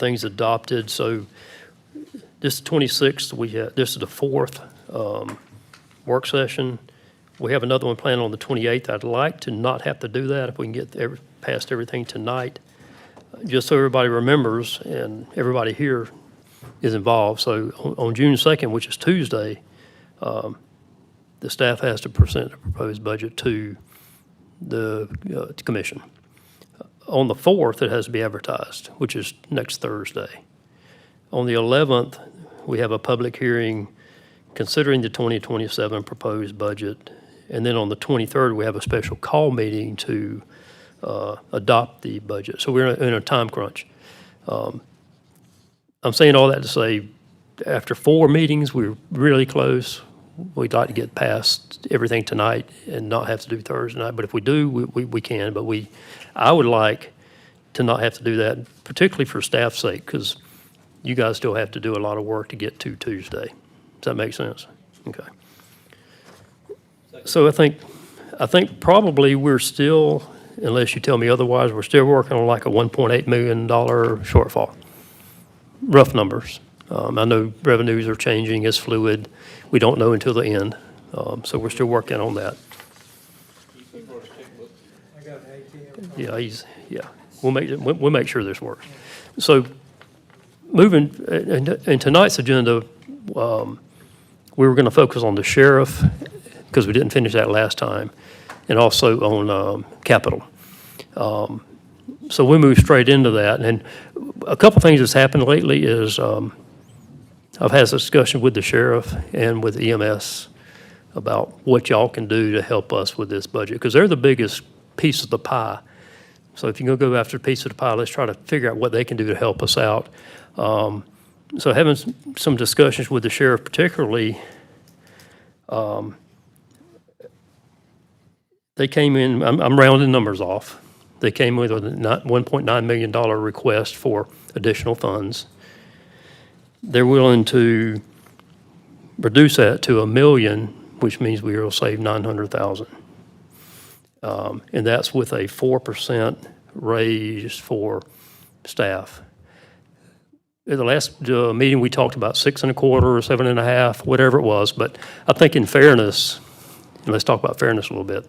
everything's adopted. So this 26th, this is the fourth work session. We have another one planned on the 28th. I'd like to not have to do that if we can get past everything tonight, just so everybody remembers and everybody here is involved. So on June 2nd, which is Tuesday, the staff has to present a proposed budget to the commission. On the 4th, it has to be advertised, which is next Thursday. On the 11th, we have a public hearing considering the 2027 proposed budget. And then on the 23rd, we have a special call meeting to adopt the budget. So we're in a time crunch. I'm saying all that to say, after 4 meetings, we're really close. We'd like to get past everything tonight and not have to do Thursday night. But if we do, we can. But I would like to not have to do that, particularly for staff's sake, because you guys still have to do a lot of work to get to Tuesday. Does that make sense? Okay. So I think probably we're still, unless you tell me otherwise, we're still working on like a $1.8 million shortfall. Rough numbers. I know revenues are changing, it's fluid. We don't know until the end. So we're still working on that. Yeah. We'll make sure this works. So moving, in tonight's agenda, we were going to focus on the sheriff because we didn't finish that last time, and also on capital. So we moved straight into that. And a couple things that's happened lately is I've had a discussion with the sheriff and with EMS about what y'all can do to help us with this budget, because they're the biggest piece of the pie. So if you're going to go after a piece of the pie, let's try to figure out what they can do to help us out. So having some discussions with the sheriff particularly, they came in, I'm rounding numbers off. They came with a $1.9 million request for additional funds. They're willing to reduce that to $1 million, which means we will save $900,000. And that's with a 4% raise for staff. At the last meeting, we talked about 6.25 or 7.5, whatever it was. But I think in fairness, and let's talk about fairness a little bit,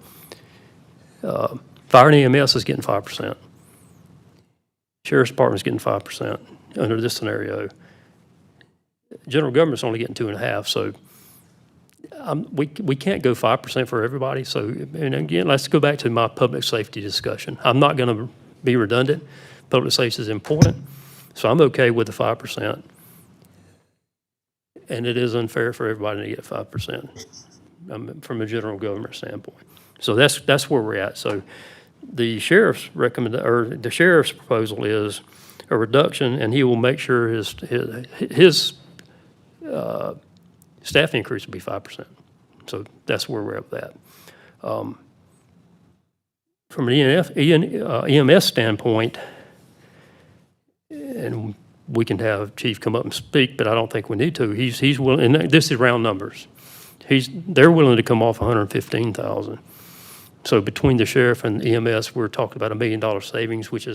Fire and EMS is getting 5%. Sheriff's Department is getting 5% under this scenario. General government's only getting 2.5%. So we can't go 5% for everybody. So, and again, let's go back to my public safety discussion. I'm not going to be redundant. Public safety is important. So I'm okay with the 5%. And it is unfair for everybody to get 5% from a general government standpoint. So that's where we're at. So the sheriff's the sheriff's proposal is a reduction, and he will make sure his staff increase will be 5%. So that's where we're at with that. From an EMS standpoint, and we can have Chief come up and speak, but I don't think we need to. He's willing, and this is round numbers. They're willing to come off $115,000. So between the sheriff and EMS, we're talking about $1 million savings, which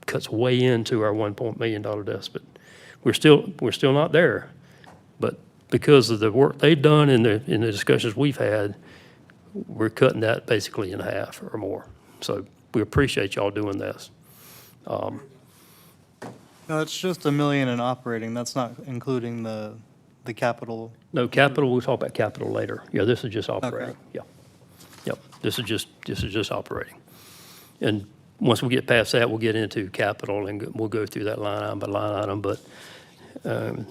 cuts way into our $1 million deficit. We're still not there, but because of the work they've done in the discussions we've had, we're cutting that basically in half or more. So we appreciate y'all doing this. No, it's just $1 million in operating. That's not including the capital. No, capital, we'll talk about capital later. Yeah, this is just operating. Okay. Yeah. Yep. This is just operating. And once we get past that, we'll get into capital and we'll go through that line item by line item. But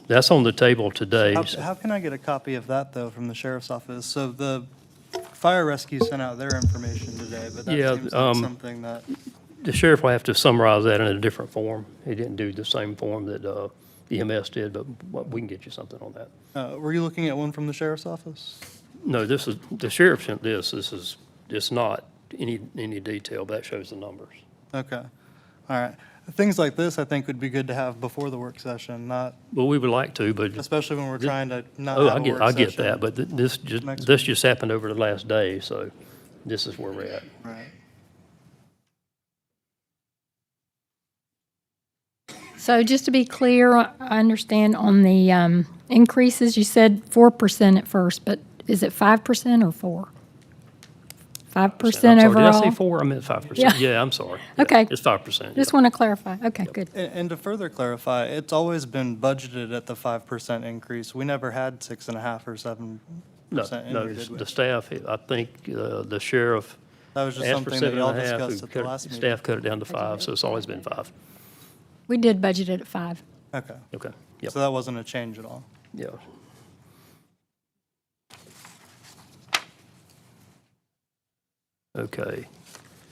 that's on the table today. How can I get a copy of that, though, from the sheriff's office? So the fire rescue sent out their information today, but that seems like something that... The sheriff will have to summarize that in a different form. He didn't do the same form that EMS did, but we can get you something on that. Were you looking at one from the sheriff's office? No, this is, the sheriff sent this. This is just not any detail. That shows the numbers. Okay. All right. Things like this, I think, would be good to have before the work session, not... Well, we would like to, but... Especially when we're trying to not have a work session. I get that, but this just happened over the last day, so this is where we're at. Right. So just to be clear, I understand on the increases, you said 4% at first, but is it 5% or 4? 5% I'm sorry, did I overall? say 4? I meant 5%. Yeah. Yeah, I'm sorry. Yeah, Okay. It's 5%. Just yeah. want to clarify. Okay, good. And to further clarify, it's always been budgeted at the 5% increase. We never had 6.5 or 7% No, in no, here, did we? the staff, I think the sheriff That was just asked for something that y'all 7.5. discussed who at the cut- last meeting. Staff cut it down to 5, so it's always been 5. We did budget it at 5. Okay, Okay, yep, so that wasn't a change at all. yeah. Okay,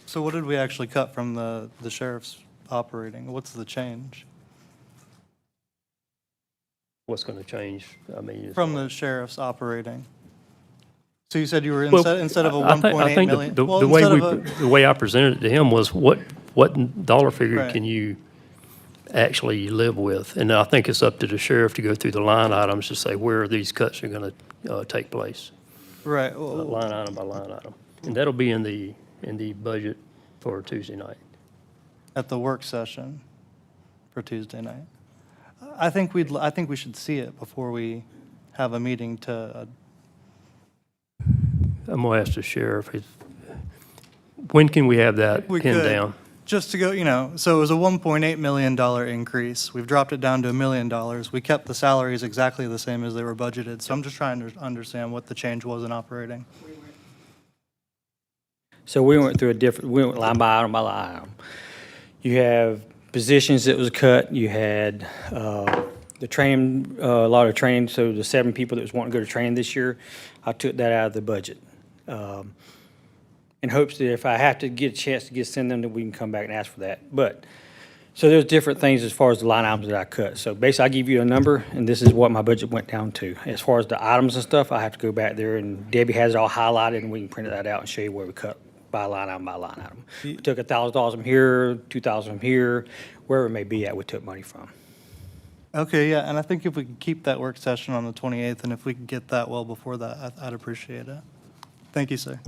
So what did we actually cut from the sheriff's operating? What's the change? what's going to change? I mean. as From far- the sheriff's operating? So you said you were Well, instead of a I think- 1.8 million? Well, The way instead we, of a- the way I presented it to him was what dollar figure Right. can you actually live with? And I think it's up to the sheriff to go through the line items to say where these cuts are going to take place, Right, well, line item by line item. And that'll be in the budget for Tuesday night. at the work session for Tuesday night. I think we should see it before we have a meeting to, I'm going to ask the sheriff, when can we have that We pinned could. down? just to go, so it was a $1.8 million increase. We've dropped it down to $1 million. We kept the salaries exactly the same as they were budgeted. So I'm just trying to understand what the change was in operating. So we went through we went line by item by line item. You have positions that was cut, you had the training, a lot of training, so the 7 people that was wanting to go to training this year, I took that out of the budget. In hopes that if I have to get a chance to send them, that we can come back and ask for that. But, so there's different things as far as the line items that I cut. So basically, I give you a number, and this is what my budget went down to. As far as the items and stuff, I have to go back there, and Debbie has it all highlighted, and we can print that out and show you where we cut by line item by line item. We took $1,000 from here, $2,000 from here, wherever it may be at, we took money from. Okay, yeah, and I think if we could keep that work session on the 28th, and if we could get that well before that, I'd appreciate it. Thank you, sir.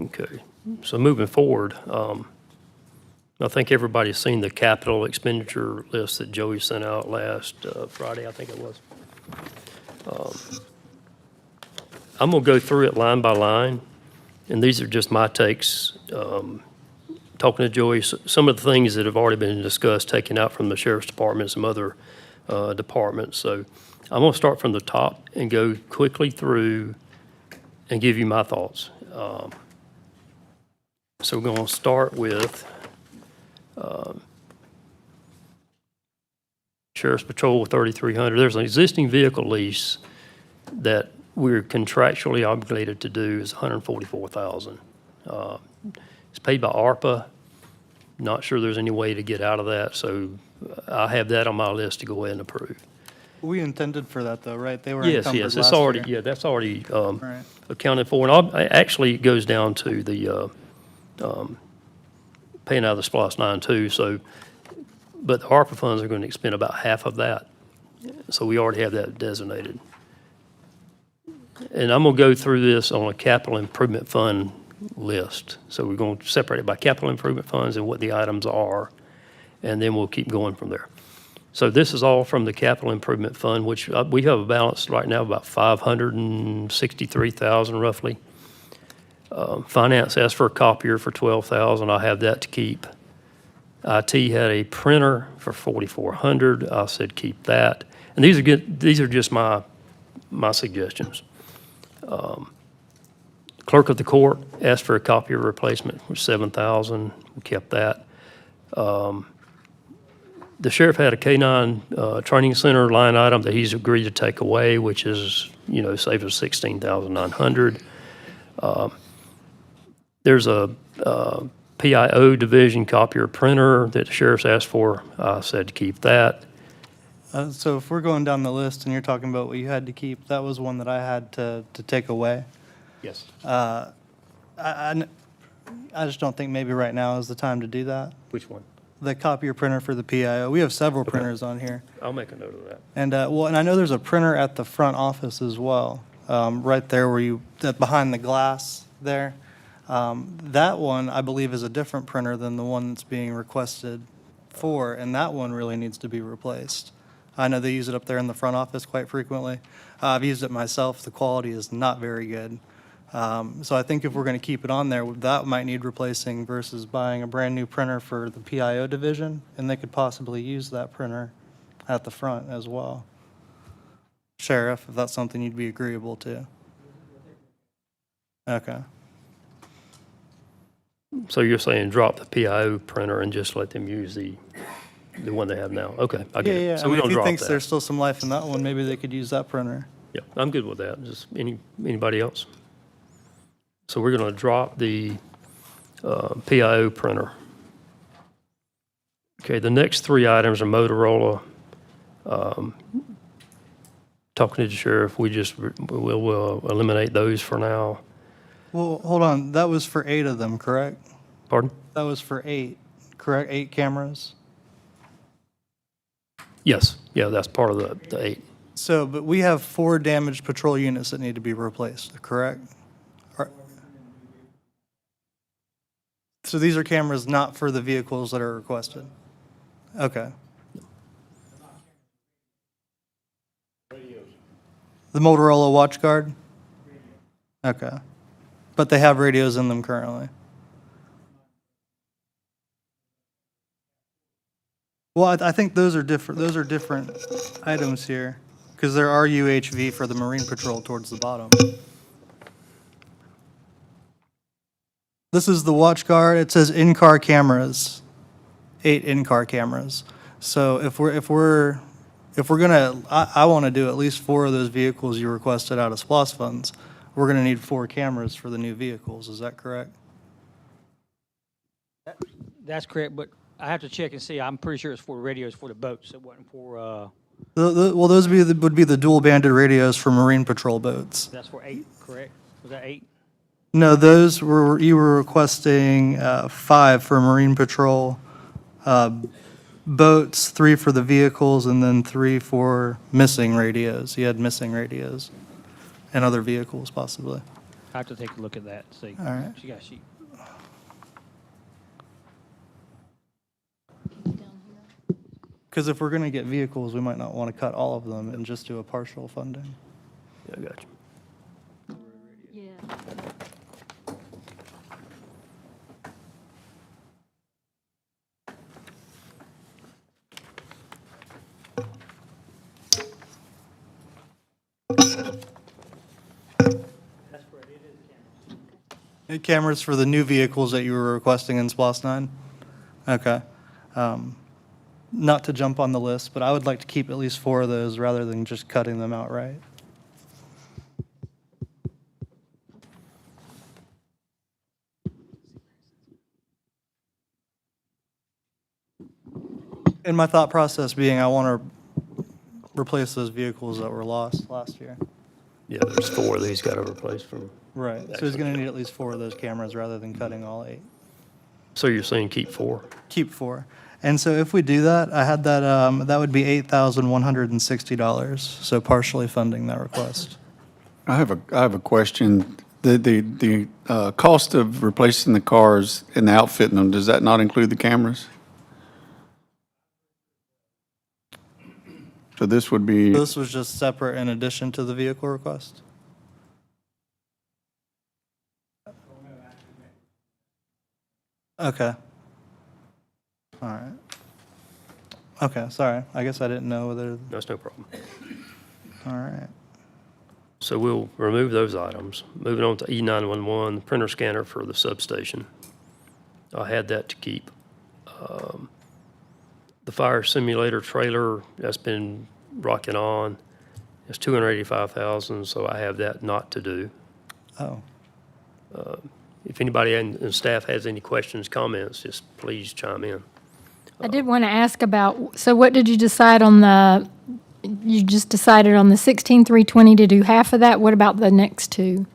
Okay, so moving forward, I think everybody's seen the capital expenditure list that Joey sent out last Friday, I think it was. I'm going to go through it line by line, and these are just my takes. Talking to Joey, some of the things that have already been discussed, taken out from the sheriff's department and some other departments. So I'm going to start from the top and go quickly through and give you my thoughts. So we're going to start with Sheriff's Patrol 3,300. There's an existing vehicle lease that we're contractually obligated to do is $144,000. It's paid by ARPA. Not sure there's any way to get out of that, so I have that on my list to go ahead and approve. We intended for that, though, right? They were Yes, encumbered yes, last it's already, year. yeah, that's already Right. accounted for. And actually, it goes down to the paying out of the SPOS 9 too, so, but the ARPA funds are going to expend about half of that. So we already have that designated. And I'm going to go through this on a capital improvement fund list. So we're going to separate it by capital improvement funds and what the items are, and then we'll keep going from there. So this is all from the capital improvement fund, which we have a balance right now of about $563,000 roughly. Finance asked for a copier for $12,000. I have that to keep. IT had a printer for $4,400. I said keep that. And these are good. These are just my suggestions. Clerk of the court asked for a copier replacement for $7,000. We kept that. The sheriff had a K-9 training center line item that he's agreed to take away, which is, saved us $16,900. There's a PIO division copier printer that the sheriff's asked for. I said to keep that. So if we're going down the list and you're talking about what you had to keep, that was one that I had to take away. Yes. I just don't think maybe right now is the time to do that. Which one? The copier printer for the PIO. We have several printers on here. I'll make a note of that. And, and I know there's a printer at the front office as well, right there where behind the glass there. That one, I believe, is a different printer than the one that's being requested for, and that one really needs to be replaced. I know they use it up there in the front office quite frequently. I've used it myself. The quality is not very good. So I think if we're going to keep it on there, that might need replacing versus buying a brand-new printer for the PIO division, and they could possibly use that printer at the front as well. Sheriff, if that's something you'd be agreeable to. Okay. So you're saying drop the PIO printer and just let them use the one they have now? Okay, I get Yeah, it. yeah. So I we mean, don't if he drop thinks there's that. still some life in that one, maybe they could use that printer. Yeah, I'm good with that. Just anybody else? So we're going to drop the PIO printer. Okay, the next three items are Motorola. Talking to the sheriff, we'll eliminate those for now. Well, hold on. That was for 8 of them, correct? Pardon? That was for 8, correct? 8 cameras? Yes, yeah, that's part of the 8. So, but we have 4 damaged patrol units that need to be replaced, correct? So these are cameras not for the vehicles that are requested? Okay. The Motorola WatchGuard? Okay. But they have radios in them currently? Well, I think those are different items here, because there are UHV for the Marine Patrol towards the bottom. This is the WatchGuard. It says in-car cameras, 8 in-car cameras. So if we're gonna, I want to do at least 4 of those vehicles you requested out of SPOS funds. We're gonna need 4 cameras for the new vehicles. Is that correct? That's correct, but I have to check and see. I'm pretty sure it's for radios for the boats. It wasn't for, Well, those would be the dual-banded radios for Marine Patrol boats. that's for 8, correct? Was that 8? No, you were requesting 5 for Marine Patrol boats, 3 for the vehicles, and then 3 for missing radios. You had missing radios and other vehicles possibly. I have to take a look at that, see. All right. She got a sheet. Because if we're going to get vehicles, we might not want to cut all of them and just do a partial funding. Yeah, I got you. Cameras for the new vehicles that you were requesting in SPOS 9? Okay. Not to jump on the list, but I would like to keep at least 4 of those rather than just cutting them outright. And my thought process being I want to replace those vehicles that were lost last year. Yeah, there's 4 of these got to replace from. Right, so he's going to need at least 4 of those cameras rather than cutting all 8. So you're saying keep 4? Keep 4. And so if we do that, I had that, that would be $8,160, so partially funding that request. I have a question. The cost of replacing the cars and outfitting them, does that not include the cameras? So this would be, This was just separate in addition to the vehicle request? Okay. All right. Okay, sorry. I guess I didn't know whether, That's no problem. all right. So we'll remove those items. Moving on to E911, the printer scanner for the substation. I had that to keep. The fire simulator trailer, that's been rocking on. It's $285,000, so I have that not to do. Oh, If anybody in staff has any questions, comments, just please chime in. I did want to ask about, so what did you decide on you just decided on the 16,320 to do half of that? What about the next 2?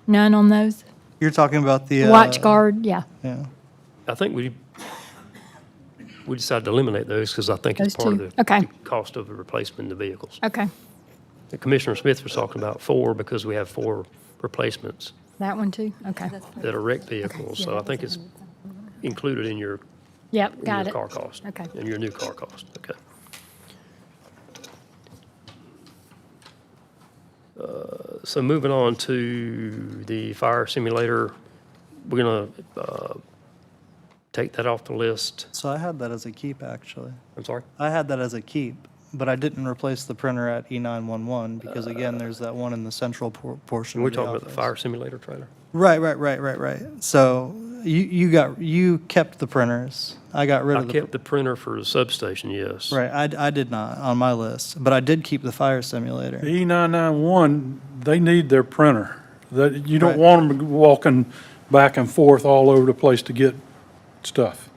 None on those? you're talking about the. Watch guard, yeah. Yeah. I think we decided to eliminate those because I think it's Those part of two. the Okay. cost of the replacement of the vehicles. Okay. Commissioner Smith was talking about 4 because we have 4 replacements. That one too? Okay. that are wrecked vehicles. So I think it's included in your Yep, in got your it. car cost. Okay. In your new car cost, okay. So moving on to the fire simulator, we're gonna take that off the list. So I had that as a keep, actually. I'm sorry? I had that as a keep, but I didn't replace the printer at E911 because again, there's that one in the central portion We're of the talking about the office. fire simulator trailer? Right. So you kept the printers. I got rid I of the. kept the printer for the substation, yes. Right, I did not on my list, but I did keep the fire simulator. The E991, they need their printer. That, you don't Right. want them walking back and forth all over the place to get stuff.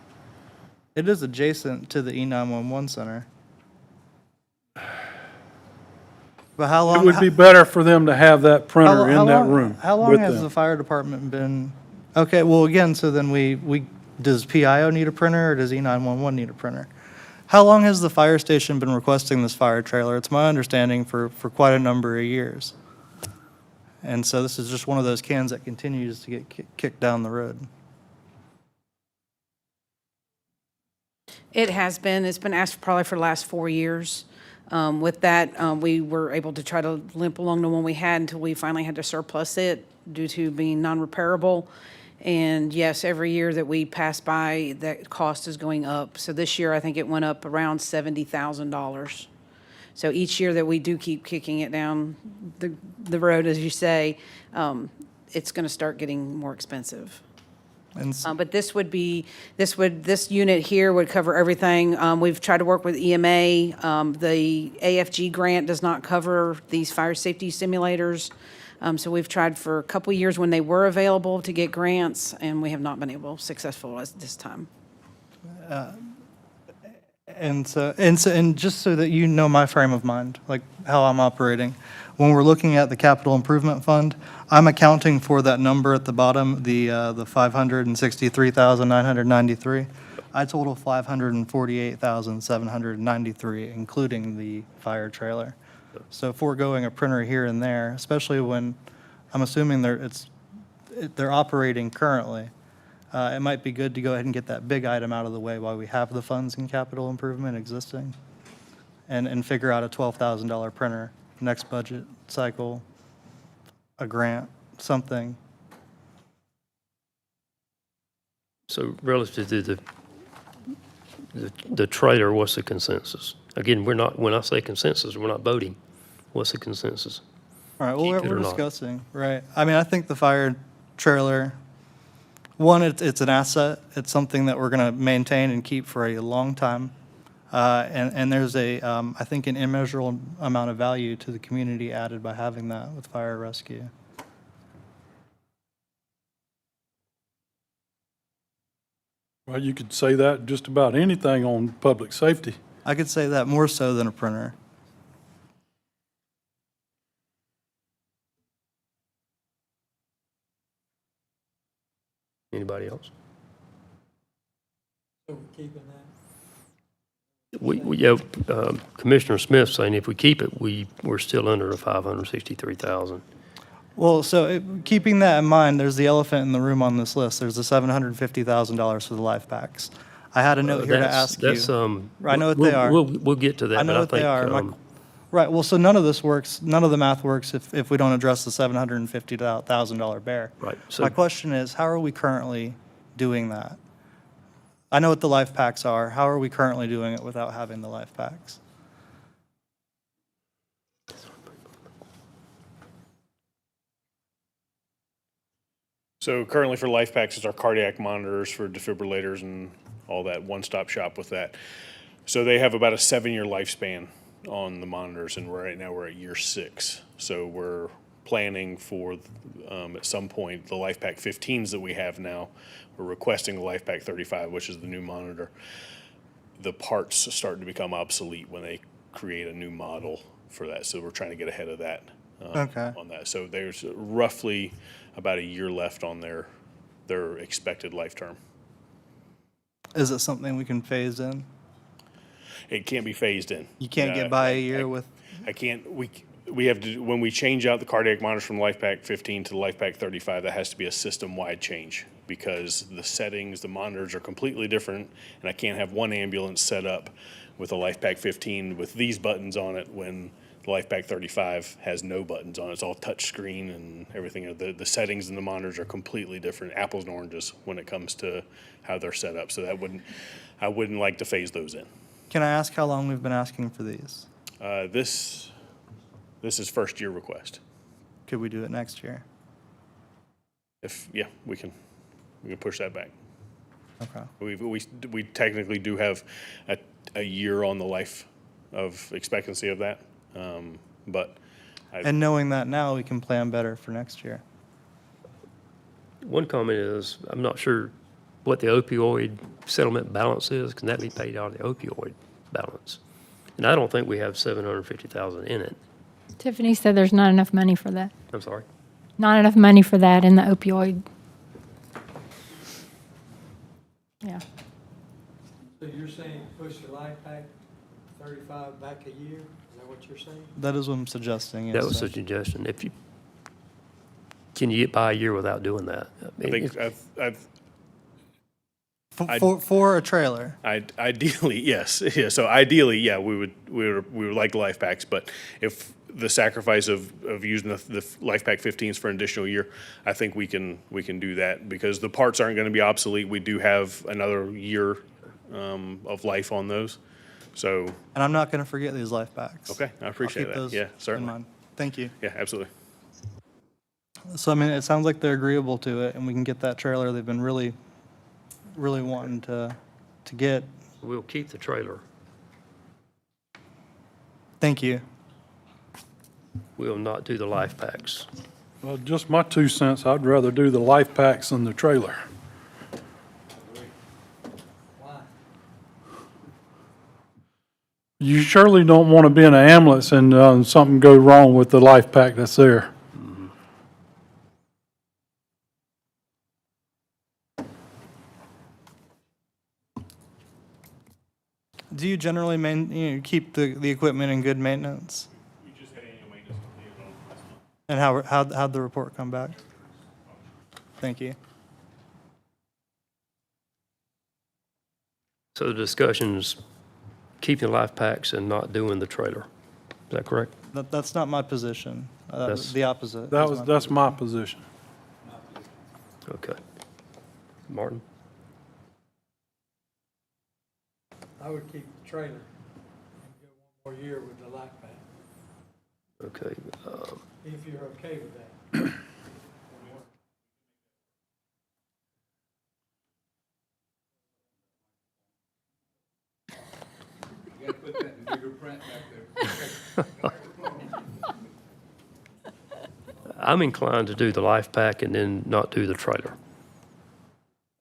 It is adjacent to the E911 center. But how long? It would be better for them to have that printer in that room How long with has the them. fire department been? Okay, well, again, so then does PIO need a printer or does E911 need a printer? How long has the fire station been requesting this fire trailer? It's my understanding for quite a number of years. And so this is just one of those cans that continues to get kicked down the road. It has been. It's been asked probably for the last 4 years. With that, we were able to try to limp along the one we had until we finally had to surplus it due to being non-repairable. And yes, every year that we pass by, that cost is going up. So this year, I think it went up around $70,000. So each year that we do keep kicking it down the road, as you say, it's going to start getting more expensive. And But this unit here would cover everything. We've tried to work with EMA. The AFG grant does not cover these fire safety simulators. So we've tried for a couple of years when they were available to get grants, and we have not been successful at this time. And just so that you know my frame of mind, like how I'm operating, when we're looking at the capital improvement fund, I'm accounting for that number at the bottom, the 563,993. I total 548,793, including the fire trailer. So foregoing a printer here and there, especially when I'm assuming they're operating currently. It might be good to go ahead and get that big item out of the way while we have the funds in capital improvement existing and figure out a $12,000 printer next budget cycle, a grant, something. So relative to the trailer, what's the consensus? Again, when I say consensus, we're not voting. What's the consensus? All right, well, Keep it we're or not? discussing, right? I mean, I think the fire trailer, one, it's an asset. It's something that we're going to maintain and keep for a long time. And there's I think, an immeasurable amount of value to the community added by having that with fire rescue. Well, you could say that just about anything on public safety. I could say that more so than a printer. Anybody else? Yeah, Commissioner Smith saying if we keep it, we're still under the 563,000. Well, so keeping that in mind, there's the elephant in the room on this list. There's the $750,000 for the life packs. I had a note here to ask you. I know what they are. We'll get to that. I know but what they are. think, Right, well, so none of this works, none of the math works if we don't address the $750,000 bear. Right, so- My question is, how are we currently doing that? I know what the life packs are. How are we currently doing it without having the life packs? So currently for life packs, it's our cardiac monitors for defibrillators and all that, one-stop shop with that. So they have about a 7-year lifespan on the monitors, and right now we're at year 6. So we're planning for, at some point, the life pack 15s that we have now. We're requesting the life pack 35, which is the new monitor. The parts start to become obsolete when they create a new model for that. So we're trying to get ahead of that. Okay. On that. So there's roughly about a year left on their expected life term. Is it something we can phase in? It can't be phased in. You can't Yeah, get by a year with, I can't, we have to, when we change out the cardiac monitors from LifePak 15 to the LifePak 35, that has to be a system-wide change because the settings, the monitors are completely different, and I can't have one ambulance set up with a LifePak 15 with these buttons on it when the LifePak 35 has no buttons on it. It's all touch screen and everything. The settings in the monitors are completely different, apples and oranges, when it comes to how they're set up. So I wouldn't like to phase those in. Can I ask how long we've been asking for these? This is first year request. Could we do it next year? Yeah, we can push that back. Okay. We technically do have a year on the life of expectancy of that, but And knowing that now, we can plan better for next year. One comment is, I'm not sure what the opioid settlement balance is. Can that be paid out of the opioid balance? And I don't think we have 750,000 in it. Tiffany said there's not enough money for that. I'm sorry. Not enough money for that in the opioid. Yeah. So you're saying push the life pack 35 back a year? Is that what you're saying? That is what I'm suggesting. Yes, That was sir. a suggestion. Can you get by a year without doing that? I think For a trailer. ideally, yes. Yeah, so ideally, yeah, we would like life packs, but if the sacrifice of using the life pack 15s for an additional year, I think we can do that because the parts aren't going to be obsolete. We do have another year of life on those. So, And I'm not going to forget these life packs. okay, I appreciate I'll keep that. those Yeah, in certainly. mind. Thank you. Yeah, absolutely. So, I mean, it sounds like they're agreeable to it, and we can get that trailer they've been really wanting to get. We'll keep the trailer. Thank you. We'll not do the life packs. Well, just my 2 cents, I'd rather do the life packs than the trailer. Why? You surely don't want to be in an ambulance and something go wrong with the life pack that's there. Do you generally keep the equipment in good maintenance? We just had annual maintenance completed on last month. And how'd the report come back? Thank you. So the discussion's keeping the life packs and not doing the trailer. Is that correct? That's not my position. That's- The opposite. That's my position. Okay. Martin? I would keep the trailer and go one more year with the life pack, Okay. if you're okay with that. I'm inclined to do the life pack and then not do the trailer.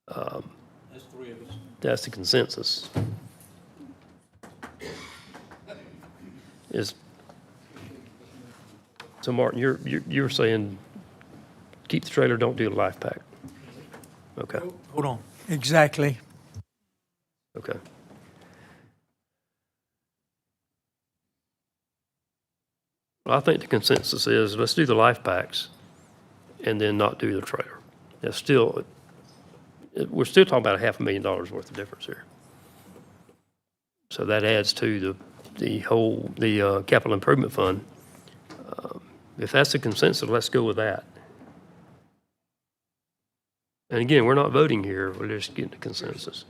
That's 3 of us. That's the consensus. So Martin, you're saying keep the trailer, don't do the life pack? Okay, Hold on. Exactly. okay. Well, I think the consensus is let's do the life packs and then not do the trailer. That's still, we're still talking about $500,000 worth of difference here. So that adds to the whole capital improvement fund. If that's the consensus, let's go with that. And again, we're not voting here, we're just getting the consensus.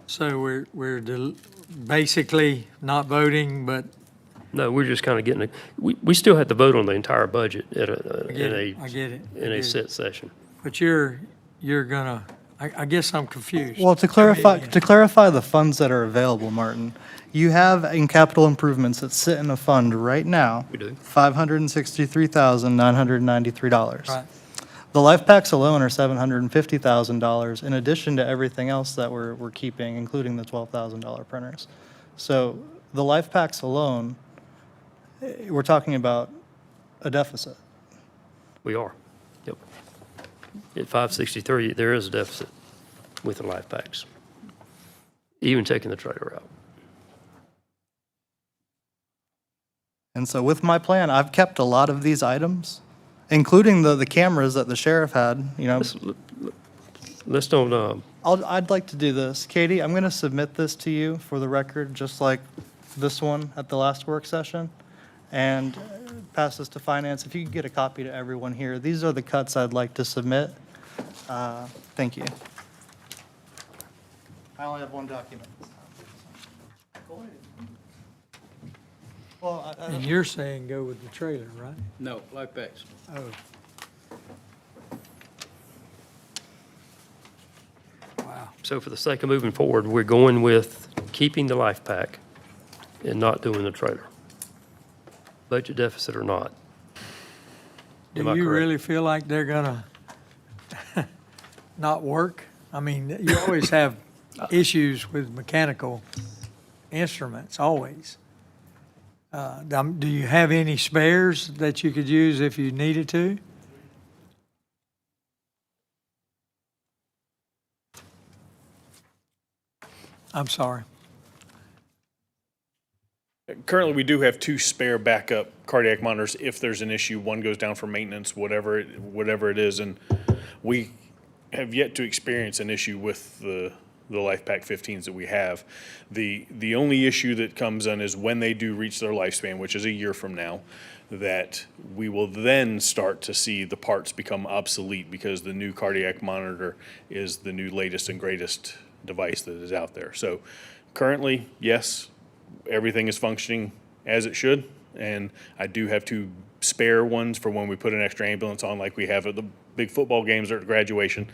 So we're basically not voting, but No, we're just kind of getting, we still have to vote on the entire budget I get it. I get it. I in get a it. set session. But you're gonna, I guess I'm confused. Well, to clarify the funds that are available, Martin, you have in capital improvements that sit in a fund right now. We do. $563,993. Right. The life packs alone are $750,000 in addition to everything else that we're keeping, including the $12,000 printers. So the life packs alone, we're talking about a deficit. We are, yep. At 563, there is a deficit with the life packs, even taking the trailer out. And so with my plan, I've kept a lot of these items, including the cameras that the sheriff had, you know. Let's don't, I'd like to do this. Katie, I'm going to submit this to you for the record, just like this one at the last work session, and pass this to finance. If you could get a copy to everyone here. These are the cuts I'd like to submit. Thank you. I only have one document. Go ahead. Well, And you're saying go with the trailer, right? No, life packs. Oh. Wow. so for the sake of moving forward, we're going with keeping the life pack and not doing the trailer. Budget deficit or not. Am I Do you correct? really feel like they're gonna not work? I mean, you always have issues with mechanical instruments, always. Do you have any spares that you could use if you needed to? I'm sorry. Currently, we do have 2 spare backup cardiac monitors if there's an issue. One goes down for maintenance, whatever it is, and we have yet to experience an issue with the LifePak 15s that we have. The only issue that comes in is when they do reach their lifespan, which is a year from now, that we will then start to see the parts become obsolete because the new cardiac monitor is the new latest and greatest device that is out there. So currently, yes, everything is functioning as it should, and I do have 2 spare ones for when we put an extra ambulance on, like we have at the big football games or at graduation.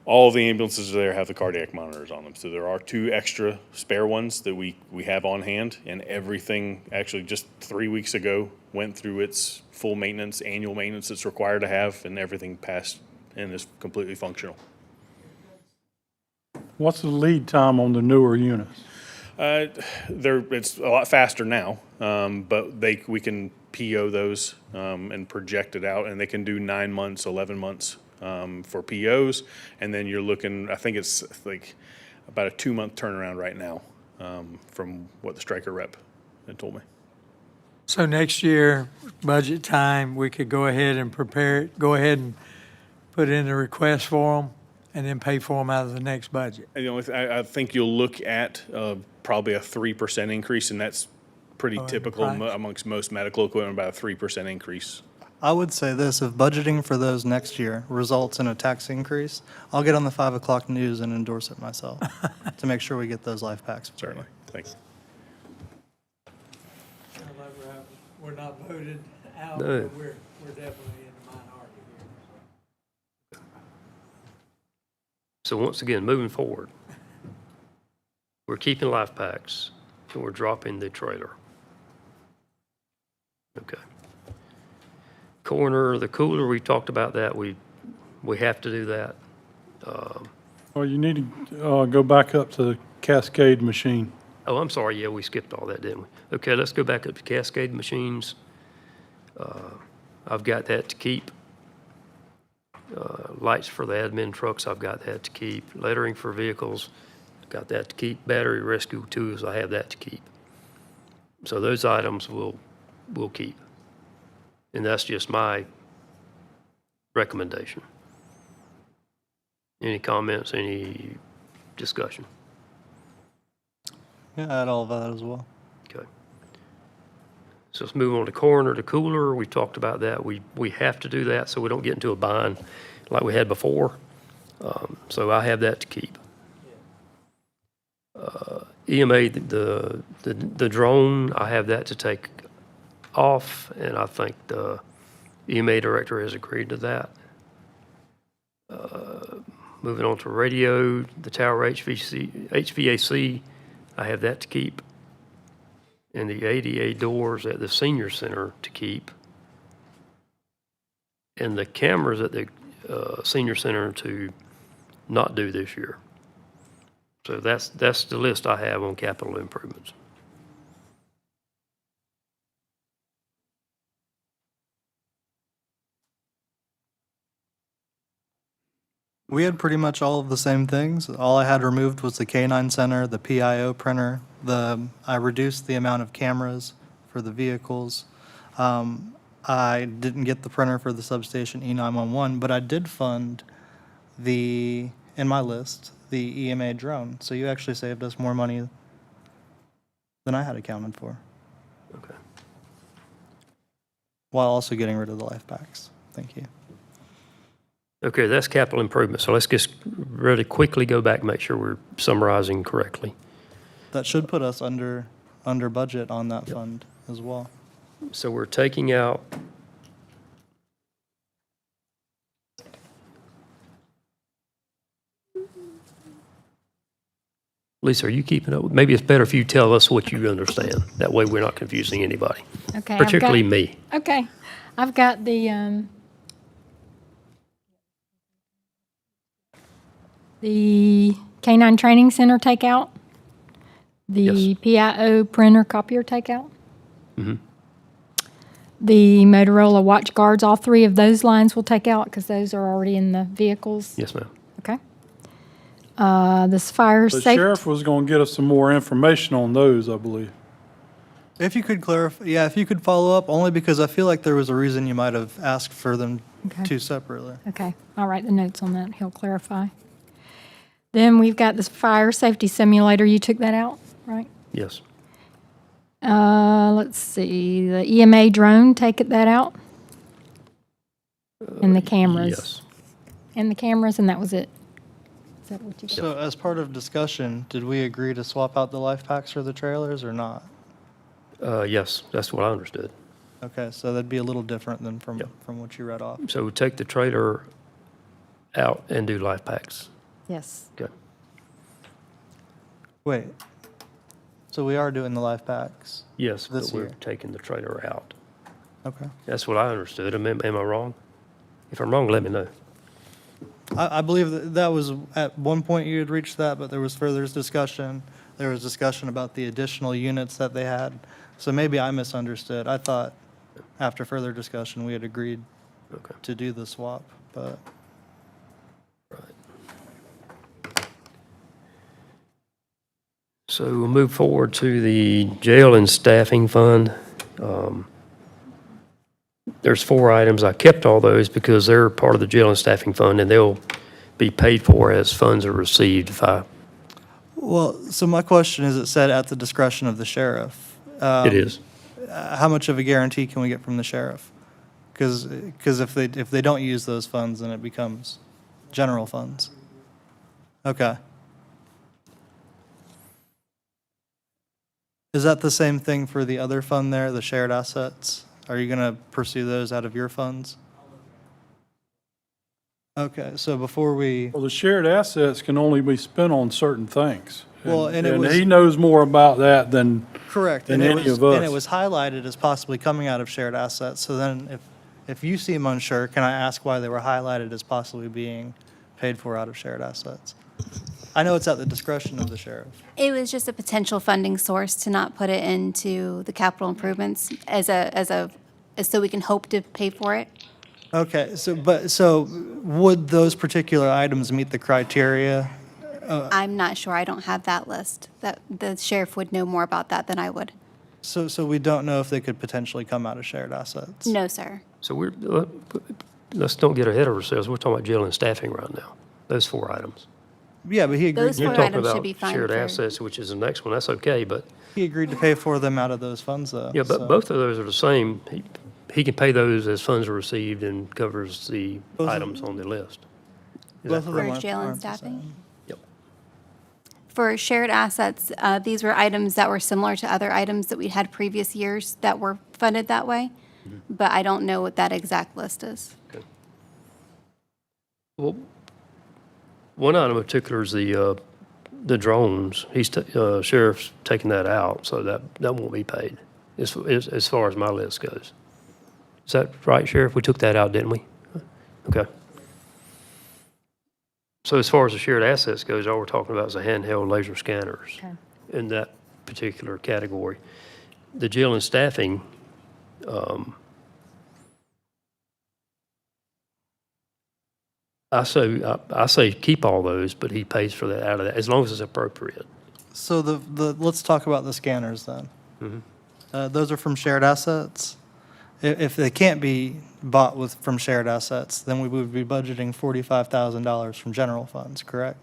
All of the ambulances there have the cardiac monitors on them, so there are 2 extra spare ones that we have on hand, and everything actually just 3 weeks ago went through its full maintenance, annual maintenance it's required to have, and everything passed and is completely functional. What's the lead time on the newer units? It's a lot faster now, but we can PO those and project it out, and they can do 9 months, 11 months for POs, and then you're looking, I think it's like about a 2-month turnaround right now from what the Stryker rep had told me. So next year, budget time, we could go ahead and prepare it, go ahead and put in the request for them, and then pay for them out of the next budget. And the only I think you'll look at probably a 3% increase, and that's pretty in typical price? amongst most medical equipment, about a 3% increase. I would say this, if budgeting for those next year results in a tax increase, I'll get on the 5 o'clock news and endorse it myself to make sure we get those life packs. for you. Certainly. Thanks. Sounds like we're not voted out, No. but we're definitely in the minority here. So once again, moving forward, we're keeping life packs and we're dropping the trailer. Okay. Corner, the cooler, we talked about that. We have to do that. Well, you need to go back up to the Cascade machine. Oh, I'm sorry. Yeah, we skipped all that, didn't we? Okay, let's go back up to Cascade machines. I've got that to keep. Lights for the admin trucks, I've got that to keep. Lettering for vehicles, I've got that to keep. Battery rescue tools, I have that to keep. So those items we'll keep. And that's just my recommendation. Any comments, any discussion? Yeah, add all of that as well. Okay. So let's move on to coroner to cooler. We talked about that. We have to do that so we don't get into a bind like we had before. So I have that to keep. EMA, the drone, I have that to take off, and I think the EMA director has agreed to that. Moving on to radio, the tower HVAC, I have that to keep. And the ADA doors at the senior center to keep. And the cameras at the senior center to not do this year. So that's the list I have on capital improvements. We had pretty much all of the same things. All I had removed was the K9 center, the PIO printer. I reduced the amount of cameras for the vehicles. I didn't get the printer for the substation E911, but I did fund in my list, the EMA drone. So you actually saved us more money than I had accounted for, Okay. while also getting rid of the life packs. Thank you. Okay, that's capital improvement. So let's just really quickly go back and make sure we're summarizing correctly. That should put us under budget on that fund as well. So we're taking out Lisa, are you keeping up? Maybe it's better if you tell us what you understand. That way we're not confusing anybody, Okay. particularly me. Okay, I've got the K-9 Training Center takeout, the Yes. PIO printer copier takeout, Mhm. the Motorola watch guards, all three of those lines will take out because those are already in the vehicles. Yes, ma'am. Okay. This fire The safety. sheriff was going to get us some more information on those, I believe. If you could clarify, yeah, if you could follow up, only because I feel like there was a reason you might have asked for them Okay. two separately. Okay, I'll write the notes on that. He'll clarify. Then we've got this fire safety simulator. You took that out, right? Yes. Let's see, the EMA drone, take that out. And the cameras. Yes. And the cameras, and that was it. Is that what you got? So as part of discussion, did we agree to swap out the life packs for the trailers or not? Yes, that's what I understood. Okay, so that'd be a little different than from Yep. what you read off. So we take the trailer out and do life packs. Yes. Okay. Wait, so we are doing the life packs? Yes, but This we're year. taking the trailer out. Okay. That's what I understood. Am I wrong? If I'm wrong, let me know. I believe that was, at one point you had reached that, but there was further discussion. There was discussion about the additional units that they had. So maybe I misunderstood. I thought after further discussion, we had agreed Okay. to do the swap, but Right. So we'll move forward to the jail and staffing fund. There's 4 items. I kept all those because they're part of the jail and staffing fund, and they'll be paid for as funds are received. well, so my question is, it said at the discretion of the sheriff. It is. How much of a guarantee can we get from the sheriff? Because if they don't use those funds, then it becomes general funds. Okay. Is that the same thing for the other fund there, the shared assets? Are you going to pursue those out of your funds? Okay, so before we, Well, the shared assets can only be spent on certain things. Well, and it was- he knows more about that than, correct. than and it any was- of us. And it was highlighted as possibly coming out of shared assets. So then if you seem unsure, can I ask why they were highlighted as possibly being paid for out of shared assets? I know it's at the discretion of the sheriff. It was just a potential funding source to not put it into the capital improvements so we can hope to pay for it. Okay, so would those particular items meet the criteria? I'm not sure. I don't have that list. That the sheriff would know more about that than I would. So we don't know if they could potentially come out of shared assets? No, sir. So let's don't get ahead of ourselves. We're talking about jail and staffing right now. Those 4 items. Yeah, but he agreed, Those You're four talking items should about be fine shared for- assets, which is the next one. That's okay, but, he agreed to pay for them out of those funds, though. yeah, but so- both of those are the same. He can pay those as funds are received and covers the Both of- items on the list. Is Both that of correct? them For aren't- jail and aren't the staffing? same. Yep. For shared assets, these were items that were similar to other items that we had previous years that were funded that way, but I don't know what that exact list is. Well, one item in particular is the drones. Sheriff's taking that out, so that won't be paid as far as my list goes. Is that right, Sheriff? We took that out, didn't we? Okay. So as far as the shared assets goes, all we're talking about is the handheld laser scanners Okay. in that particular category. The jail and staffing, I say keep all those, but he pays for that out of that, as long as it's appropriate. So let's talk about the scanners then. Those are from shared assets. If they can't be bought from shared assets, then we would be budgeting $45,000 from general funds, correct?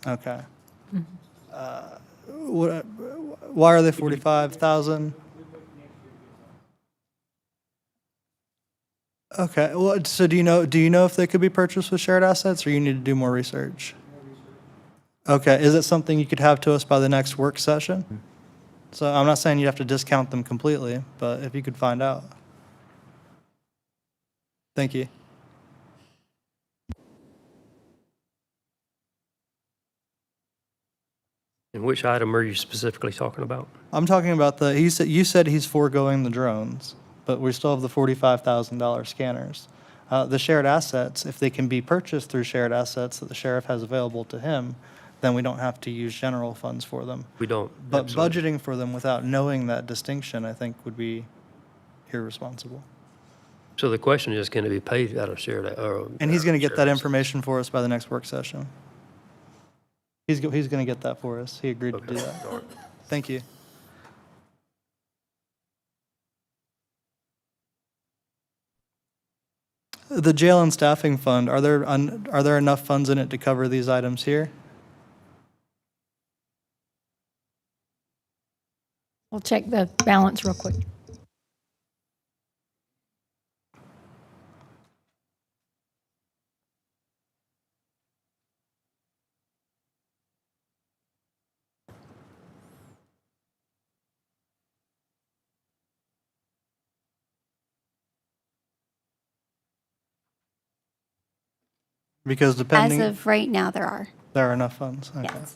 Okay. Why are they 45,000? Okay, well, so do you know if they could be purchased with shared assets, or you need to do more research? Okay, is it something you could have to us by the next work session? So I'm not saying you have to discount them completely, but if you could find out. Thank you. And which item are you specifically talking about? I'm talking about you said he's foregoing the drones, but we still have the $45,000 scanners. The shared assets, if they can be purchased through shared assets that the sheriff has available to him, then we don't have to use general funds for them. We don't. But absolutely. budgeting for them without knowing that distinction, I think, would be irresponsible. So the question is, can it be paid out of shared? And he's going to get that shared information for us by the next work session. He's going to get that for us. He agreed to do assets? that. All right. Thank you. The jail and staffing fund, are there enough funds in it to cover these items here? We'll check the balance real quick. Because As depending, of right now, there are, there are enough funds? Okay. yes.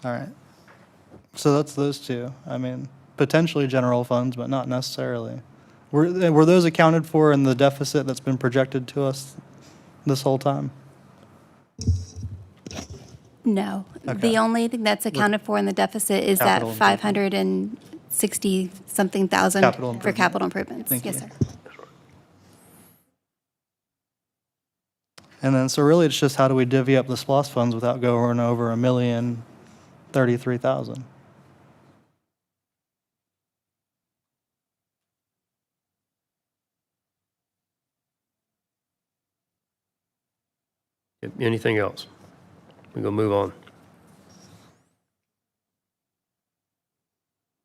All right. So that's those two. I mean, potentially general funds, but not necessarily. Were those accounted for in the deficit that's been projected to us this whole time? No. Okay. The only thing that's accounted for in the deficit is that Capital improvement. 560-something thousand Capital for improvement. capital improvements. Thank Yes, you. sir. And then, so really, it's just how do we divvy up the SPOS funds without going over $1,033,000? Anything else? We're going to move on.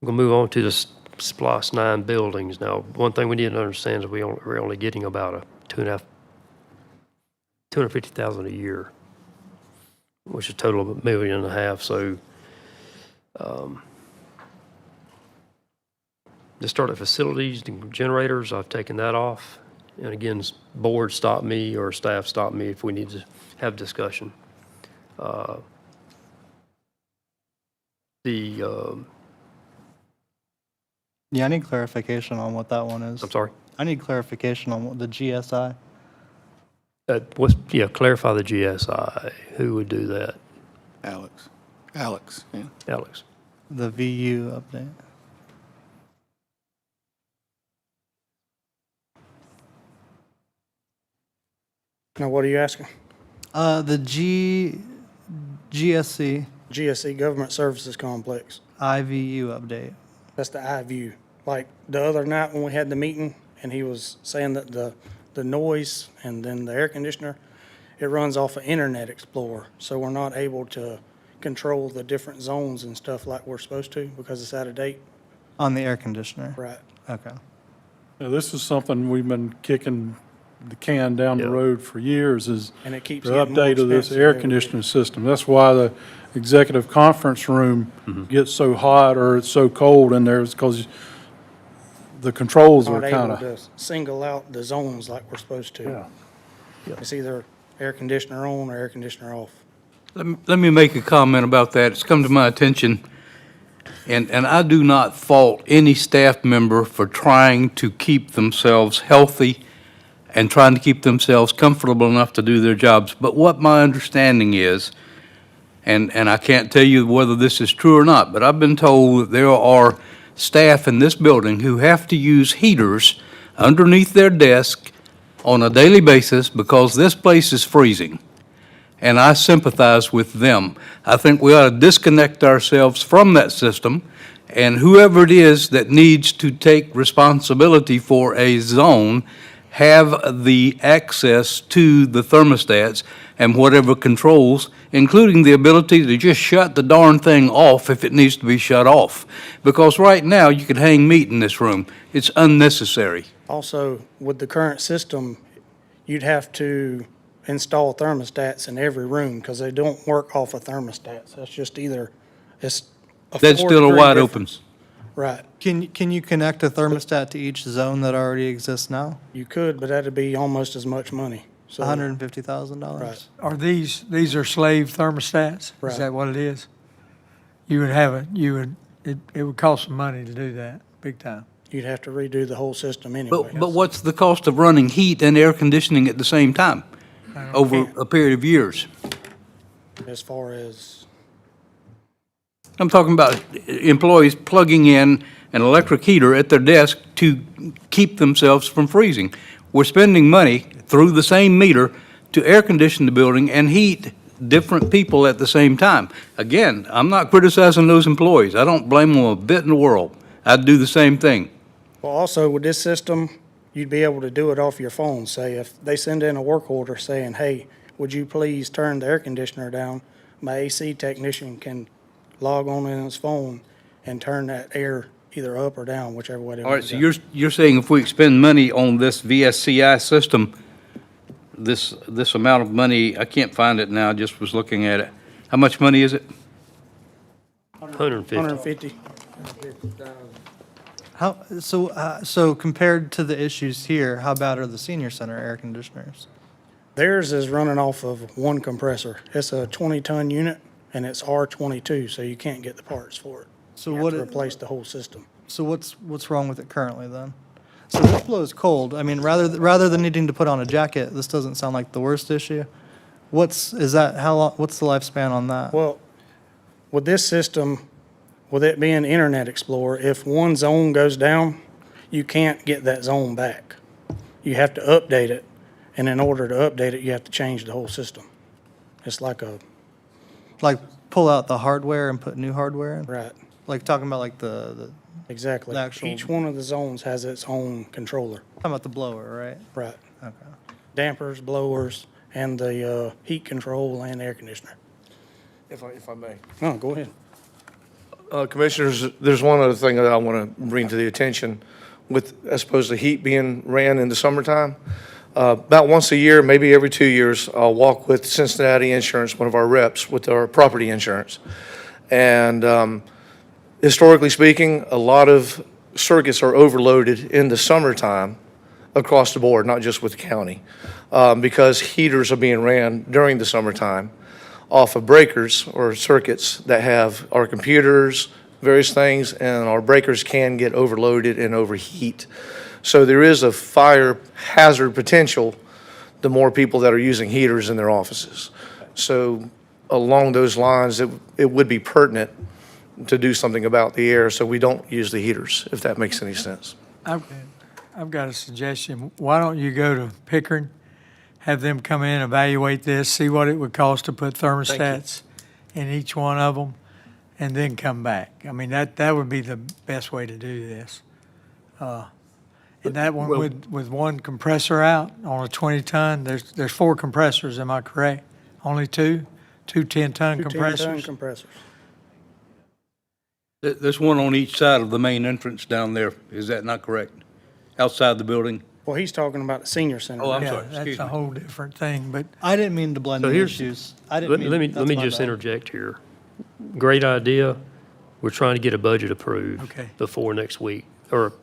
We're going to move on to the SPLOS 9 buildings. Now, one thing we need to understand is we're only getting about a $250,000 a year, which is a total of $1.5 million. So, just start at facilities, the generators, I've taken that off. And again, board stop me or staff stop me if we need to have discussion. Yeah, I need clarification on what that one is. I'm sorry. I need clarification on what the GSI. Clarify the GSI. Who would do that? Alex, yeah. Alex. The VU update. Now, what are you asking? The GSC GSC, Government Services Complex. IVU update. That's the iView. Like the other night when we had the meeting and he was saying that the noise and then the air conditioner, it runs off of Internet Explorer. So we're not able to control the different zones and stuff like we're supposed to because it's out of date. On the air conditioner. Right. Okay. Now, this is something we've been kicking the can down the Yeah. road for years, is And it keeps the getting more update of this expensive air every year. conditioning system. That's why the executive conference room gets so hot or it's so cold in there, is because the controls are Not kind able of. to single out the zones like we're supposed to. Yeah. It's either air conditioner on or air conditioner off. Let me make a comment about that. It's come to my attention, and I do not fault any staff member for trying to keep themselves healthy and trying to keep themselves comfortable enough to do their jobs. But what my understanding is, and I can't tell you whether this is true or not, but I've been told that there are staff in this building who have to use heaters underneath their desk on a daily basis because this place is freezing. And I sympathize with them. I think we ought to disconnect ourselves from that system And whoever it is that needs to take responsibility for a zone have the access to the thermostats and whatever controls, including the ability to just shut the darn thing off if it needs to be shut off. Because right now, you could hang meat in this room. It's unnecessary. Also, with the current system, you'd have to install thermostats in every room because they don't work off of thermostats. That's just either, it's a That's still a 4-degree wide difference. open. Right. Can you connect a thermostat to each zone that already exists now? You could, but that'd be almost as much money. So, $150,000? Right. Are these are slave thermostats? Right. Is that what it is? You would have it would cost some money to do that, big time. You'd have to redo the whole system anyway. But what's the cost of running heat and air conditioning at the same time over a period of years? As far as, I'm talking about employees plugging in an electric heater at their desk to keep themselves from freezing. We're spending money through the same meter to air condition the building and heat different people at the same time. Again, I'm not criticizing those employees. I don't blame them a bit in the world. I'd do the same thing. well, also with this system, you'd be able to do it off your phone. Say if they send in a work order saying, hey, would you please turn the air conditioner down? My AC technician can log on in his phone and turn that air either up or down, whichever way they All want right, to so go. you're saying if we expend money on this VSCI system, this amount of money, I can't find it now, just was looking at it. How much money is it? 150. 150. So compared to the issues here, how bad are the senior center air conditioners? Theirs is running off of one compressor. It's a 20-ton unit, and it's R22, so you can't get the parts for it. So You have what to it- replace the whole system. So what's wrong with it currently then? So this blows cold. I mean, rather than needing to put on a jacket, this doesn't sound like the worst issue. What's the lifespan on that? Well, with this system, with it being Internet Explorer, if one zone goes down, you can't get that zone back. You have to update it, and in order to update it, you have to change the whole system. It's like a, Like pull out the hardware and put new hardware in? right, Like talking about like the exactly. The actual- Each one of the zones has its own controller. talking about the blower, right? Right. Okay. Dampers, blowers, and the heat control and air conditioner. If I may. No, go ahead. Commissioners, there's one other thing that I want to bring to the attention with, as opposed to heat being ran in the summertime. About once a year, maybe every 2 years, I'll walk with Cincinnati Insurance, one of our reps, with our property insurance. And historically speaking, a lot of circuits are overloaded in the summertime across the board, not just with the county, because heaters are being ran during the summertime off of breakers or circuits that have our computers, various things, and our breakers can get overloaded and overheat. So there is a fire hazard potential the more people that are using heaters in their offices. So along those lines, it would be pertinent to do something about the air so we don't use the heaters, if that makes any sense. I've got a suggestion. Why don't you go to Pickering, have them come in, evaluate this, see what it would cost to put thermostats in each one of them, and then come back. I mean, that would be the best way to do this. And that one with one compressor out on a 20-ton, there's 4 compressors, am I correct? Only two 10-ton 2 10-ton compressors? compressors. There's one on each side of the main entrance down there. Is that not correct? Outside the building? Well, he's talking about the senior center. Oh, I'm Yeah, sorry, excuse that's a me. whole different thing, but I didn't mean to blend So the here's- issues. I didn't Let mean. let me, that's let me my just bad. interject here. Great idea. We're trying to get a budget approved Okay. before next week, or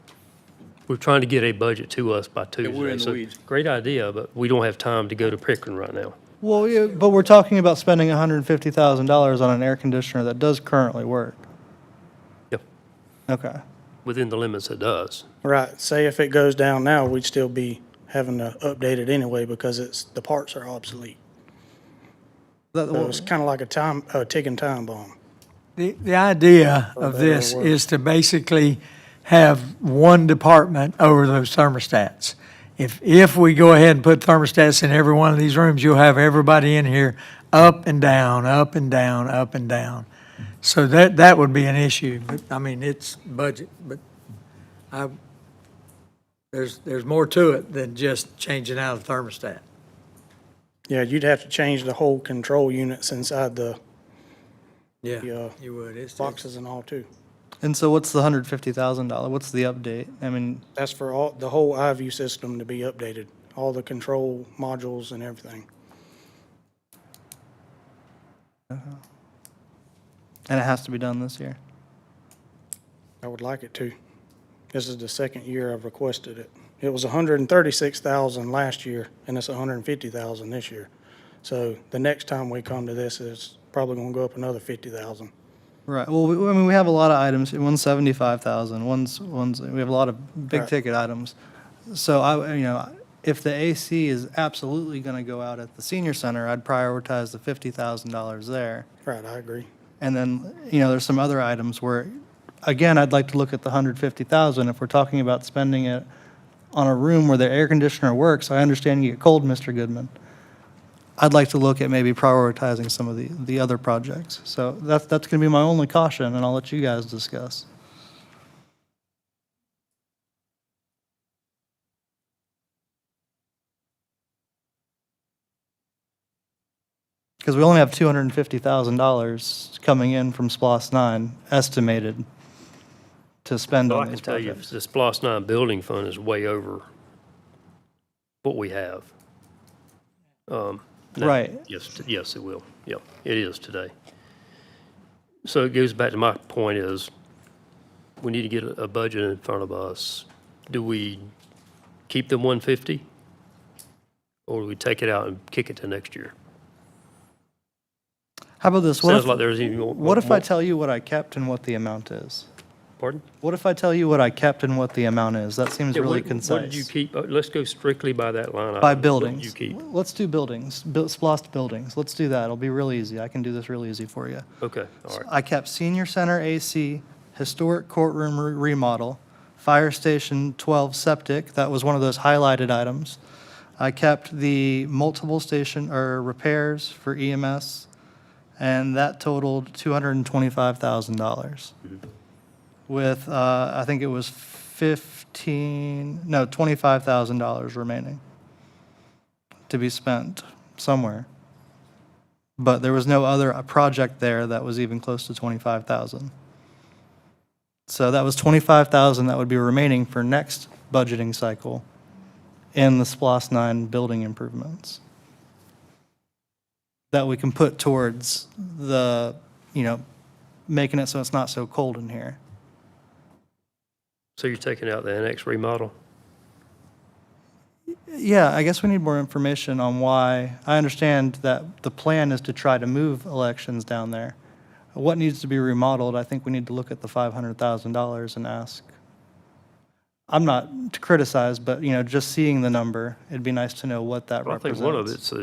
we're trying to get a budget to us by Tuesday. we're in the So, weeds. great idea, but we don't have time to go to Pickering right now. Well, yeah, but we're talking about spending $150,000 on an air conditioner that does currently work. Yep. Okay. Within the limits it does. Right. Say if it goes down now, we'd still be having to update it anyway because the parts are obsolete. So it's kind of like a ticking time bomb. the idea of better or this worse. is to basically have one department over those thermostats. If we go ahead and put thermostats in every one of these rooms, you'll have everybody in here up and down, up and down, up and down. So that would be an issue, but, I mean, it's budget, but there's more to it than just changing out a thermostat. Yeah, you'd have to change the whole control units inside the Yeah, Yeah. you would. It's boxes and all too. And so what's the $150,000? What's the update? I mean, That's for all, the whole iView system to be updated, all the control modules and everything. and it has to be done this year. I would like it to. This is the second year I've requested it. It was 136,000 last year, and it's 150,000 this year. So the next time we come to this, it's probably gonna go up another 50,000. Right. Well, I mean, we have a lot of items. One's 75,000. We have a lot of big Right. ticket items. So if the AC is absolutely going to go out at the senior center, I'd prioritize the $50,000 there. Right, I agree. And then, there's some other items where, again, I'd like to look at the 150,000. If we're talking about spending it on a room where the air conditioner works, I understand you get cold, Mr. Goodman. I'd like to look at maybe prioritizing some of the other projects. So that's going to be my only caution, and I'll let you guys discuss. Because we only have $250,000 coming in from SPOS 9 estimated to spend So I on can these tell you, projects. the SPOS 9 building fund is way over what we have. Now, Right. Yes, it will. Yep, it is today. So it goes back to my point is, we need to get a budget in front of us. Do we keep the 150? Or do we take it out and kick it to next year? How about this? Sounds like there's even more. What if I tell you what I kept and what the amount is? Pardon? What if I tell you what I kept and what the amount is? That seems Yeah, really what concise. did you keep? Let's go strictly by that line item. By What did buildings. you keep? Let's do buildings, splost buildings. Let's do that. It'll be real easy. I can do this real easy for you. Okay, all right. I kept senior center AC, historic courtroom remodel, fire station 12 septic. That was one of those highlighted items. I kept the multiple station or repairs for EMS, and that totaled $225,000. With, I think it was $25,000 remaining to be spent somewhere. But there was no other project there that was even close to 25,000. So that was 25,000 that would be remaining for next budgeting cycle in the SPOS 9 building improvements that we can put towards the, making it so it's not so cold in here. So you're taking out the annex remodel? Yeah, I guess we need more information on why. I understand that the plan is to try to move elections down there. What needs to be remodeled? I think we need to look at the $500,000 and ask. I'm not to criticize, but, just seeing the number, it'd be nice to know what that Well, I think represents. one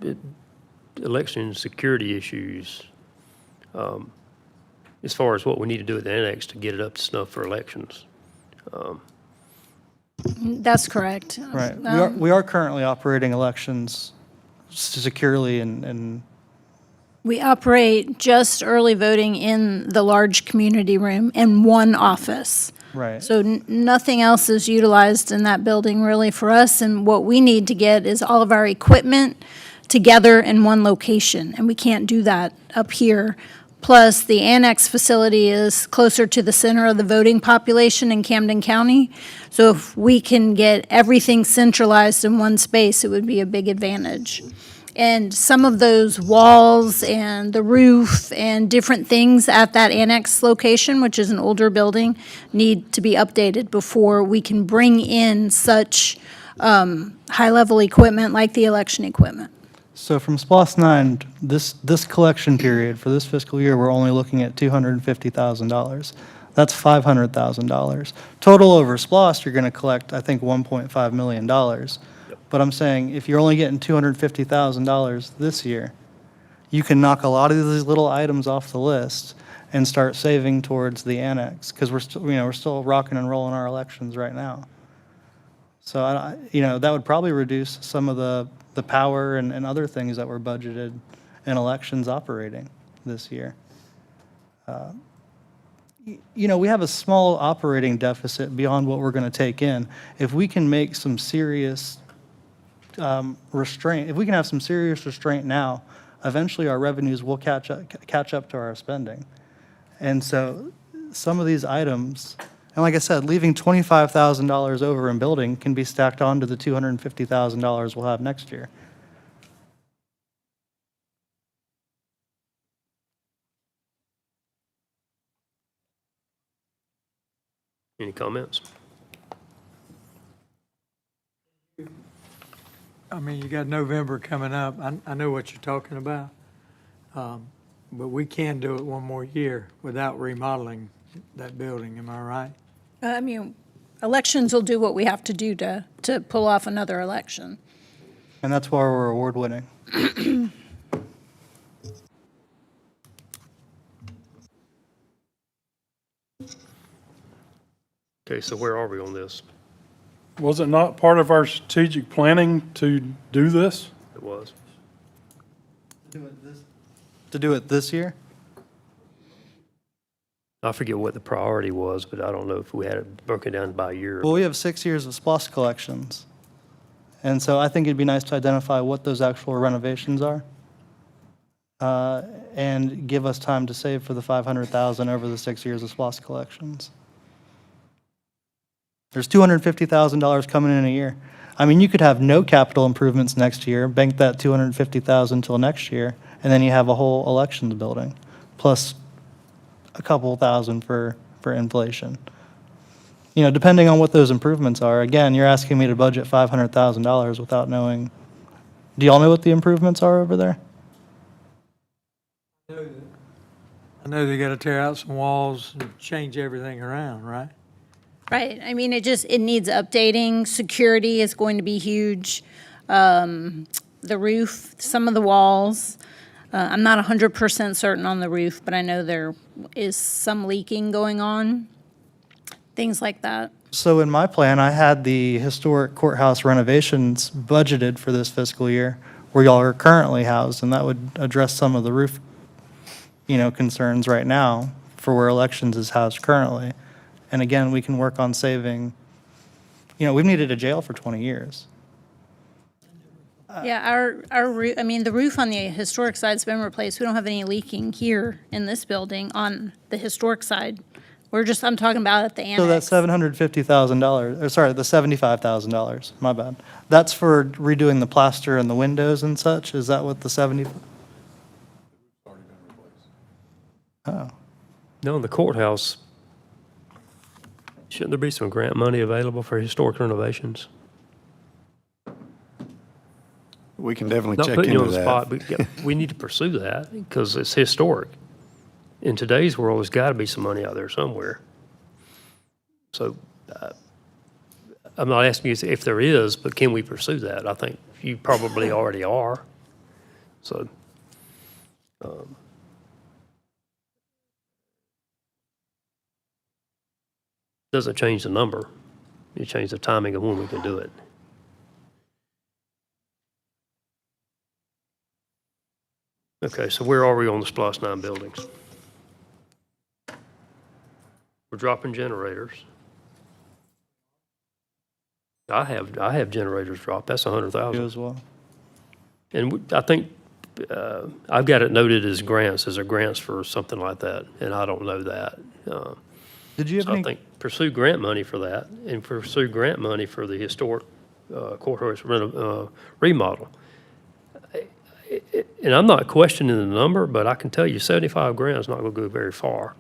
of it's election security issues, as far as what we need to do with the annex to get it up to snuff for elections. That's correct. Right. We are currently operating elections securely and We operate just early voting in the large community room in one office. right. So nothing else is utilized in that building really for us, and what we need to get is all of our equipment together in one location, and we can't do that up here. Plus, the annex facility is closer to the center of the voting population in Camden County. So if we can get everything centralized in one space, it would be a big advantage. And some of those walls and the roof and different things at that annex location, which is an older building, need to be updated before we can bring in such high-level equipment like the election equipment. So from SPOS 9, this collection period for this fiscal year, we're only looking at $250,000. That's $500,000. Total over SPOS, you're going to collect, I think, $1.5 million. But I'm saying if you're only getting $250,000 this year, you can knock a lot of these little items off the list and start saving towards the annex, because we're still rocking and rolling our elections right now. So that would probably reduce some of the power and other things that were budgeted in elections operating this year. we have a small operating deficit beyond what we're going to take in. If we can make some serious restraint, if we can have some serious restraint now, eventually our revenues will catch up to our spending. And so some of these items, and like I said, leaving $25,000 over in building can be stacked on to the $250,000 we'll have next year. Any comments? I mean, you got November coming up. I know what you're talking about. But we can do it one more year without remodeling that building, am I right? I mean, elections will do what we have to do to pull off another election. And that's why we're award winning. Okay, so where are we on this? Was it not part of our strategic planning to do this? It was. To do it this year? I forget what the priority was, but I don't know if we had it broken down by year. Well, we have 6 years of SPOS collections. And so I think it'd be nice to identify what those actual renovations are. And give us time to save for the $500,000 over the 6 years of SPOS collections. There's $250,000 coming in a year. I mean, you could have no capital improvements next year, bank that $250,000 till next year, and then you have a whole elections building, plus a couple thousand for inflation. Depending on what those improvements are. Again, you're asking me to budget $500,000 without knowing. Do y'all know what the improvements are over there? I know they got to tear out some walls and change everything around, right? Right. I mean, it needs updating. Security is going to be huge. The roof, some of the walls. I'm not 100% certain on the roof, but I know there is some leaking going on. Things like that. So in my plan, I had the historic courthouse renovations budgeted for this fiscal year where y'all are currently housed, and that would address some of the roof, concerns right now for where elections is housed currently. And again, we can work on saving, we've needed a jail for 20 years. Yeah, our roof, I mean, the roof on the historic side's been replaced. We don't have any leaking here in this building on the historic side. I'm talking about at the annex. So that's $750,000, or sorry, the $75,000, my bad. That's for redoing the plaster and the windows and such? Is that what the 70? Oh. No, the courthouse, shouldn't there be some grant money available for historic renovations? We can definitely Not check putting you into on the spot, but yeah, we need to pursue that because it's historic. In today's world, there's got to be some money out there somewhere. So I'm not asking you if there is, but can we pursue that? I think you probably already are. So doesn't change the number. It changes the timing of when we can do it. Okay, so where are we on the SPLOST 9 buildings? We're dropping generators. I have generators dropped. That's You $100,000. as well. And I think I've got it noted as grants. Is there grants for something like that? And I don't know that. Did you have So I any? think pursue grant money for that and pursue grant money for the historic courthouse remodel. And I'm not questioning the number, but I can tell you 75 grand is not going to go very far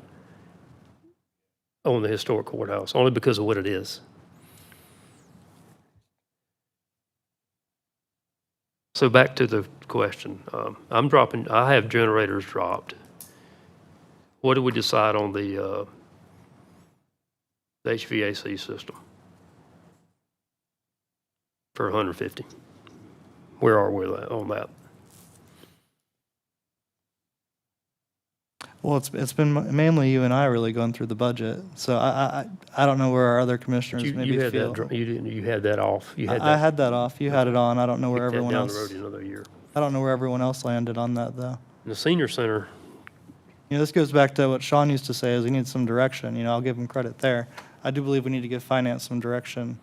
on the historic courthouse, only because of what it is. So back to the question. I have generators dropped. What did we decide on the HVAC system? For 150. Where are we on that? Well, it's been mainly you and I really going through the budget, so I don't know where our other commissioners You maybe had feel. that, you had that off. You had I that had that off. You had it on. I don't know where kicked that everyone down the else. road another year. I don't know where everyone else landed on that though. And the senior center, This goes back to what Sean used to say, is he needs some direction. I'll give him credit there. I do believe we need to give finance some direction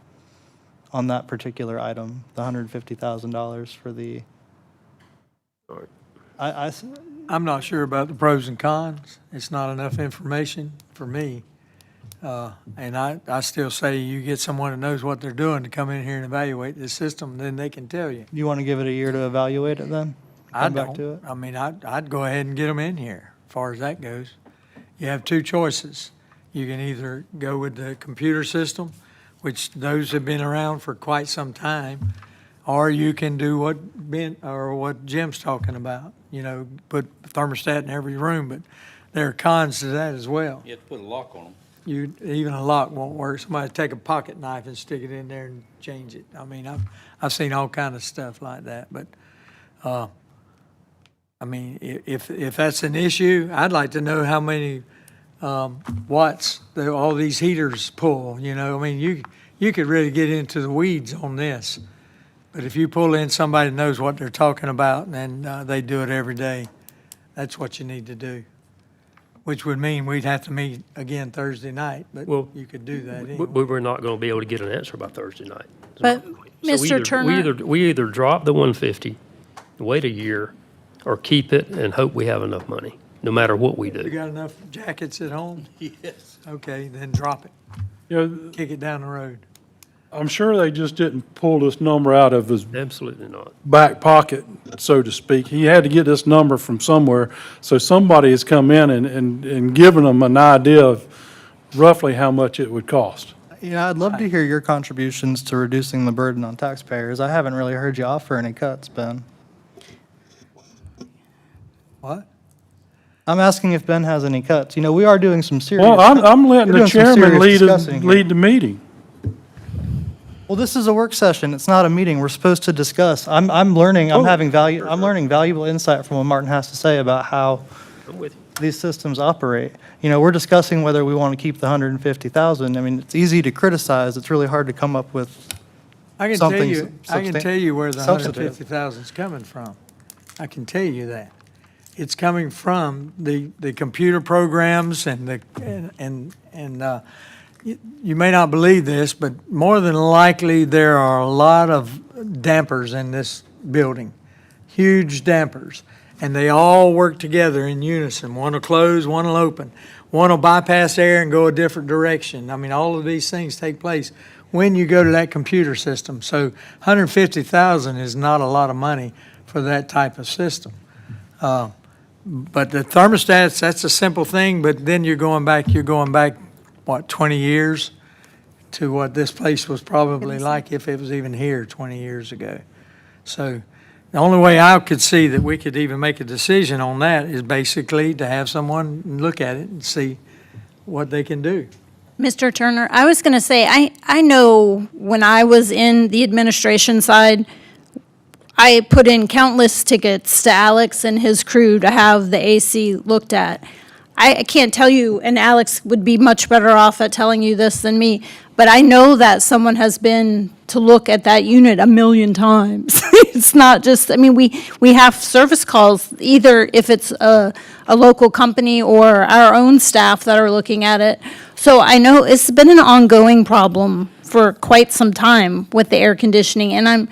on that particular item, the $150,000 for the, I'm not sure about the pros and cons. It's not enough information for me. And I still say you get someone that knows what they're doing to come in here and evaluate this system, then they can tell you. you want to give it a year to evaluate it then? I Come back to don't. it? I mean, I'd go ahead and get them in here, as far as that goes. You have two choices. You can either go with the computer system, which those have been around for quite some time, or you can do what Jim's talking about, put thermostat in every room, but there are cons to that as well. You have to put a lock on them. Even a lock won't work. Somebody take a pocket knife and stick it in there and change it. I mean, I've seen all kind of stuff like that, but, I mean, if that's an issue, I'd like to know how many watts all these heaters pull, I mean, you could really get into the weeds on this. But if you pull in somebody that knows what they're talking about and they do it every day, that's what you need to do. Which would mean we'd have to meet again Thursday night, but Well, you could do that We anyway. were not going to be able to get an answer by Thursday night. But, So we Mr. either- Turner- We either drop the 150, wait a year, or keep it and hope we have enough money, no matter what we You do. got enough jackets at home? Yes. Okay, then drop it. Kick it down the road. I'm sure they just didn't pull this number out of his Absolutely not. back pocket, so to speak. He had to get this number from somewhere. So somebody has come in and given them an idea of roughly how much it would cost. I'd love to hear your contributions to reducing the burden on taxpayers. I haven't really heard you offer any cuts, Ben. What? I'm asking if Ben has any cuts. We are doing some serious. Well, I'm letting we're the doing some chairman serious discussing here. lead the meeting. Well, this is a work session. It's not a meeting. We're supposed to discuss. I'm learning, I'm learning valuable insight from what Martin has to say about how I'm with you. these systems operate. We're discussing whether we want to keep the 150,000. I mean, it's easy to criticize. It's really hard to come up with I can tell something you, I can tell you where the substantive. 150,000 is coming from. I can tell you that. It's coming from the computer programs you may not believe this, but more than likely, there are a lot of dampers in this building, huge dampers, and they all work together in unison. One will close, one will open. One will bypass air and go a different direction. I mean, all of these things take place when you go to that computer system. So 150,000 is not a lot of money for that type of system. But the thermostats, that's a simple thing, but then you're going back, what, 20 years to what this place was probably like if it was even here 20 years ago. So the only way I could see that we could even make a decision on that is basically to have someone look at it and see what they can do. Mr. Turner, I was going to say, I know when I was in the administration side, I put in countless tickets to Alex and his crew to have the AC looked at. I can't tell you, and Alex would be much better off at telling you this than me, but I know that someone has been to look at that unit 1,000,000 times. It's not just, I mean, we have service calls, either if it's a local company or our own staff that are looking at it. So I know it's been an ongoing problem for quite some time with the air conditioning, and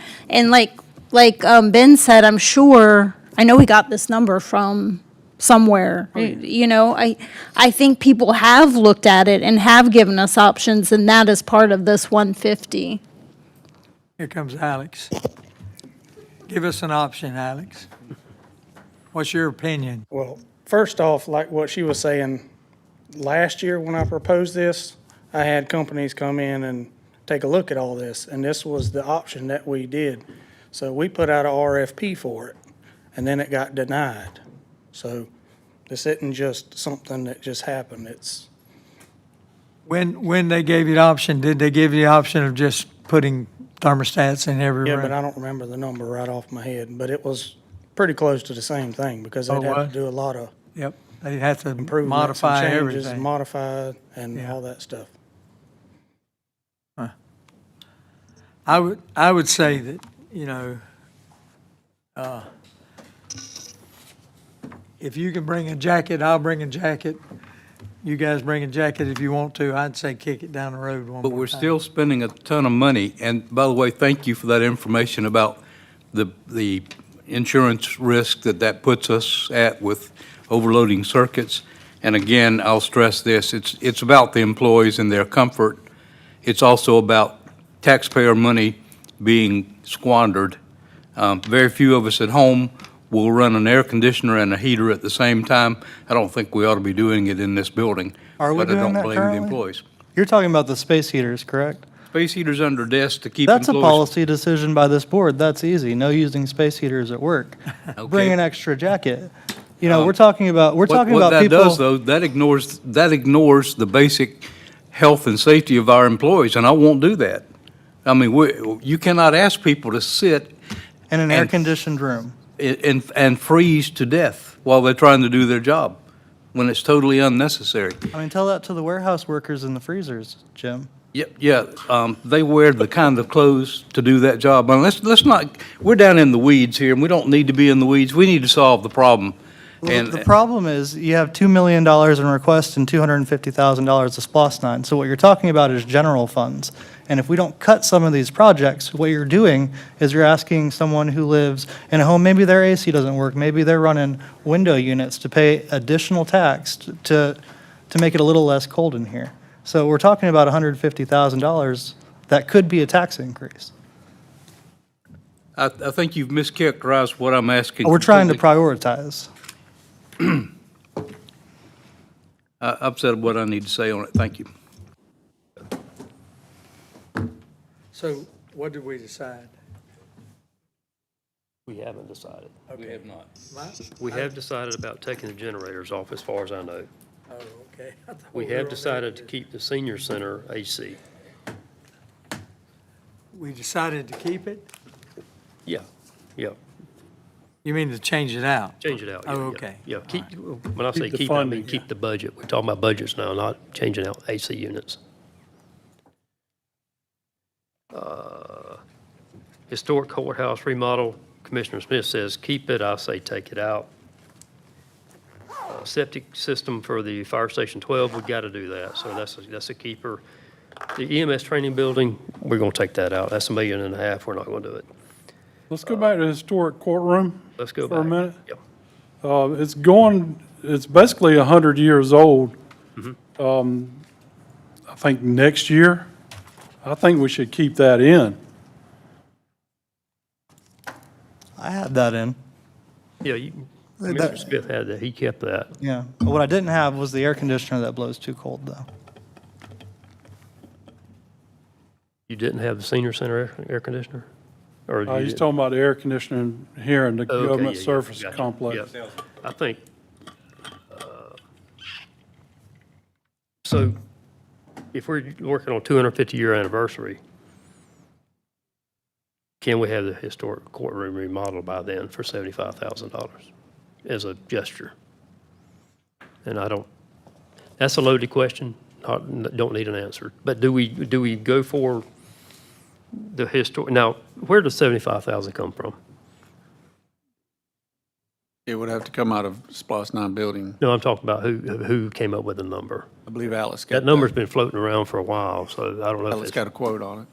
like Ben said, I'm sure, I know we got this number from somewhere. I think people have looked at it and have given us options, and that is part of this 150. Here comes Alex. Give us an option, Alex. What's your opinion? Well, first off, like what she was saying, last year when I proposed this, I had companies come in and take a look at all this, and this was the option that we did. So we put out a RFP for it, and then it got denied. So this isn't just something that just happened. It's, When they gave you the option, did they give you the option of just putting thermostats in every yeah, room? but I don't remember the number right off my head, but it was pretty close to the same thing because they'd have what? to do a lot of Yep, they have to improvements modify and changes, everything. modify and Yeah. all that stuff. I would say that, if you can bring a jacket, I'll bring a jacket. You guys bring a jacket if you want to. I'd say kick it down the road one But more we're time. still spending a ton of money. And by the way, thank you for that information about the insurance risk that puts us at with overloading circuits. And again, I'll stress this, it's about the employees and their comfort. It's also about taxpayer money being squandered. Very few of us at home will run an air conditioner and a heater at the same time. I don't think we ought to be doing it in this building. Are we doing that But I don't blame currently? the employees. You're talking about the space heaters, correct? Space heaters under desks to keep That's a employees. policy decision by this board. That's easy. No using space heaters at work. Bring Okay. an extra jacket. You know, we're talking about What people. that does, though, that ignores the basic health and safety of our employees, and I won't do that. I mean, you cannot ask people to sit In an and- air-conditioned room. and freeze to death while they're trying to do their job, when it's totally unnecessary. I mean, tell that to the warehouse workers in the freezers, Jim. Yeah, they wear the kind of clothes to do that job. And let's not, we're down in the weeds here, and we don't need to be in the weeds. We need to solve the problem. Well, And the problem is you have $2 million in requests and $250,000 of SPOS 9. So what you're talking about is general funds. And if we don't cut some of these projects, what you're doing is you're asking someone who lives in a home, maybe their AC doesn't work, maybe they're running window units, to pay additional tax to make it a little less cold in here. So we're talking about $150,000 that could be a tax increase. I think you've mischaracterized what I'm asking. We're trying to completely. prioritize. I've said what I need to say on it. Thank you. So what did we decide? We haven't decided. We have not. We have decided about taking the generators off, as far as I know. Oh, okay. I thought We were have on decided that. to keep the senior center AC. We decided to keep it? Yeah, yeah, You mean to change it out? change it out. yeah, Oh, yeah, okay. Yeah, keep, when I say Keep the keep, I mean funding, keep the budget. We're talking about budgets now, not changing out AC units. Historic courthouse remodel, Commissioner Smith says keep it, I say take it out. Septic system for the Fire Station 12, we've got to do that, so that's a keeper. The EMS training building, we're going to take that out. That's $1.5 million, we're not going to do it. Let's go back to the historic courtroom Let's go for back. a minute. Yep. It's basically 100 years old. Mm-hmm. I think next year, I think we should keep that in. I had that in. Yeah, Commissioner Smith had that, he kept that. Yeah. What I didn't have was the air conditioner that blows too cold, though. You didn't have the senior center air conditioner? Or you He's didn't? talking about the air conditioner here in the Oh, okay, government yeah, yeah, service gotcha. complex. Yeah. I think, so if we're working on 250-year anniversary, can we have the historic courtroom remodeled by then for $75,000 as a gesture? And that's a loaded question, don't need an answer. But do we go for the historic, now, where does 75,000 come from? It would have to come out of SPOS 9 building. No, I'm talking about who came up with the number. I believe Alice got That number's been floating around for a while, so I don't know if Alice it's, got a quote on it.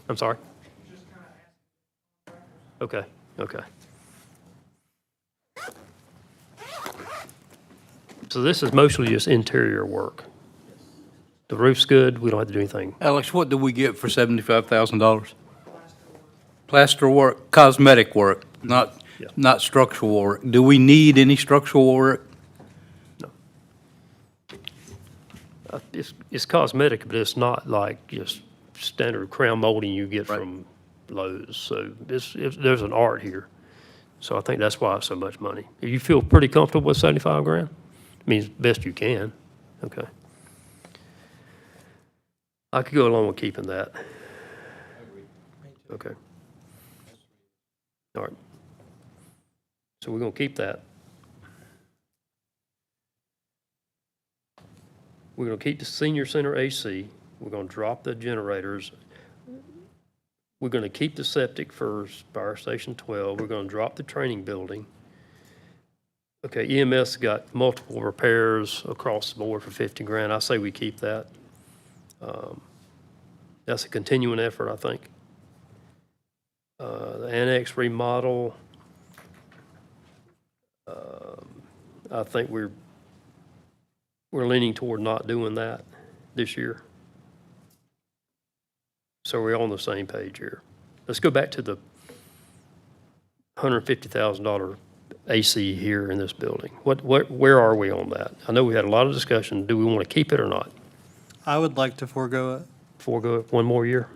I'm sorry? Okay. So this is mostly just interior work. The roof's good, we don't have to do anything. Alex, what do we get for $75,000? Plaster work, cosmetic work, Yeah. not structural work. Do we need any structural work? It's cosmetic, but it's not like just standard crown molding you get Right. from Lowe's. So there's an art here. So I think that's why it's so much money. You feel pretty comfortable with 75 grand? I mean, best you can. Okay. I could go along with keeping that. Okay. All right. So we're going to keep that. We're going to keep the senior center AC. We're going to drop the generators. We're going to keep the septic for Fire Station 12. We're going to drop the training building. Okay, EMS got multiple repairs across the board for 50 grand. I say we keep that. That's a continuing effort, I think. The annex remodel, I think we're leaning toward not doing that this year. So we're on the same page here. Let's go back to the $150,000 AC here in this building. Where are we on that? I know we had a lot of discussion. Do we want to keep it or not? I would like to forego it. Forego it one more year?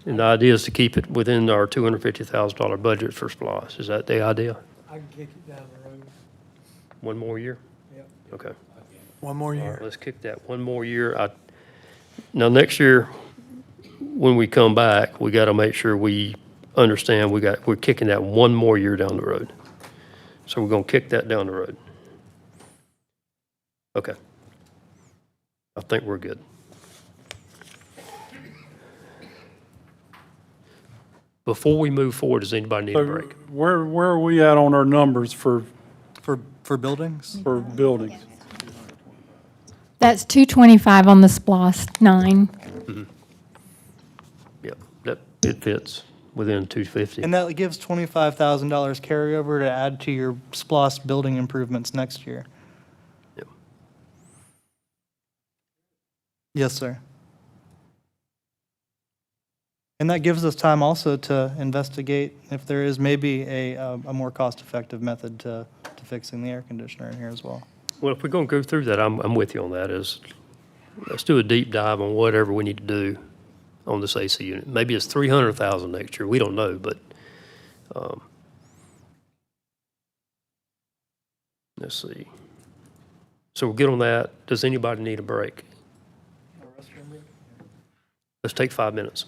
And the idea is to keep it within our $250,000 budget for SPOS. Is that the idea? I can kick it down the road. One more year? Yep. Okay. One more All right, year. let's kick that one more year. Now, next year, when we come back, we got to make sure we understand we're kicking that one more year down the road. So we're going to kick that down the road. Okay. I think we're good. Before we move forward, does anybody need a So break? where are we at on our numbers for buildings? for buildings? That's 225 on the SPOS 9. Yep, it fits within 250. And that gives $25,000 carryover to add to your SPOS building improvements next year. Yep. Yes, sir. And that gives us time also to investigate if there is maybe a more cost-effective method to fixing the air conditioner in here as well. Well, if we're going to go through that, I'm with you on that. Let's do a deep dive on whatever we need to do on this AC unit. Maybe it's 300,000 next year. We don't know, but let's see. So we'll get on that. Does anybody need a break? Let's take 5 minutes.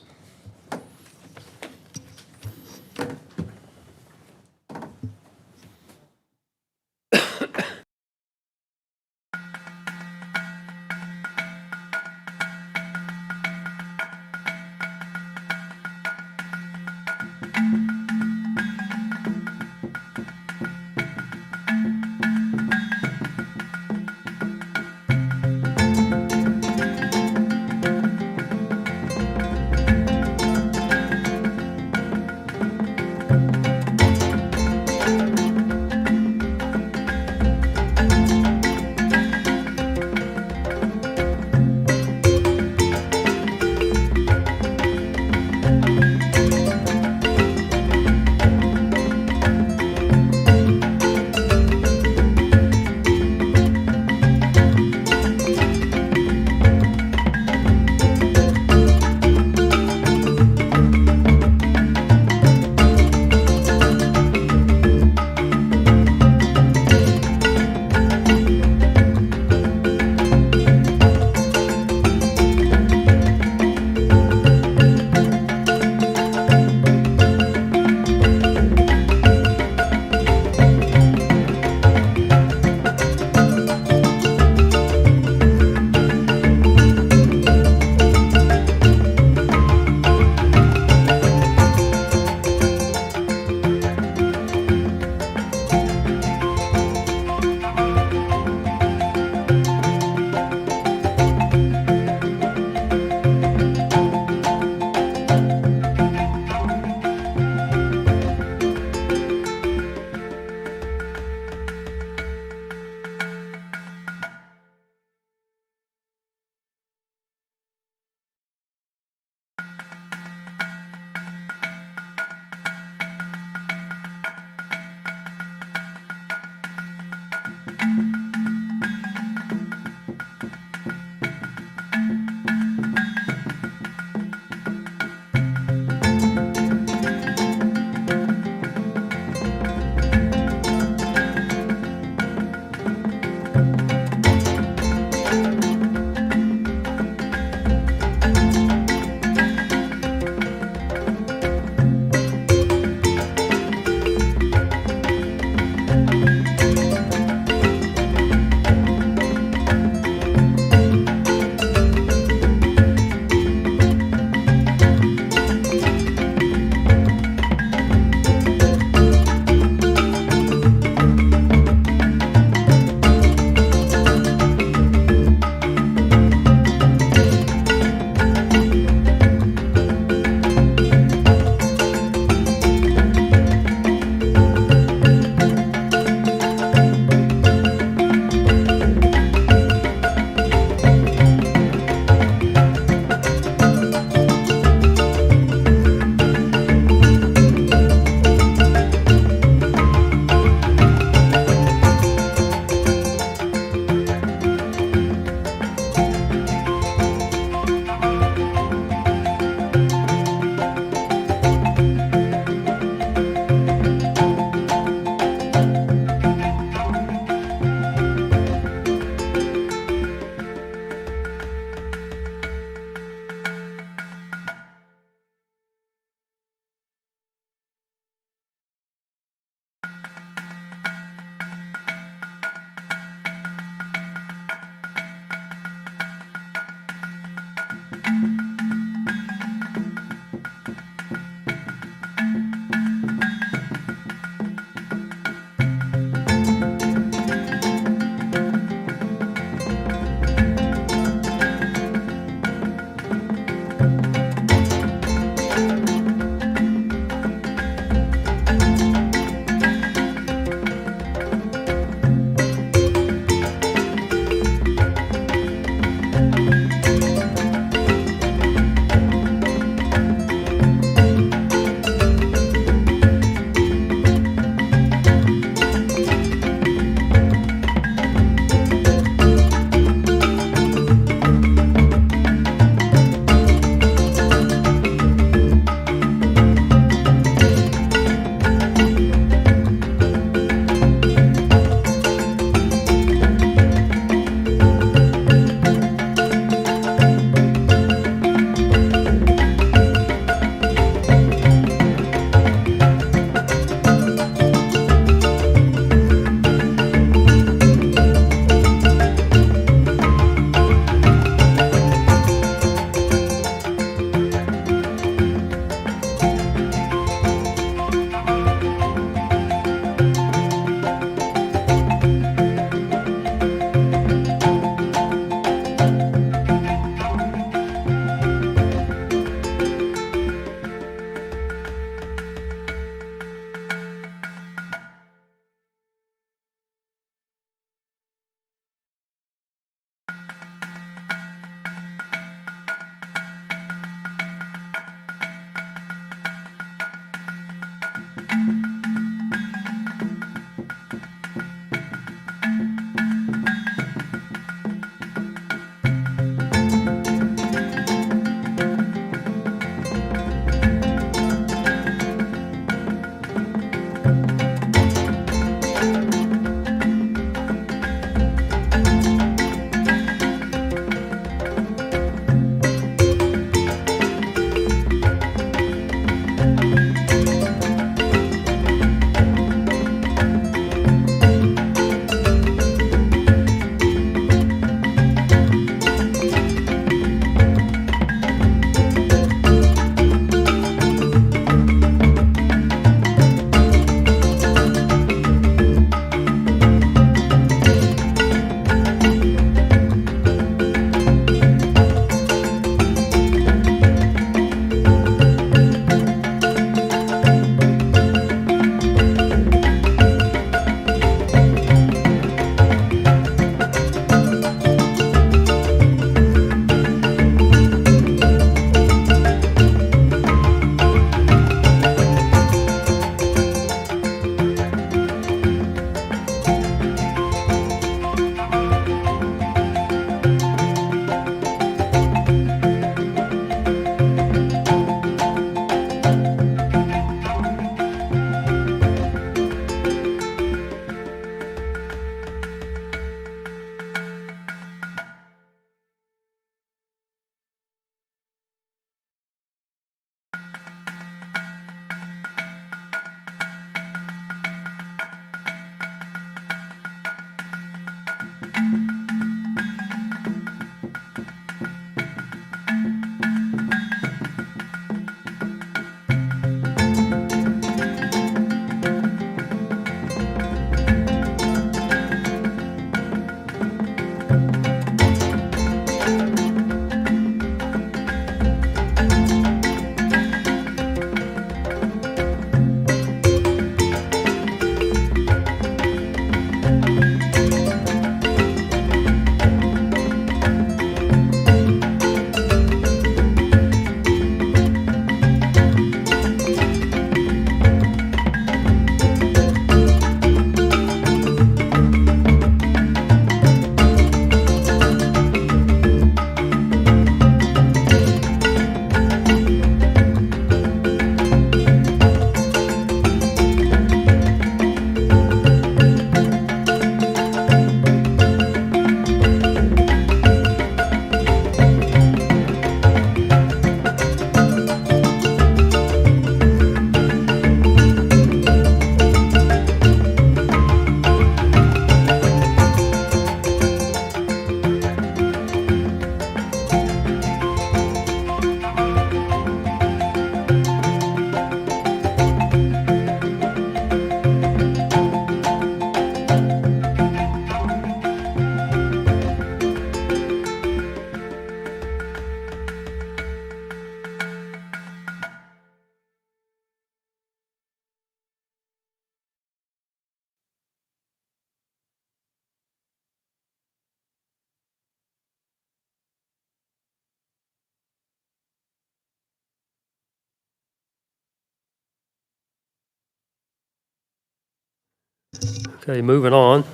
Okay, moving on.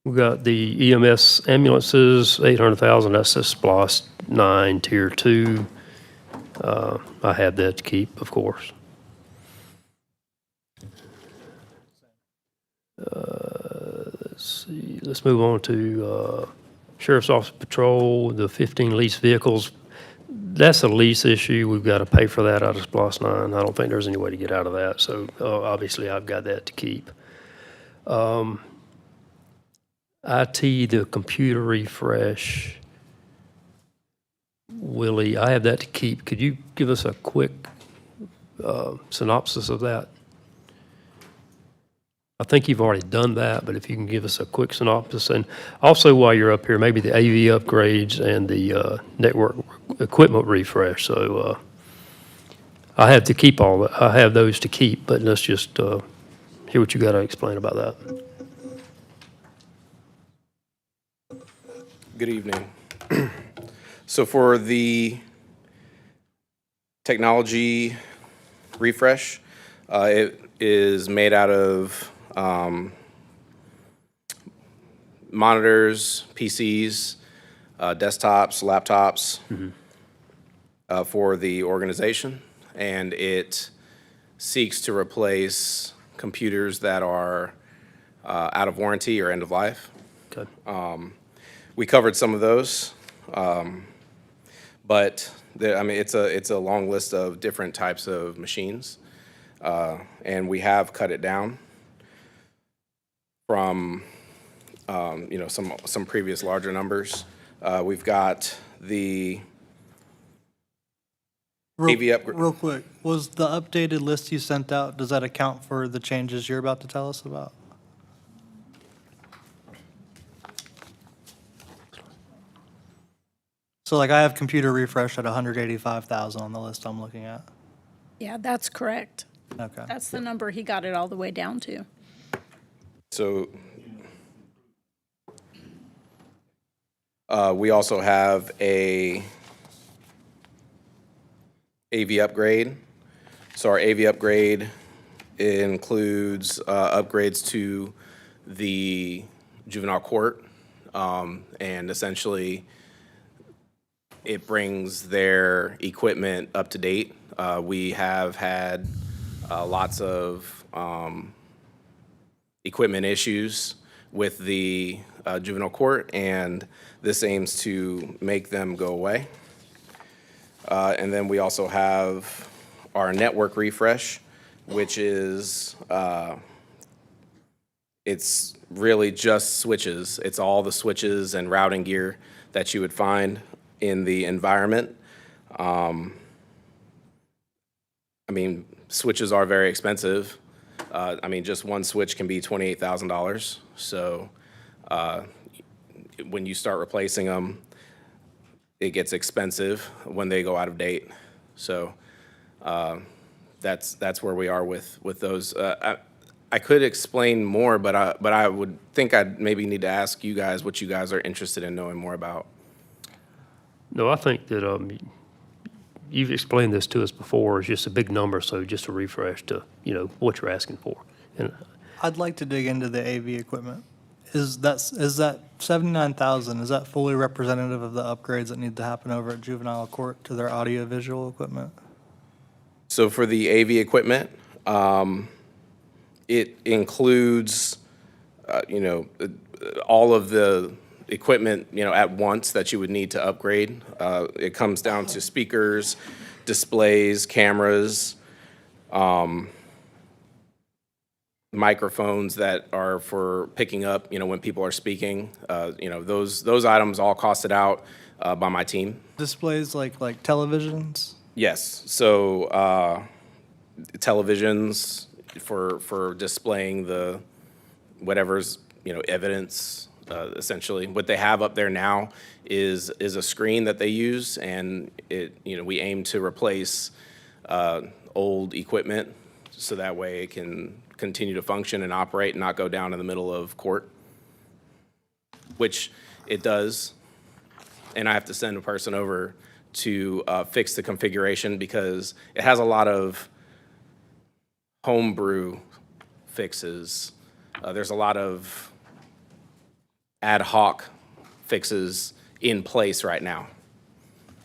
We got the EMS ambulances, 800,000, that's the SPOS 9 Tier 2. I have that to keep, of course. Let's see, let's move on to Sheriff's Office Patrol, the 15 leased vehicles. That's a lease issue. We've got to pay for that out of SPOS 9. I don't think there's any way to get out of that, so obviously I've got that to keep. IT, the computer refresh. Willie, I have that to keep. Could you give us a quick synopsis of that? I think you've already done that, but if you can give us a quick synopsis. And also while you're up here, maybe the AV upgrades and the network equipment refresh. So I have to keep all that. I have those to keep, but let's just hear what you got to explain about that. Good evening. So for the technology refresh, it is made out of monitors, PCs, desktops, laptops for the organization, and it seeks to replace computers that are out of warranty or end of life. Okay. We covered some of those, but I mean, it's a long list of different types of machines, and we have cut it down from some previous larger numbers. We've got the AV upgrade. Real quick, was the updated list you sent out, does that account for the changes you're about to tell us about? So like I have computer refresh at 185,000 on the list I'm looking at. Yeah, that's correct. Okay. That's the number he got it all the way down to. So we also have a AV upgrade. So our AV upgrade includes upgrades to the juvenile court, and essentially it brings their equipment up to date. We have had lots of equipment issues with the juvenile court, and this aims to make them go away. And then we also have our network refresh, which is, it's really just switches. It's all the switches and routing gear that you would find in the environment. I mean, switches are very expensive. I mean, just one switch can be $28,000. So when you start replacing them, it gets expensive when they go out of date. So that's where we are with those. I could explain more, but I would think I'd maybe need to ask you guys what you guys are interested in knowing more about. No, I think that you've explained this to us before. It's just a big number, so just a refresh to, what you're asking for. And I'd like to dig into the AV equipment. Is that 79,000, is that fully representative of the upgrades that need to happen over at juvenile court to their audio-visual equipment? So for the AV equipment, it includes, all of the equipment, at once that you would need to upgrade. It comes down to speakers, displays, cameras, microphones that are for picking up, when people are speaking. Those items all costed out by my team. Displays like televisions? Yes. So televisions for displaying the whatever's evidence. Essentially, what they have up there now is a screen that they use, and we aim to replace old equipment so that way it can continue to function and operate and not go down in the middle of court, which it does. And I have to send a person over to fix the configuration because it has a lot of homebrew fixes. There's a lot of ad hoc fixes in place right now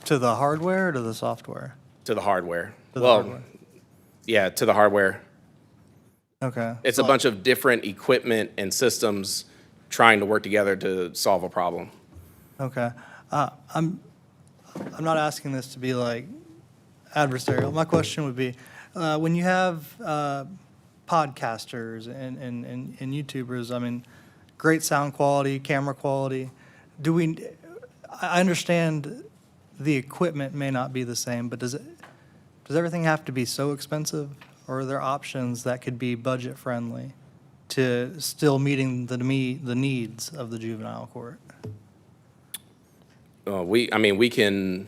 To the hardware or to the software? to the hardware. To the Well, hardware. yeah, to the hardware. Okay. It's a bunch of different equipment and systems trying to work together to solve a problem. Okay. I'm not asking this to be like adversarial. My question would be, when you have podcasters and YouTubers, I mean, great sound quality, camera quality, I understand the equipment may not be the same, but does everything have to be so expensive? Or are there options that could be budget friendly to still meeting the needs of the juvenile court? We can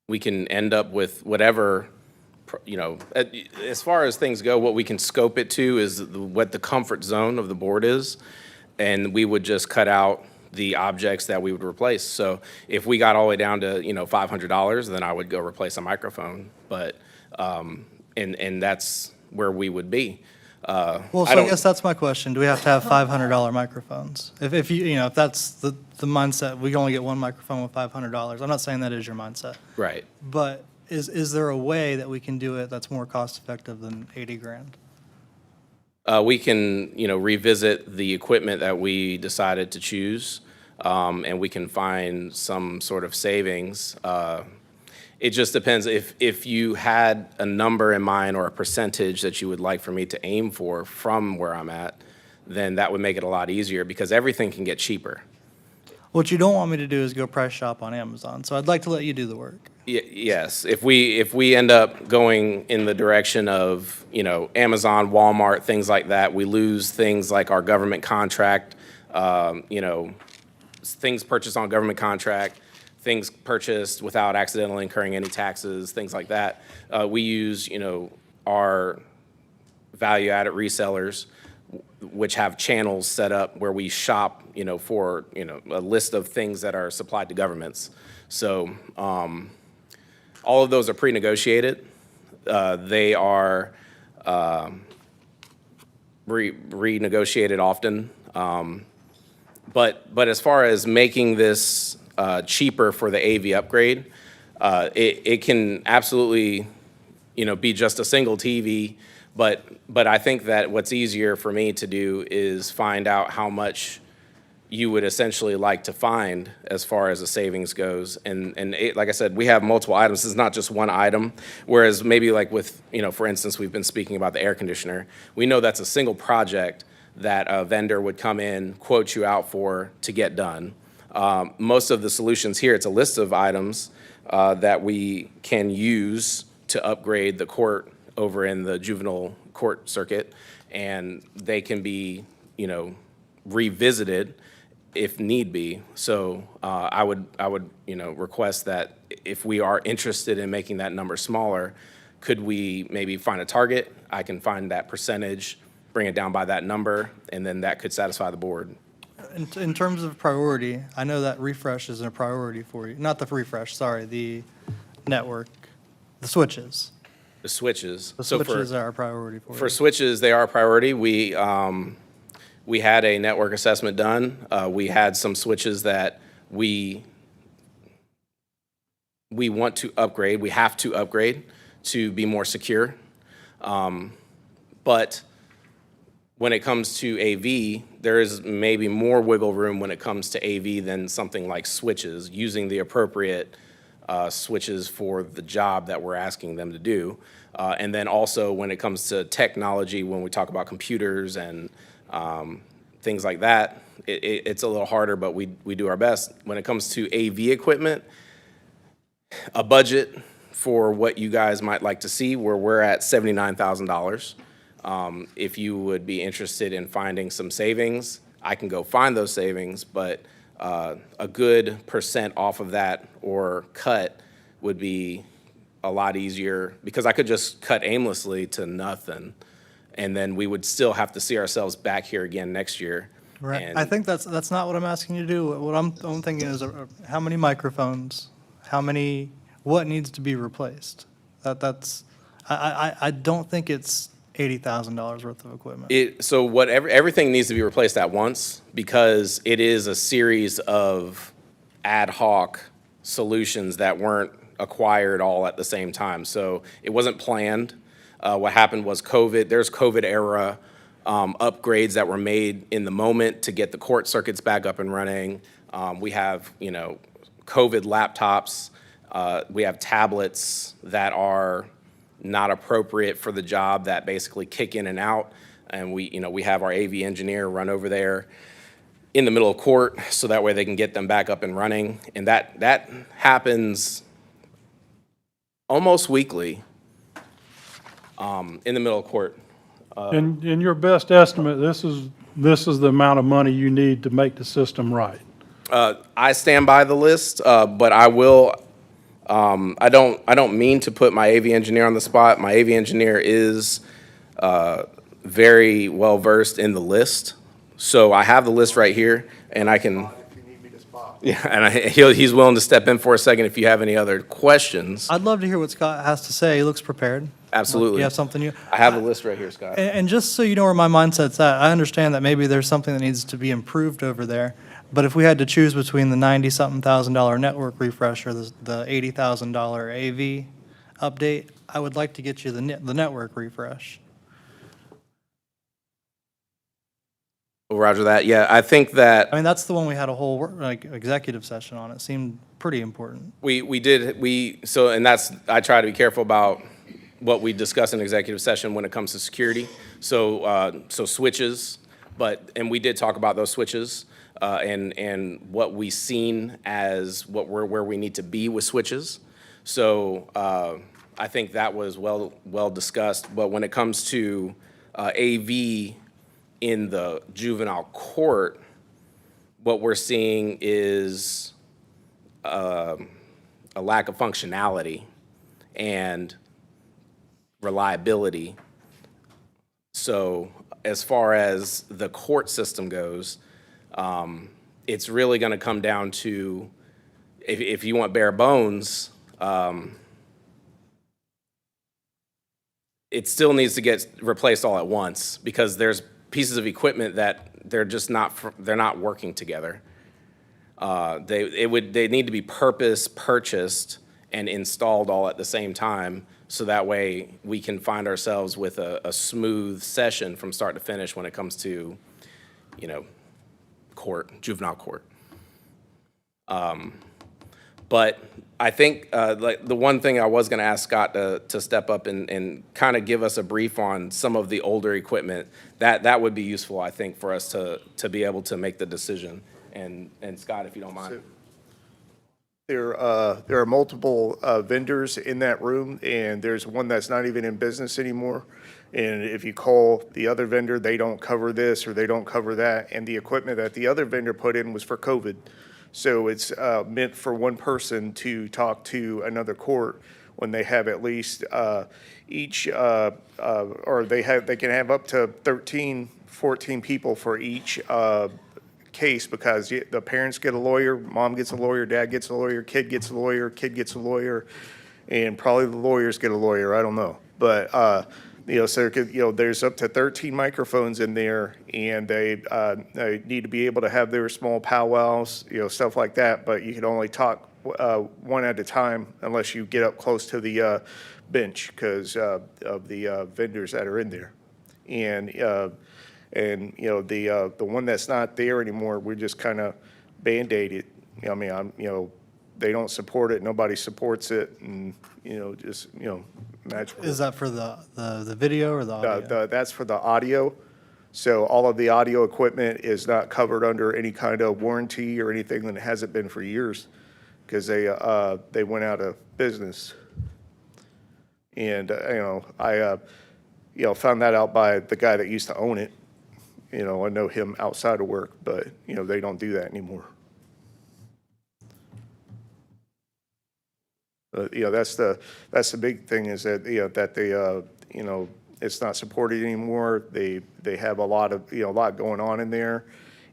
end up with whatever, as far as things go, what we can scope it to is what the comfort zone of the board is, and we would just cut out the objects that we would replace. So if we got all the way down to, $500, then I would go replace a microphone, but, and that's where we would be. Well, so I guess that's my question. Do we have to have $500 microphones? If if that's the mindset, we can only get one microphone with $500. I'm not saying that is your mindset. Right. But is there a way that we can do it that's more cost effective than 80 grand? We can, revisit the equipment that we decided to choose, and we can find some sort of savings. It just depends. If you had a number in mind or a percentage that you would like for me to aim for from where I'm at, then that would make it a lot easier because everything can get cheaper. What you don't want me to do is go price shop on Amazon, so I'd like to let you do the work. Yes, if we end up going in the direction of, Amazon, Walmart, things like that, we lose things like our government contract, things purchased on government contract, things purchased without accidentally incurring any taxes, things like that. We use, our value-added resellers, which have channels set up where we shop, for, a list of things that are supplied to governments. So all of those are pre-negotiated. They are renegotiated often. But as far as making this cheaper for the AV upgrade, it can absolutely, be just a single TV. But I think that what's easier for me to do is find out how much you would essentially like to find as far as the savings goes. And like I said, we have multiple items. This is not just one item. Whereas maybe like with, for instance, we've been speaking about the air conditioner. We know that's a single project that a vendor would come in, quote you out for to get done. Most of the solutions here, it's a list of items that we can use to upgrade the court over in the juvenile court circuit, and they can be, revisited if need be. So I would, request that if we are interested in making that number smaller, could we maybe find a target? I can find that percentage, bring it down by that number, and then that could satisfy the board. In terms of priority, I know that refresh is a priority for you. Not the refresh, sorry, the network, the switches. The switches. The switches are a priority for you. For switches, they are a priority. We had a network assessment done. We had some switches that we want to upgrade. We have to upgrade to be more secure. But when it comes to AV, there is maybe more wiggle room when it comes to AV than something like switches, using the appropriate switches for the job that we're asking them to do. And then also when it comes to technology, when we talk about computers and things like that, it's a little harder, but we do our best. When it comes to AV equipment, a budget for what you guys might like to see, where we're at $79,000. If you would be interested in finding some savings, I can go find those savings, but a good percent off of that or cut would be a lot easier because I could just cut aimlessly to nothing, and then we would still have to see ourselves back here again next year. Right. And I think that's not what I'm asking you to do. What I'm thinking is how many microphones what needs to be replaced? I don't think it's $80,000 worth of equipment. So everything needs to be replaced at once because it is a series of ad hoc solutions that weren't acquired all at the same time. So it wasn't planned. What happened was there's COVID era upgrades that were made in the moment to get the court circuits back up and running. We have, COVID laptops. We have tablets that are not appropriate for the job that basically kick in and out. And we have our AV engineer run over there in the middle of court so that way they can get them back up and running. And that happens almost weekly in the middle of court. In your best estimate, this is the amount of money you need to make the system right. I stand by the list, but I will. I don't mean to put my AV engineer on the spot. My AV engineer is very well versed in the list, so I have the list right here, and I can. Yeah, and he's willing to step in for a second if you have any other questions. I'd love to hear what Scott has to say. He looks prepared. Absolutely. You have something new? I have the list right here, Scott. And just so you know where my mindset's at, I understand that maybe there's something that needs to be improved over there. But if we had to choose between the $90-something thousand network refresh or the $80,000 AV update, I would like to get you the network refresh. Roger that. Yeah, I think that I mean, that's the one we had a whole executive session on. It seemed pretty important. we did, and I try to be careful about what we discuss in executive session when it comes to security. So switches, and we did talk about those switches. And what we seen as where we need to be with switches. So I think that was well discussed. But when it comes to AV in the juvenile court, what we're seeing is a lack of functionality and reliability. So as far as the court system goes, it's really going to come down to, if you want bare bones, it still needs to get replaced all at once because there's pieces of equipment that they're not working together. They need to be purchased and installed all at the same time, so that way we can find ourselves with a smooth session from start to finish when it comes to, juvenile court. But I think the one thing I was going to ask Scott to step up and kind of give us a brief on some of the older equipment, that would be useful, I think, for us to be able to make the decision. And Scott, if you don't mind. There are multiple vendors in that room, and there's one that's not even in business anymore. And if you call the other vendor, they don't cover this or they don't cover that. And the equipment that the other vendor put in was for COVID. So it's meant for one person to talk to another court when they have at least each, or they can have up to 13, 14 people for each case, because the parents get a lawyer, mom gets a lawyer, dad gets a lawyer, kid gets a lawyer, and probably the lawyers get a lawyer, I don't know. But, so there's up to 13 microphones in there, and they need to be able to have their small powwows, stuff like that, but you can only talk one at a time unless you get up close to the bench because of the vendors that are in there. And the one that's not there anymore, we just kind of Band-Aid it. I mean, they don't support it, nobody supports it, and that's. Is that for the video or the audio? That's for the audio. So all of the audio equipment is not covered under any kind of warranty or anything, and it hasn't been for years because they went out of business. And I found that out by the guy that used to own it. I know him outside of work, but they don't do that anymore. That's the big thing is that that it's not supported anymore. They have a lot going on in there,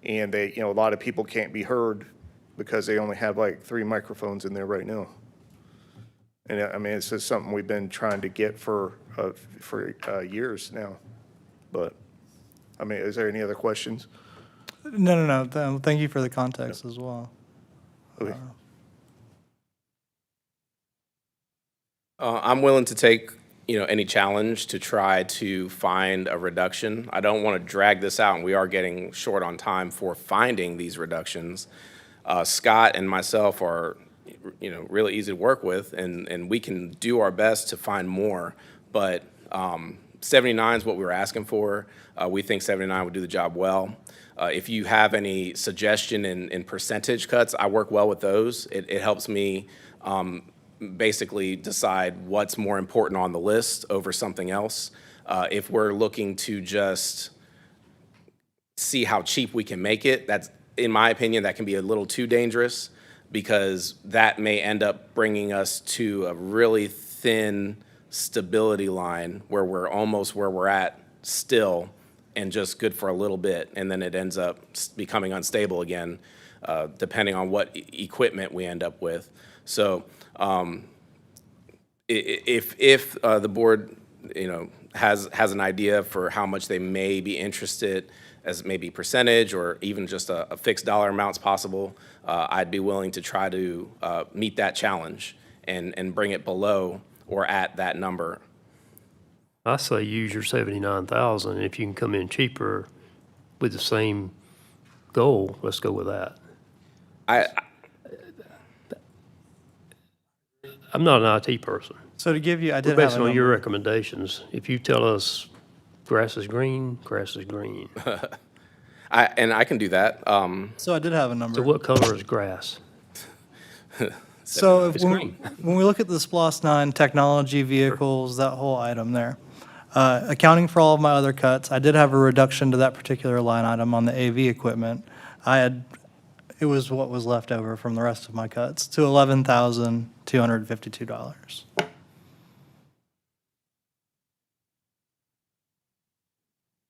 and a lot of people can't be heard because they only have like 3 microphones in there right now. And I mean, it's just something we've been trying to get for years now. But, I mean, is there any other questions? No. Thank you for the context as well. Okay. I'm willing to take, any challenge to try to find a reduction. I don't want to drag this out, and we are getting short on time for finding these reductions. Scott and myself are, really easy to work with, and we can do our best to find more, but 79 is what we were asking for. We think 79 would do the job well. If you have any suggestion in percentage cuts, I work well with those. It helps me basically decide what's more important on the list over something else. If we're looking to just see how cheap we can make it, that's, in my opinion, that can be a little too dangerous, because that may end up bringing us to a really thin stability line where we're almost where we're at still and just good for a little bit, and then it ends up becoming unstable again, depending on what equipment we end up with. So if the board, has an idea for how much they may be interested as maybe percentage or even just a fixed dollar amount's possible, I'd be willing to try to meet that challenge and bring it below or at that number. I say use your 79,000. If you can come in cheaper with the same goal, let's go with that. I'm not an IT person. So to give you, I We're did have a basing on your number. recommendations. If you tell us grass is green, grass is green. I can do that. So I did have a number. So what color is grass? So It's green. when we look at the SPLOST 9 technology vehicles, that whole item there, accounting for all of my other cuts, I did have a reduction to that particular line item on the AV equipment. It was what was left over from the rest of my cuts to $11,252.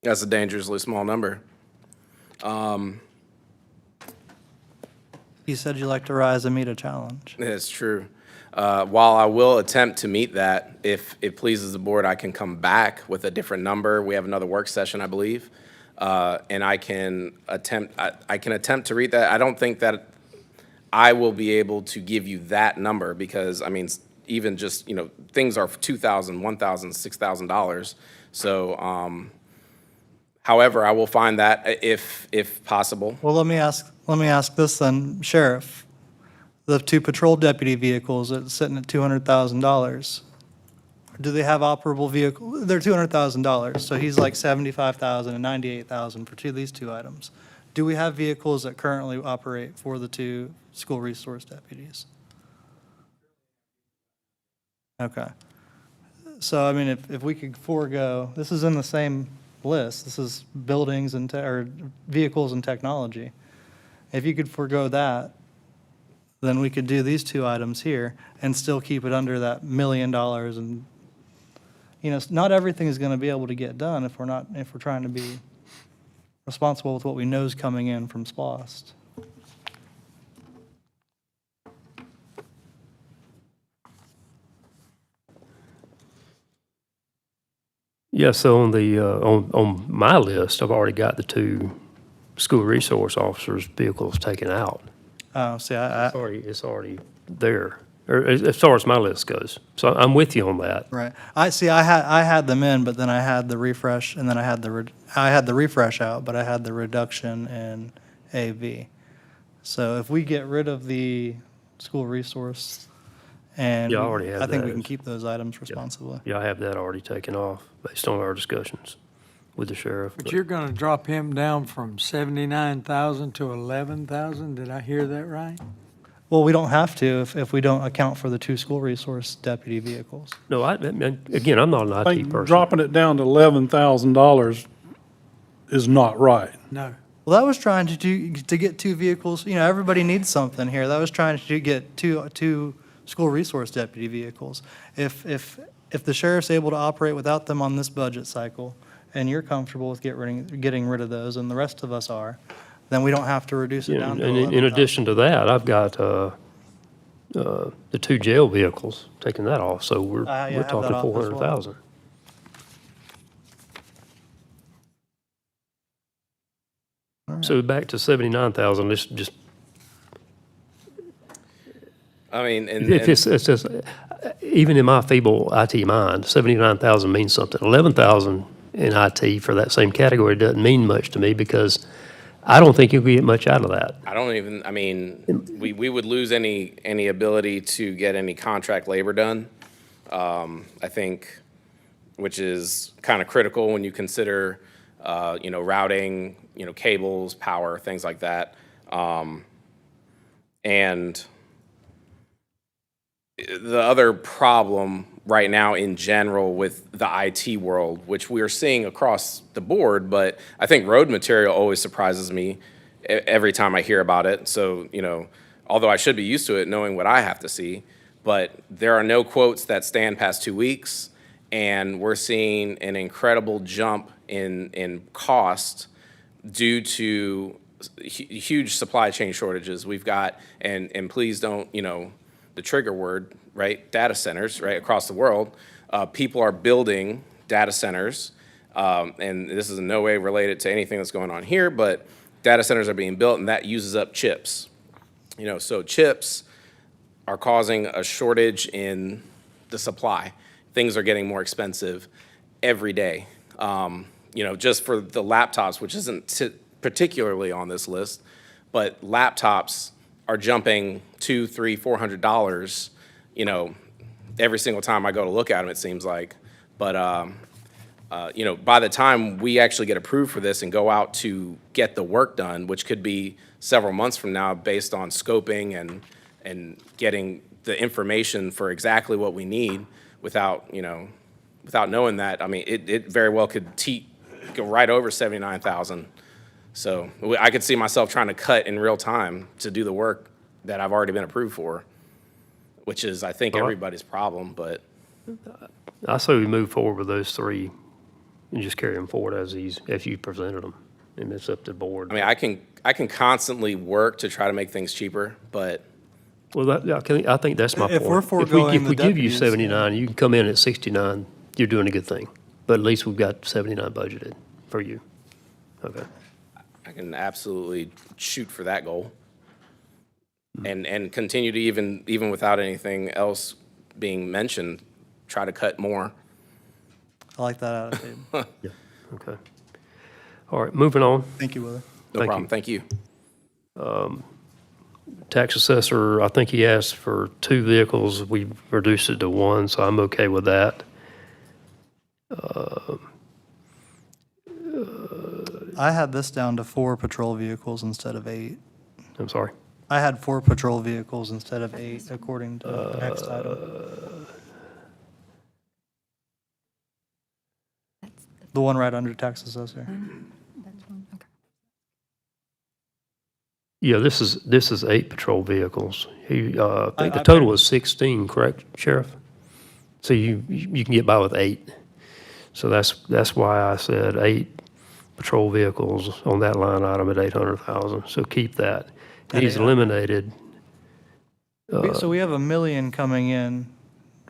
That's a dangerously small number. You said you like to rise and meet a challenge. That's true. While I will attempt to meet that, if it pleases the board, I can come back with a different number. We have another work session, I believe, and I can attempt to read that. I don't think that I will be able to give you that number because, I mean, even just, things are $2,000, $1,000, $6,000. So, however, I will find that if possible. Well, let me ask this then, Sheriff. The two patrol deputy vehicles that's sitting at $200,000. Do they have operable vehicle? They're $200,000. So he's like $75,000 and $98,000 for these two items. Do we have vehicles that currently operate for the two school resource deputies? Okay. So, I mean, if we could forego, this is in the same list. This is buildings and, or vehicles and technology. If you could forego that, then we could do these two items here and still keep it under that $1 million. And, not everything is going to be able to get done if we're trying to be responsible with what we know is coming in from SPLOST. Yeah, so on the, on my list, I've already got the two school resource officers' vehicles taken out. Oh, see, It's already there, or as far as my list goes. So I'm with you on that. right. I had them in, but then I had the refresh, and then I had the refresh out, but I had the reduction in AV. So if we get rid of the school resource, and Yeah, I already have I think we can those. keep those items responsibly. Yeah, I have that already taken off based on our discussions with the sheriff. But you're gonna drop him down from 79,000 to 11,000, did I hear that right? Well, we don't have to if we don't account for the two school resource deputy vehicles. No, again, I'm not an I IT think person. dropping it down to $11,000 is not right. No. Well, that was trying to get two vehicles. Everybody needs something here. That was trying to get two school resource deputy vehicles. If the sheriff's able to operate without them on this budget cycle, and you're comfortable with getting rid of those, and the rest of us are, then we don't have to reduce it Yeah, down to and in 11,000. addition to that, I've got, the 2 jail vehicles, taking that off, so we're, Yeah, I we're have talking that off as well. 400,000. So back to 79,000, let's just, I mean, if it's just, even in my feeble IT mind, 79,000 means something. 11,000 in IT for that same category doesn't mean much to me because I don't think you can get much out of that. I don't even, I mean, we would lose any ability to get any contract labor done. I think, which is kind of critical when you consider, routing, cables, power, things like that. And the other problem right now in general with the IT world, which we are seeing across the board, but I think road material always surprises me every time I hear about it. So, although I should be used to it, knowing what I have to see, but there are no quotes that stand past 2 weeks, and we're seeing an incredible jump in cost due to huge supply chain shortages. We've got, and please don't, the trigger word, right? Data centers, right, across the world. People are building data centers, and this is in no way related to anything that's going on here, but data centers are being built, and that uses up chips. So chips are causing a shortage in the supply. Things are getting more expensive every day. Just for the laptops, which isn't particularly on this list, but laptops are jumping $200, $300, $400, every single time I go to look at them, it seems like. But, by the time we actually get approved for this and go out to get the work done, which could be several months from now based on scoping and getting the information for exactly what we need without knowing that, I mean, it very well could go right over 79,000. So I could see myself trying to cut in real time to do the work that I've already been approved for, which is, I think, everybody's problem, but. I say we move forward with those 3 and just carry them forward as you presented them, and it's up to the board. I mean, I can constantly work to try to make things cheaper, but. Well, I think that's my point. If we're foregoing If we the give you deputies, 79, you can come in at 69, you're doing a good thing. But at least we've got 79 budgeted for you. Okay. I can absolutely shoot for that goal. And continue to even without anything else being mentioned, try to cut more. I like that attitude. Yeah, okay. All right, moving on. Thank you, Willie. No problem, thank you. Tax assessor, I think he asked for 2 vehicles. We reduced it to 1, so I'm okay with that. I had this down to 4 patrol vehicles instead of 8. I'm sorry. I had 4 patrol vehicles instead of 8, according to the next item. The one right under tax assessor. Yeah, this is 8 patrol vehicles. I think the I- total was 16, correct, Sheriff? So you can get by with 8. So that's why I said 8 patrol vehicles on that line item at 800,000. So keep that. At He's 800. eliminated. So we have $1 million coming in,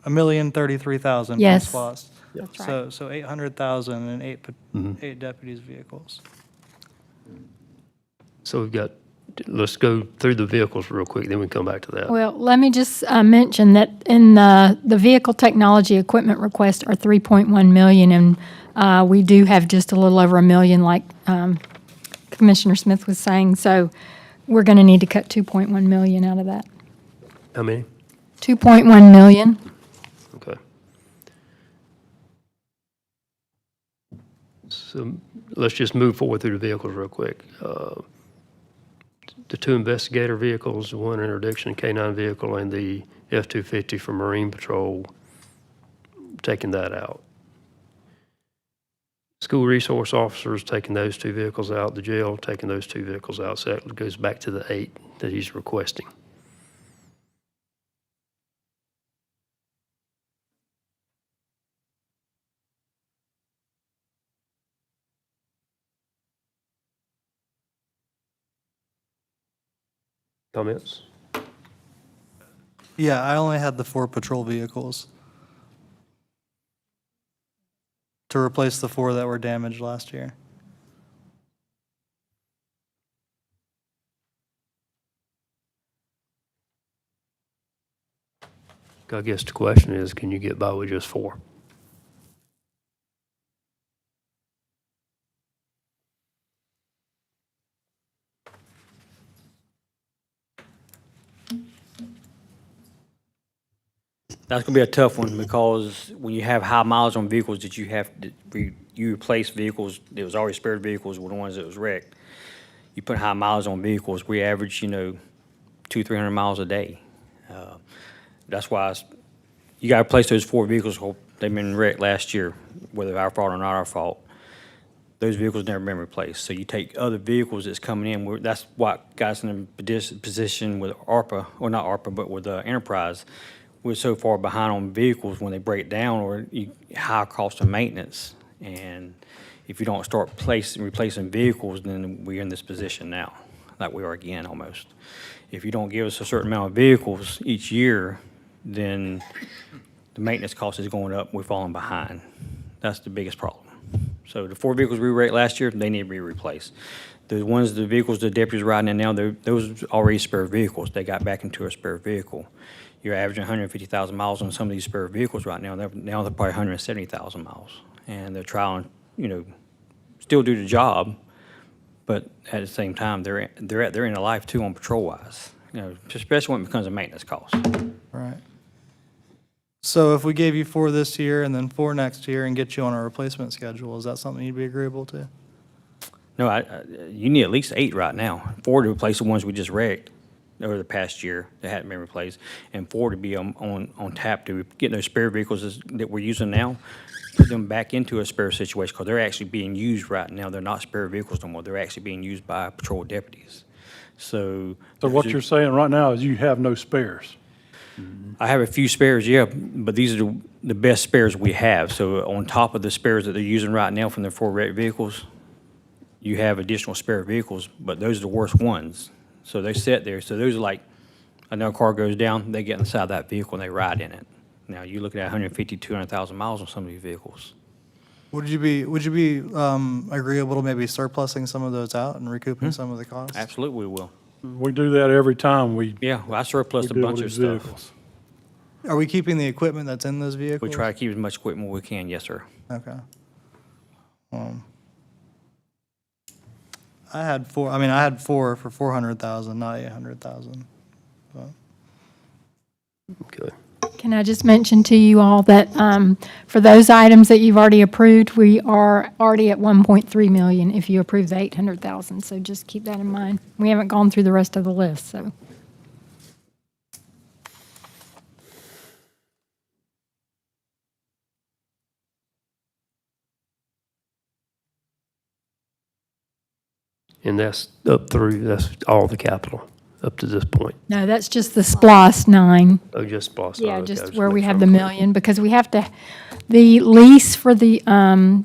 $1,033,000 Yes. plus. That's right. So 800,000 and 8 Mm-hmm. 8 deputies' vehicles. So we've got, let's go through the vehicles real quick, then we can come back to that. Well, let me just mention that in the vehicle technology equipment request are 3.1 million, and we do have just a little over $1 million, like Commissioner Smith was saying. So we're going to need to cut 2.1 million out of that. How many? 2.1 million. Okay. So let's just move forward through the vehicles real quick. The 2 investigator vehicles, 1 interdiction K-9 vehicle, and the F-250 for Marine Patrol, taking that out. School resource officers, taking those 2 vehicles out. The jail, taking those 2 vehicles out. So that goes back to the 8 that he's requesting. Comments? Yeah, I only had the 4 patrol vehicles to replace the 4 that were damaged last year. I guess the question is, can you get by with just 4? That's gonna be a tough one because when you have high mileage on vehicles that you have, you replace vehicles, that was already spared vehicles were the ones that was wrecked. You put high mileage on vehicles, we average, 200-300 miles a day. That's why you gotta replace those 4 vehicles, they've been wrecked last year, whether our fault or not our fault. Those vehicles never been replaced. So you take other vehicles that's coming in, that's what got us in a position with ARPA, or not ARPA, but with Enterprise. We're so far behind on vehicles when they break down or high cost of maintenance. And if you don't start replacing vehicles, then we're in this position now, like we are again almost. If you don't give us a certain amount of vehicles each year, then the maintenance cost is going up, we're falling behind. That's the biggest problem. So the 4 vehicles we wrecked last year, they need to be replaced. The vehicles the deputies riding in now, those already spare vehicles. They got back into a spare vehicle. You're averaging 150,000 miles on some of these spare vehicles right now. Now they're probably 170,000 miles. And they're trying, still do the job, but at the same time, they're in a life too on patrol-wise, especially when it becomes a maintenance cost. Right. So if we gave you 4 this year and then 4 next year and get you on a replacement schedule, is that something you'd be agreeable to? No, you need at least 8 right now. 4 to replace the ones we just wrecked over the past year that hadn't been replaced, and 4 to be on tap to get those spare vehicles that we're using now, put them back into a spare situation, because they're actually being used right now. They're not spare vehicles no more. They're actually being used by patrol deputies. So what you're saying right now is you have no spares. I have a few spares, yeah, but these are the best spares we have. So on top of the spares that they're using right now from their 4 wrecked vehicles, you have additional spare vehicles, but those are the worst ones. So they sit there. So those are like, another car goes down, they get inside that vehicle and they ride in it. Now, you're looking at 150, 200,000 miles on some of these vehicles. Would you be agreeable to maybe surplusing some of those out and recouping some of the costs? Absolutely, we will. We do that every time Yeah, well, I surplus a deal bunch with of these stuff. vehicles. Are we keeping the equipment that's in those vehicles? We try to keep as much equipment as we can, yes, sir. Okay. I had 4 for 400,000, not 800,000. Okay. Can I just mention to you all that for those items that you've already approved, we are already at 1.3 million if you approve the 800,000. So just keep that in mind. We haven't gone through the rest of the list, so. And that's all the capital up to this point. No, that's just the SPOS 9. Oh, just boss. Yeah, okay, just just where make we sure have I'm the clear. million, because we have to, the lease for the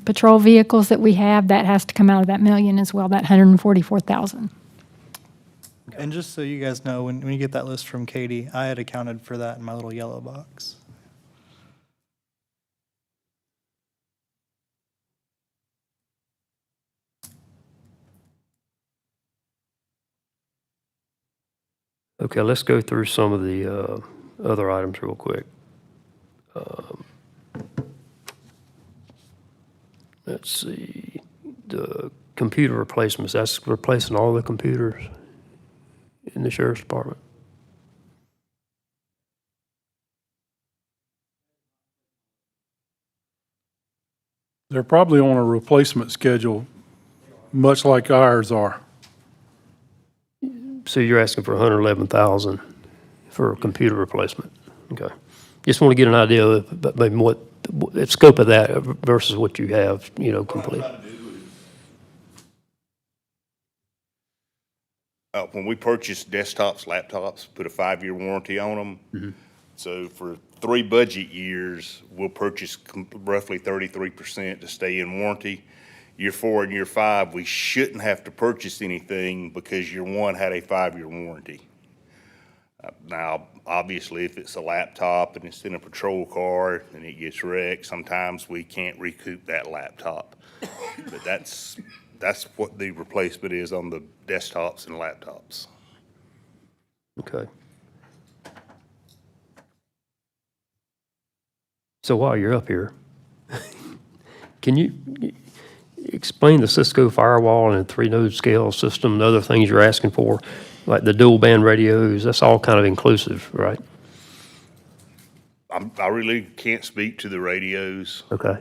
patrol vehicles that we have, that has to come out of that million as well, that 144,000. And just so you guys know, when you get that list from Katie, I had accounted for that in my little yellow box. Okay, let's go through some of the other items real quick. Let's see, the computer replacements, that's replacing all the computers in the sheriff's department. They're probably on a replacement schedule, much like ours are. So you're asking for 111,000 for a computer replacement? Okay. Just want to get an idea of maybe what the scope of that versus what you have, complete. When we purchase desktops, laptops, put a 5-year warranty on them. Mm-hmm. So for 3 budget years, we'll purchase roughly 33% to stay in warranty. Year 4 and year 5, we shouldn't have to purchase anything because year 1 had a 5-year warranty. Now, obviously, if it's a laptop and it's in a patrol car and it gets wrecked, sometimes we can't recoup that laptop. But that's what the replacement is on the desktops and laptops. Okay. So while you're up here, can you explain the Cisco firewall and 3-node scale system, the other things you're asking for, like the dual band radios? That's all kind of inclusive, right? I really can't speak to the radios. Okay.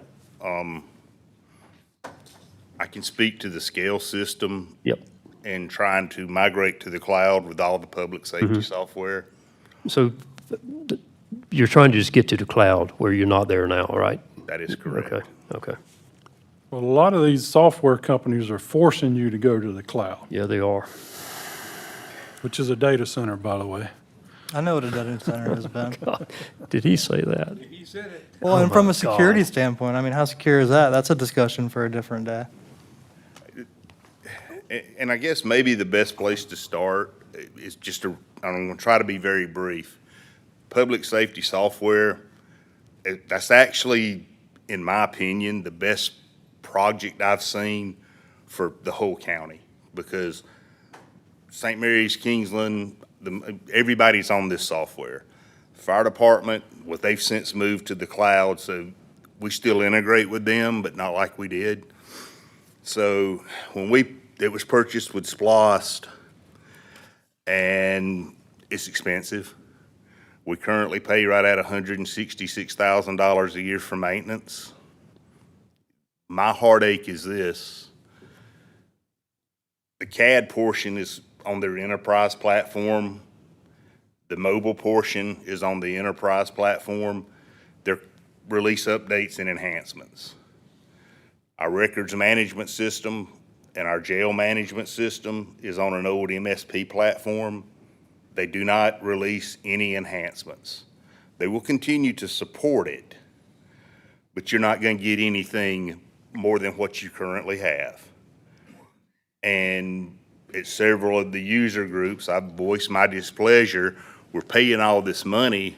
I can speak to the scale system. Yep. And trying to migrate to the cloud with all the public safety software. So you're trying to just get to the cloud where you're not there now, right? That is correct. Okay, okay. Well, a lot of these software companies are forcing you to go to the cloud, Yeah, they are. which is a data center, by the way. I know what a data center has been. God, did he say that? Well, and from my a security God. standpoint, I mean, how secure is that? That's a discussion for a different day. And I guess maybe the best place to start is just I'm going to try to be very brief. Public safety software, that's actually, in my opinion, the best project I've seen for the whole county, because St. Mary's, Kingsland, everybody's on this software. Fire department, what they've since moved to the cloud, so we still integrate with them, but not like we did. So when it was purchased with Splost, and it's expensive. We currently pay right at $166,000 a year for maintenance. My heartache is this. The CAD portion is on their enterprise platform. The mobile portion is on the enterprise platform. Their release updates and enhancements. Our records management system and our jail management system is on an old MSP platform. They do not release any enhancements. They will continue to support it, but you're not going to get anything more than what you currently have. And at several of the user groups, I've voiced my displeasure. We're paying all this money,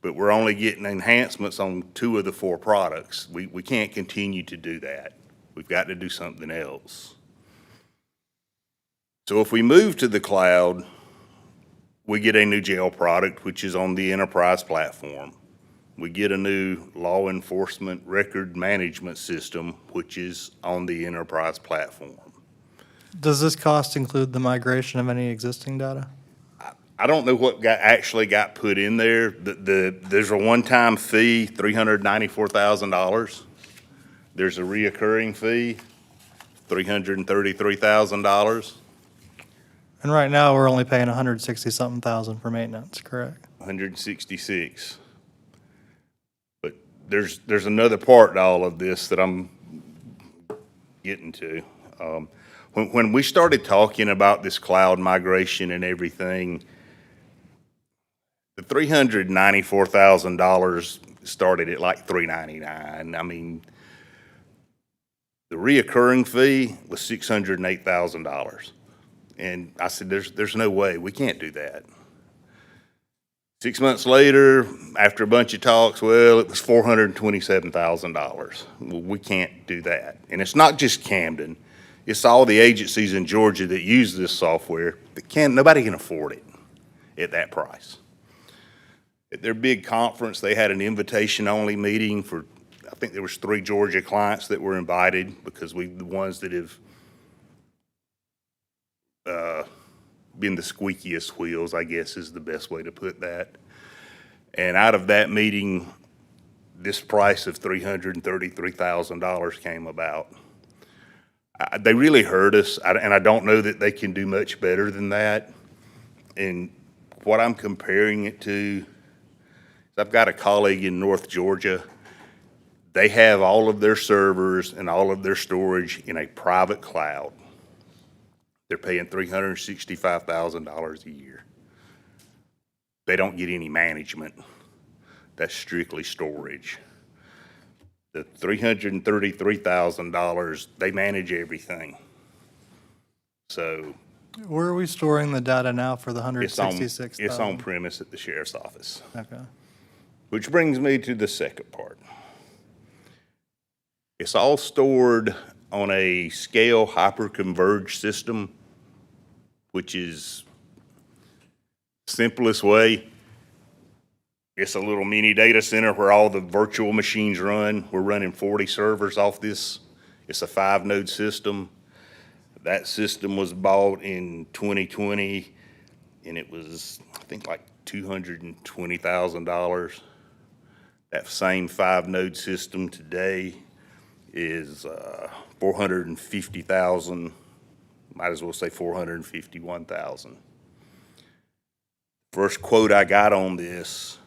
but we're only getting enhancements on 2 of the 4 products. We can't continue to do that. We've got to do something else. So if we move to the cloud, we get a new jail product, which is on the enterprise platform. We get a new law enforcement record management system, which is on the enterprise platform. Does this cost include the migration of any existing data? I don't know what actually got put in there. There's a one-time fee, $394,000. There's a reoccurring fee, $333,000. And right now, we're only paying 160-something thousand for maintenance, correct? 166. But there's another part to all of this that I'm getting to. When we started talking about this cloud migration and everything, the $394,000 started at like $399. I mean, the reoccurring fee was $608,000. And I said, there's no way, we can't do that. 6 months later, after a bunch of talks, well, it was $427,000. Well, we can't do that. And it's not just Camden. It's all the agencies in Georgia that use this software that nobody can afford it at that price. At their big conference, they had an invitation-only meeting for, I think there was 3 Georgia clients that were invited, because we're the ones that have been the squeakiest wheels, I guess is the best way to put that. And out of that meeting, this price of $333,000 came about. They really hurt us, and I don't know that they can do much better than that. And what I'm comparing it to, I've got a colleague in North Georgia. They have all of their servers and all of their storage in a private cloud. They're paying $365,000 a year. They don't get any management. That's strictly storage. The $333,000, they manage everything. So Where are we storing the data now for the It's on 166,000? premise at the sheriff's office. Okay. Which brings me to the second part. It's all stored on a scale hyper-converged system, which is simplest way. It's a little mini data center where all the virtual machines run. We're running 40 servers off this. It's a 5-node system. That system was bought in 2020, and it was, I think, like $220,000. That same 5-node system today is $450,000. Might as well say $451,000. First quote I got on this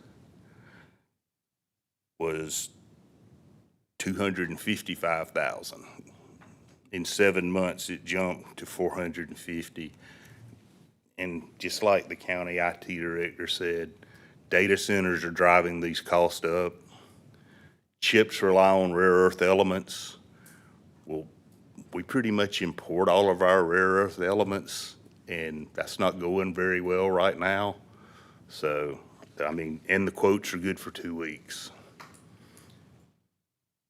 was $255,000. In 7 months, it jumped to $450,000. And just like the county IT director said, data centers are driving these costs up. Chips rely on rare earth elements. Well, we pretty much import all of our rare earth elements, and that's not going very well right now. So, I mean, and the quotes are good for 2 weeks.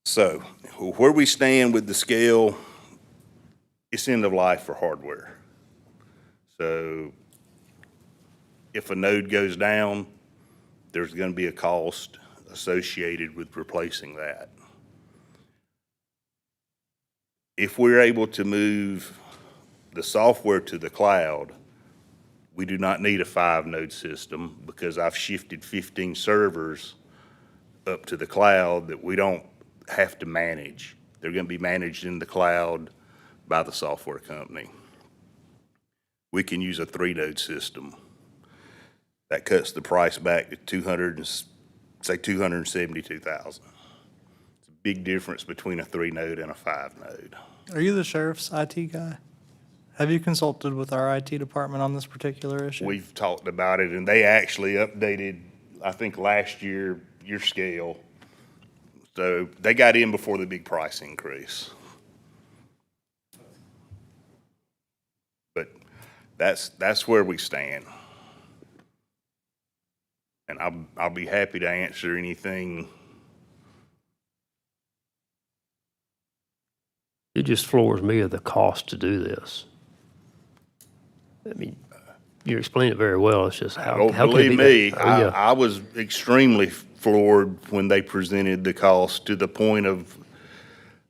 So, where we stand with the scale, it's end of life for hardware. So, if a node goes down, there's going to be a cost associated with replacing that. If we're able to move the software to the cloud, we do not need a 5-node system because I've shifted 15 servers up to the cloud that we don't have to manage. They're going to be managed in the cloud by the software company. We can use a 3-node system. That cuts the price back to $272,000. It's a big difference between a 3-node and a 5-node. Are you the sheriff's IT guy? Have you consulted with our IT department on this particular issue? We've talked about it, and they actually updated, I think last year, your scale. So they got in before the big price increase. But that's where we stand. And I'll be happy to answer anything. It just floors me of the cost to do this. I mean, you explained it very well. It's just how can it Believe be me, that? Oh, yeah. I was extremely floored when they presented the cost, to the point of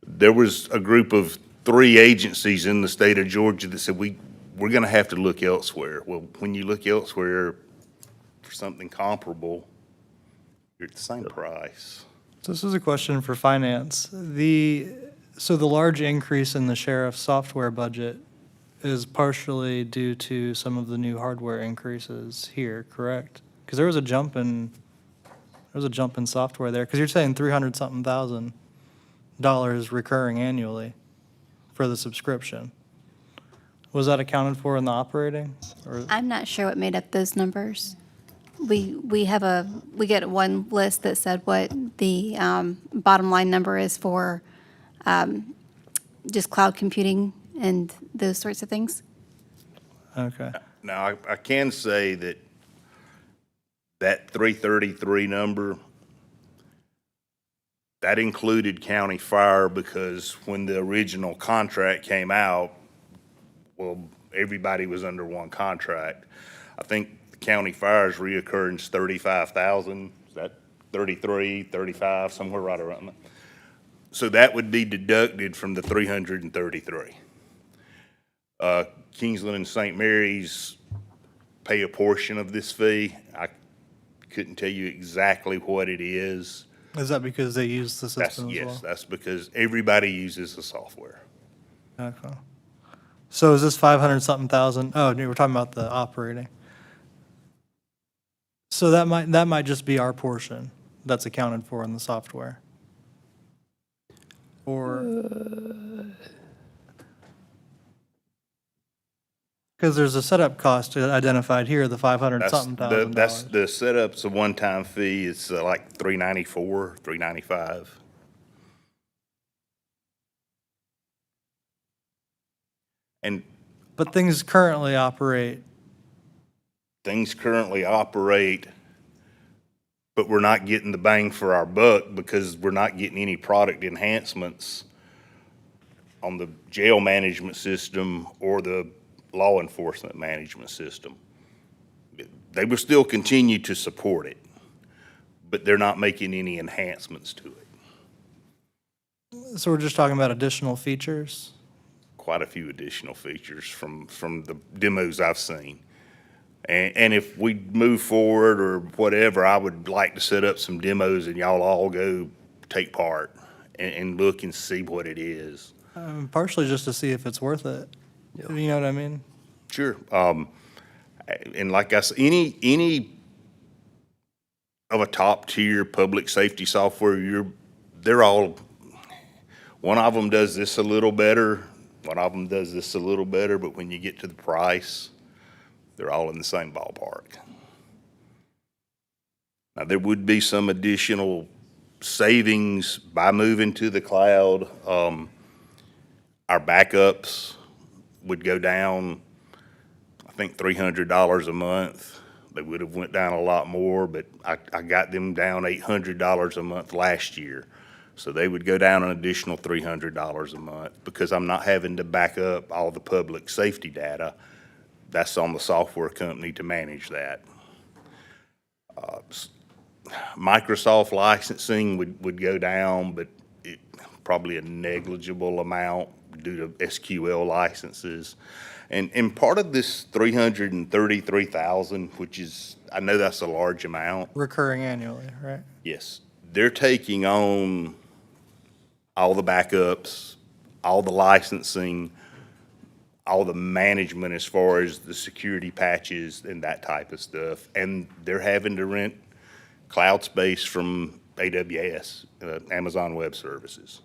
there was a group of 3 agencies in the state of Georgia that said we're going to have to look elsewhere. Well, when you look elsewhere for something comparable, you're at the same price. So this is a question for finance. So the large increase in the sheriff's software budget is partially due to some of the new hardware increases here, correct? Because there was a jump in software there, because you're saying $300-something thousand recurring annually for the subscription. Was that accounted for in the operating? Or I'm not sure what made up those numbers. We get one list that said what the bottom line number is for just cloud computing and those sorts of things. Okay. Now, I can say that 333 number, that included county fire, because when the original contract came out, well, everybody was under one contract. I think the county fire's reoccurrence 35,000, is that 33, 35, somewhere right around that. So that would be deducted from the 333. Kingsland and St. Mary's pay a portion of this fee. I couldn't tell you exactly what it is. Is that because they use the system as well? Yes, that's because everybody uses the software. Okay. So is this 500-something thousand? Oh, we're talking about the operating. So that might just be our portion that's accounted for in the software. Or because there's a setup cost identified here, the 500-something thousand. That's the setup's a one-time fee. It's like $394, $395. And But things currently operate. Things currently operate, but we're not getting the bang for our buck because we're not getting any product enhancements on the jail management system or the law enforcement management system. They will still continue to support it, but they're not making any enhancements to it. So we're just talking about additional features? Quite a few additional features from the demos I've seen. And if we move forward or whatever, I would like to set up some demos and y'all all go take part and look and see what it is. Partially just to see if it's worth it. You know what I mean? Sure. And like I said, any of a top tier public safety software, they're all, one of them does this a little better, one of them does this a little better, but when you get to the price, they're all in the same ballpark. Now, there would be some additional savings by moving to the cloud. Our backups would go down, I think, $300 a month. They would have went down a lot more, but I got them down $800 a month last year. So they would go down an additional $300 a month because I'm not having to back up all the public safety data. That's on the software company to manage that. Microsoft licensing would go down, but probably a negligible amount due to SQL licenses. And part of this 333,000, which is, I know that's a large amount. Recurring annually, right? Yes, they're taking on all the backups, all the licensing, all the management as far as the security patches and that type of stuff. And they're having to rent cloud space from AWS, Amazon Web Services.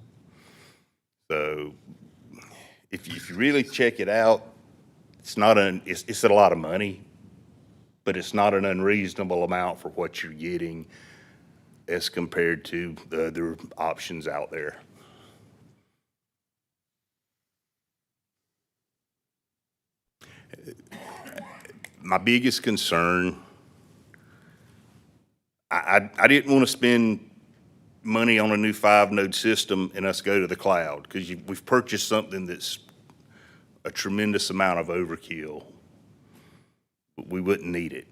So if you really check it out, it's a lot of money, but it's not an unreasonable amount for what you're getting as compared to the other options out there. My biggest concern, I didn't want to spend money on a new 5-node system and us go to the cloud because we've purchased something that's a tremendous amount of overkill. We wouldn't need it.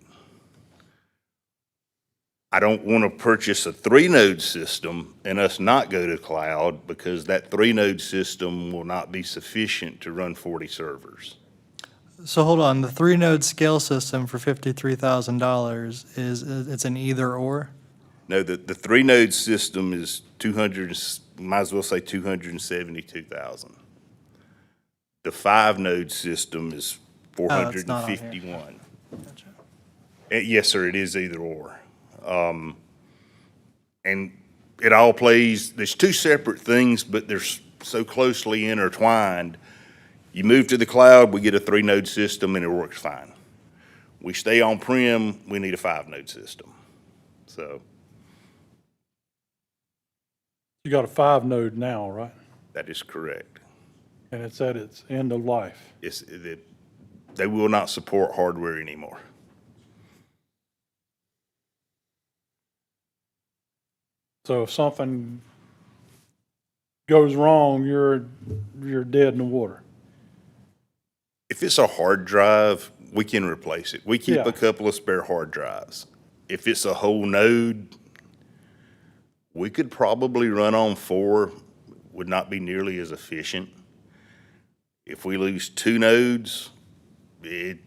I don't want to purchase a 3-node system and us not go to cloud because that 3-node system will not be sufficient to run 40 servers. So hold on, the 3-node scale system for $53,000 it's an either or? No, the 3-node system is might as well say 272,000. The 5-node system is 451. Gotcha. Yes, sir, it is either or. And it all plays, there's two separate things, but they're so closely intertwined. You move to the cloud, we get a 3-node system and it works fine. We stay on-prem, we need a 5-node system. So. You got a 5-node now, right? That is correct. And it's at its end of life. They will not support hardware anymore. So if something goes wrong, you're dead in the water. If it's a hard drive, we can replace it. We keep Yeah. a couple of spare hard drives. If it's a whole node, we could probably run on 4, would not be nearly as efficient. If we lose 2 nodes, it'd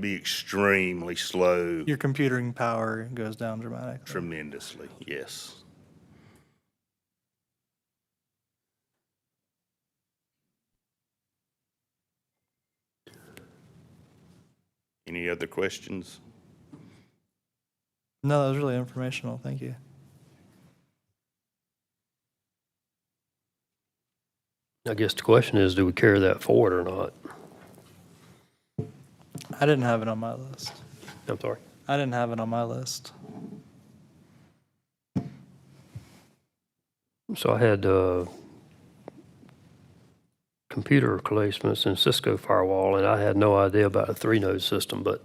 be extremely slow. Your computing power goes down dramatically. Tremendously, yes. Any other questions? No, that was really informational. Thank you. I guess the question is, do we carry that forward or not? I didn't have it on my list. I'm sorry. I didn't have it on my list. So I had computer replacements and Cisco firewall, and I had no idea about a 3-node system, but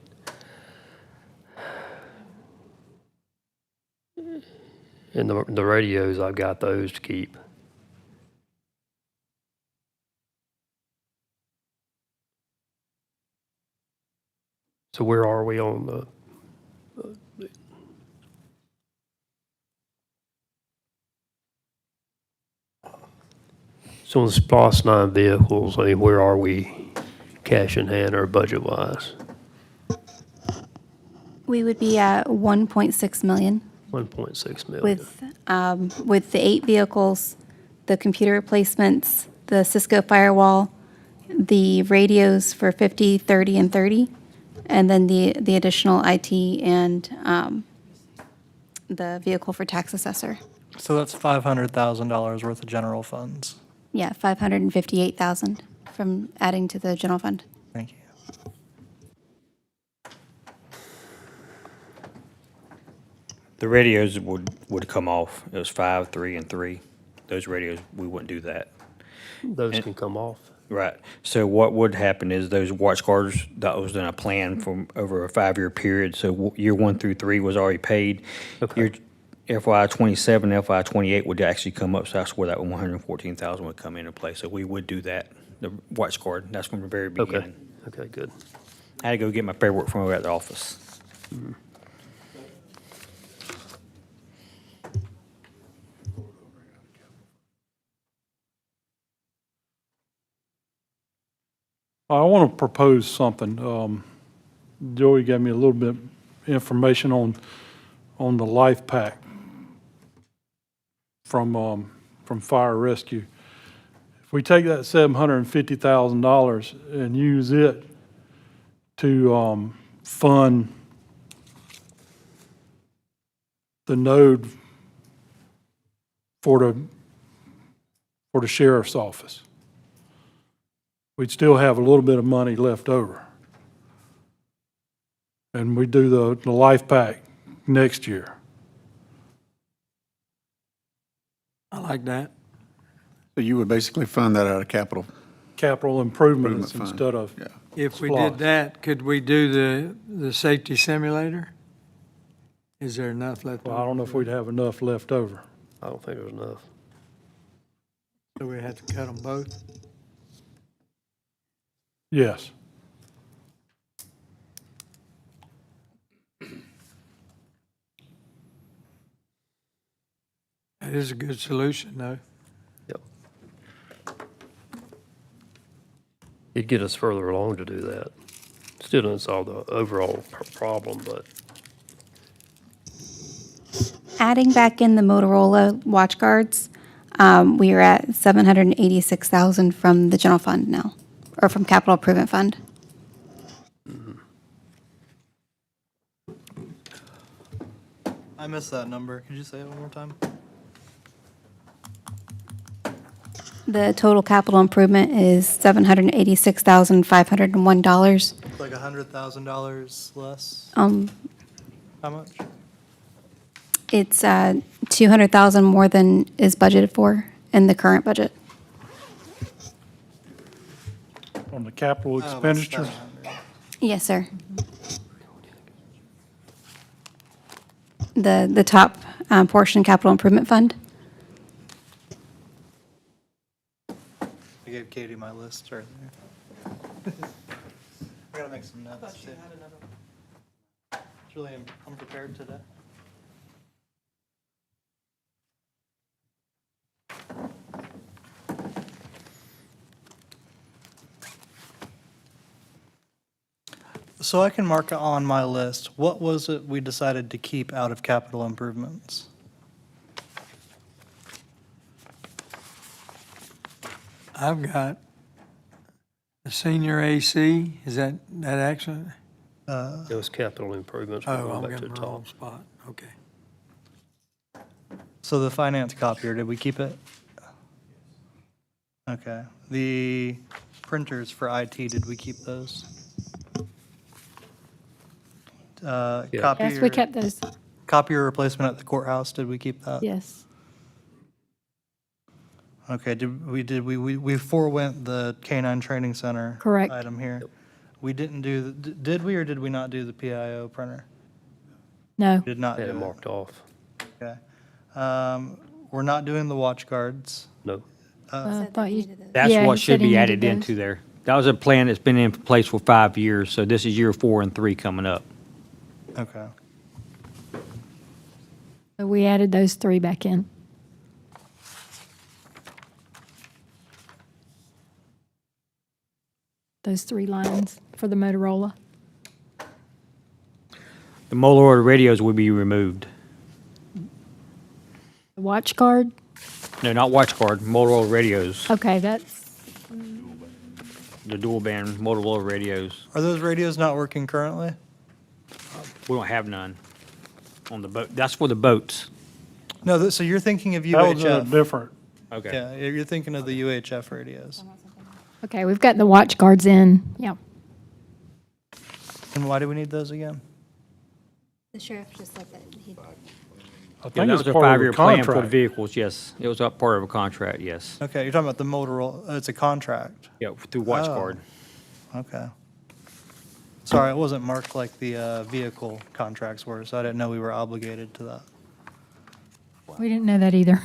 in the radios, I've got those to keep. So where are we on the? So on the SPOS 9 vehicles, I mean, where are we cash in hand or budget-wise? We would be at 1.6 million 1.6 million. with the 8 vehicles, the computer replacements, the Cisco firewall, the radios for 50, 30, and 30, and then the additional IT and the vehicle for tax assessor. So that's $500,000 worth of general funds. Yeah, 558,000 from adding to the general fund. Thank you. The radios would come off. It was 5, 3, and 3. Those radios, we wouldn't do that. Those can come off. Right. So what would happen is those watch guards, that was in a plan from over a 5-year period. So year 1 through 3 was already paid. Okay. Your FY '27, FY '28 would actually come up, so that's where that 114,000 would come into play. So we would do that, the watch guard. That's from the very Okay, beginning. okay, good. I had to go get my paperwork from over at the office. I want to propose something. Joey gave me a little bit information on the life pack from fire rescue. If we take that $750,000 and use it to fund the node for the sheriff's office, we'd still have a little bit of money left over. And we do the life pack next year. I like that. So you would basically fund that out of capital? Capital improvements Improvement fund. instead of, Yeah. If we SPOS. did that, could we do the safety simulator? Is there enough left? well, I don't know if we'd have enough left over. I don't think there's enough. So we have to cut them both? Yes. That is a good solution, though. Yep. It'd get us further along to do that. Still doesn't solve the overall problem, but Adding back in the Motorola watch guards, we are at 786,000 from the general fund now, or from capital improvement fund. I missed that number. Could you say it one more time? The total capital improvement is $786,501. It's like $100,000 less. How much? It's 200,000 more than is budgeted for in the current budget. On the capital Oh, about expenditures, 700. Yes, sir. The top portion, capital improvement fund. I gave Katie my list right there. I gotta make some notes. Too. It's really unprepared today. So I can mark on my list, what was it we decided to keep out of capital improvements? I've got the senior AC, is that actually? those capital improvements, we're Oh, going I'm back to getting the the wrong top. spot, okay. So the finance copier, did we keep it? Okay. The printers for IT, did we keep those? Yeah. Copier. Yes, we kept those. Copier replacement at the courthouse, did we keep that? Yes. Okay, we forewent the Canine Training Center. Correct. Item here. We didn't do, did we or did we not do the PIO printer? No. Did not do Had it it. marked off. Okay. We're not doing the watch guards. No. I thought you, That's Yeah, what he said should he be needed added those. into there. That was a plan that's been in place for 5 years, so this is year 4 and 3 coming up. Okay. so we added those 3 back in. Those 3 lines for the Motorola. The Motorola radios will be removed. The watch guard, No, not watch guard, Motorola radios, okay, that's, the dual band Motorola radios. Are those radios not working currently? We don't have none on the boat. That's for the boats. No, so you're thinking of That was UHF? different. Okay. Yeah, you're thinking of the UHF radios. okay, we've got the watch guards in, yeah. And why do we need those again? The sheriff just said that he. I Yeah, think that it's was a part of the 5-year plan for the contract. vehicles, yes. It was a part of a contract, yes. Okay, you're talking about the Motorola, it's a contract. Yeah, through watch Oh. guard. Okay. Sorry, it wasn't marked like the vehicle contracts were, so I didn't know we were obligated to that. We didn't know that either.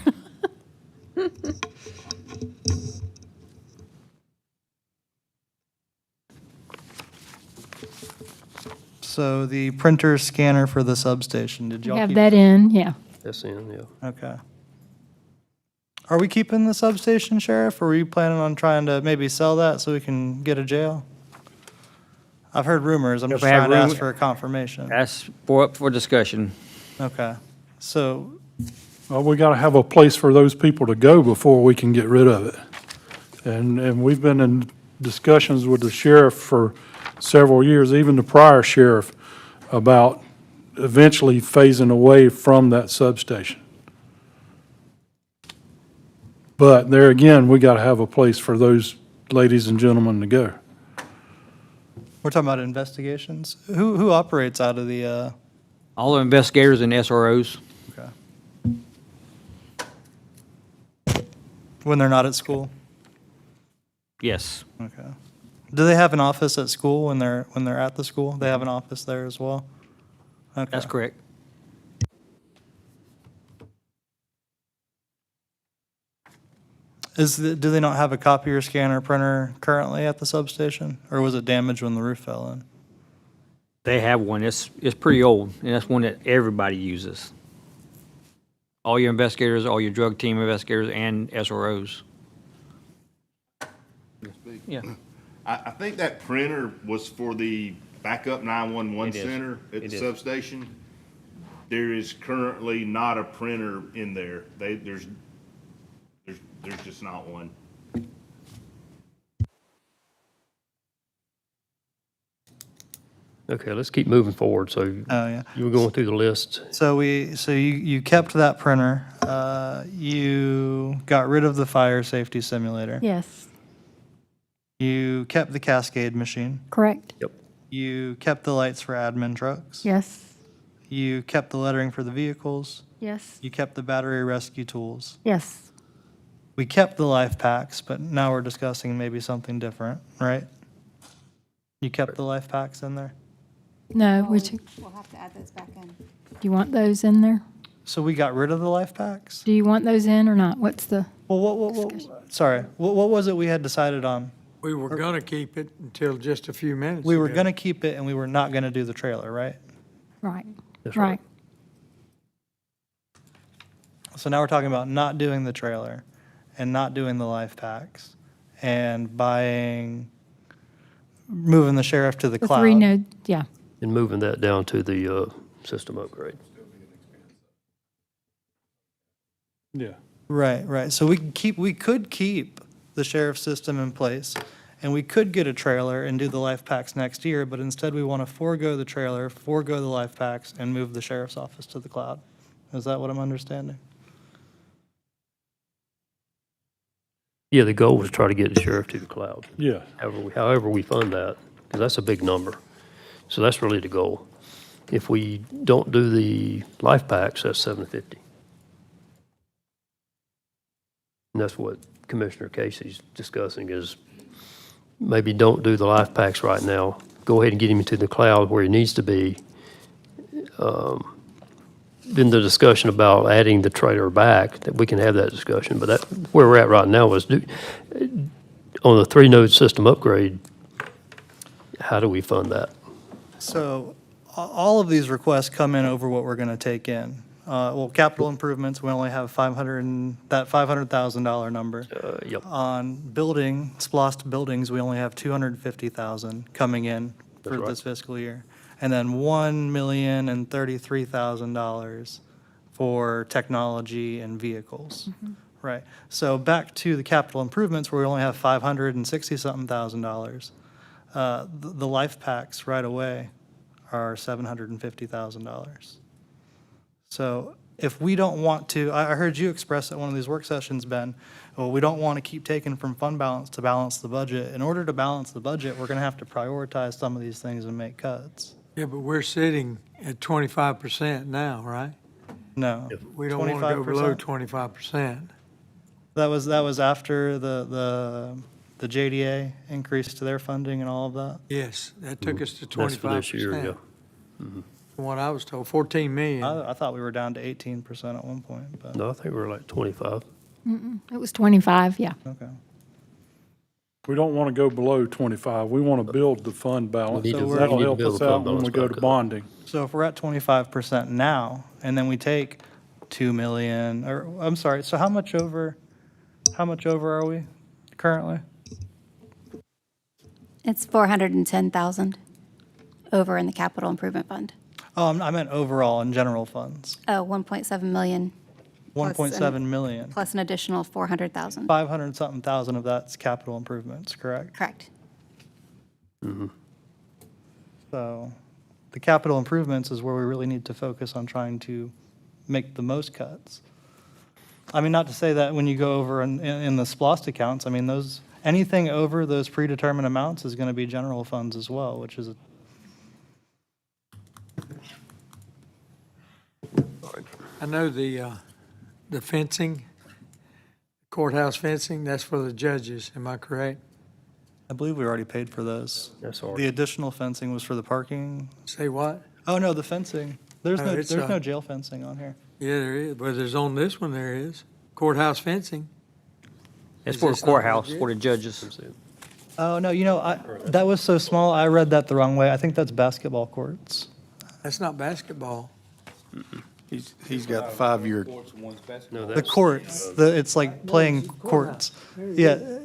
So the printer scanner for the substation, did We y'all have keep? that in, yeah. That's in, yeah. Okay. Are we keeping the substation, Sheriff, or are you planning on trying to maybe sell that so we can get a jail? I've heard rumors, I'm If just I have trying to ask room- for a confirmation. That's up for discussion. Okay, so, Well, we got to have a place for those people to go before we can get rid of it. And we've been in discussions with the sheriff for several years, even the prior sheriff, about eventually phasing away from that substation. But there again, we got to have a place for those ladies and gentlemen to go. we're talking about investigations? Who operates out of the, All the investigators and SROs, okay. When they're not at school? yes. Okay. Do they have an office at school when they're at the school? They have an office there as well? Okay. That's correct. Do they not have a copier, scanner, printer currently at the substation? Or was it damaged when the roof fell in? They have one. It's pretty old, and that's one that everybody uses. All your investigators, all your drug team investigators, and SROs. Yeah. I think that printer was for the backup 911 It is. center at It the is. substation. There is currently not a printer in there. There's just not one. Okay, let's keep moving forward. So Oh, yeah. you were going through the list. So you kept that printer. You got rid of the fire safety simulator. Yes, You kept the Cascade machine. correct. Yep. You kept the lights for admin trucks. Yes, You kept the lettering for the vehicles. yes, You kept the battery rescue tools. yes. We kept the life packs, but now we're discussing maybe something different, right? You kept the life packs in there? No, We'll do have to add those back in. you want those in there? So we got rid of the life packs? Do you want those in or not? What's the, Well, sorry, what was it we had decided on? We were gonna keep it until just a few minutes We were ago. gonna keep it and we were not gonna do the trailer, right? right, That's right. So now we're talking about not doing the trailer and not doing the life packs and moving the sheriff to the The cloud. 3 node, yeah. And moving that down to the system upgrade. Yeah. Right. So we could keep the sheriff system in place and we could get a trailer and do the life packs next year, but instead we want to forego the trailer, forego the life packs and move the sheriff's office to the cloud. Is that what I'm understanding? Yeah, the goal was to try to get the sheriff to the cloud. Yeah. However we fund that, because that's a big number. So that's really the goal. If we don't do the life packs, that's $750. And that's what Commissioner Casey's discussing is maybe don't do the life packs right now. Go ahead and get him into the cloud where he needs to be. Then the discussion about adding the trailer back, that we can have that discussion, but that, where we're at right now is on the 3-node system upgrade, how do we fund that? So all of these requests come in over what we're going to take in. Well, capital improvements, we only have that $500,000 number. Yep. On building, splost buildings, we only have 250,000 coming in for That's right. this fiscal year. And then $1,033,000 for technology and vehicles. Right. So back to the capital improvements where we only have $560-something thousand. The life packs right away are $750,000. So if we don't want to, I heard you express at one of these work sessions, Ben, well, we don't want to keep taking from fund balance to balance the budget. In order to balance the budget, we're going to have to prioritize some of these things and make cuts. Yeah, but we're sitting at 25% now, right? No. We don't want to go below 25%. 25%. That was after the JDA increase to their funding and all of that? Yes, that took us to 25%. That's for this year, yeah. From what I was told, 14 million. I thought we were down to 18% at one point, but, No, I think we're like 25. It was 25, yeah. okay. We don't want to go below 25. We want to build the fund balance. We need to- That'll we need to help build us the fund out when we balance go back to up. bonding. So if we're at 25% now, and then we take 2 million, or, I'm sorry, so how much over are we currently? It's 410,000 over in the capital improvement fund. Oh, I meant overall in general funds, Oh, 1.7 million. Plus 1.7 million. Plus an additional 400,000. 500-something thousand of that's capital improvements, correct? Correct. So the capital improvements is where we really need to focus on trying to make the most cuts. I mean, not to say that when you go over in the SPLOST accounts, I mean, anything over those predetermined amounts is going to be general funds as well, which is, I know the fencing, courthouse fencing, that's for the judges, am I correct? I believe we already paid for those. That's The already, additional fencing was for the parking. Say what? Oh, no, the fencing. There's No, no, it's, there's no jail fencing on here. Yeah, there is, but there's on this one, there is. Courthouse fencing. It's Is for the this not courthouse, legit? for the judges. Oh, no, that was so small, I read that the wrong way. I think that's basketball courts. That's not basketball. He's got the 5-year, no, The that's, courts, it's like playing courts. Yeah,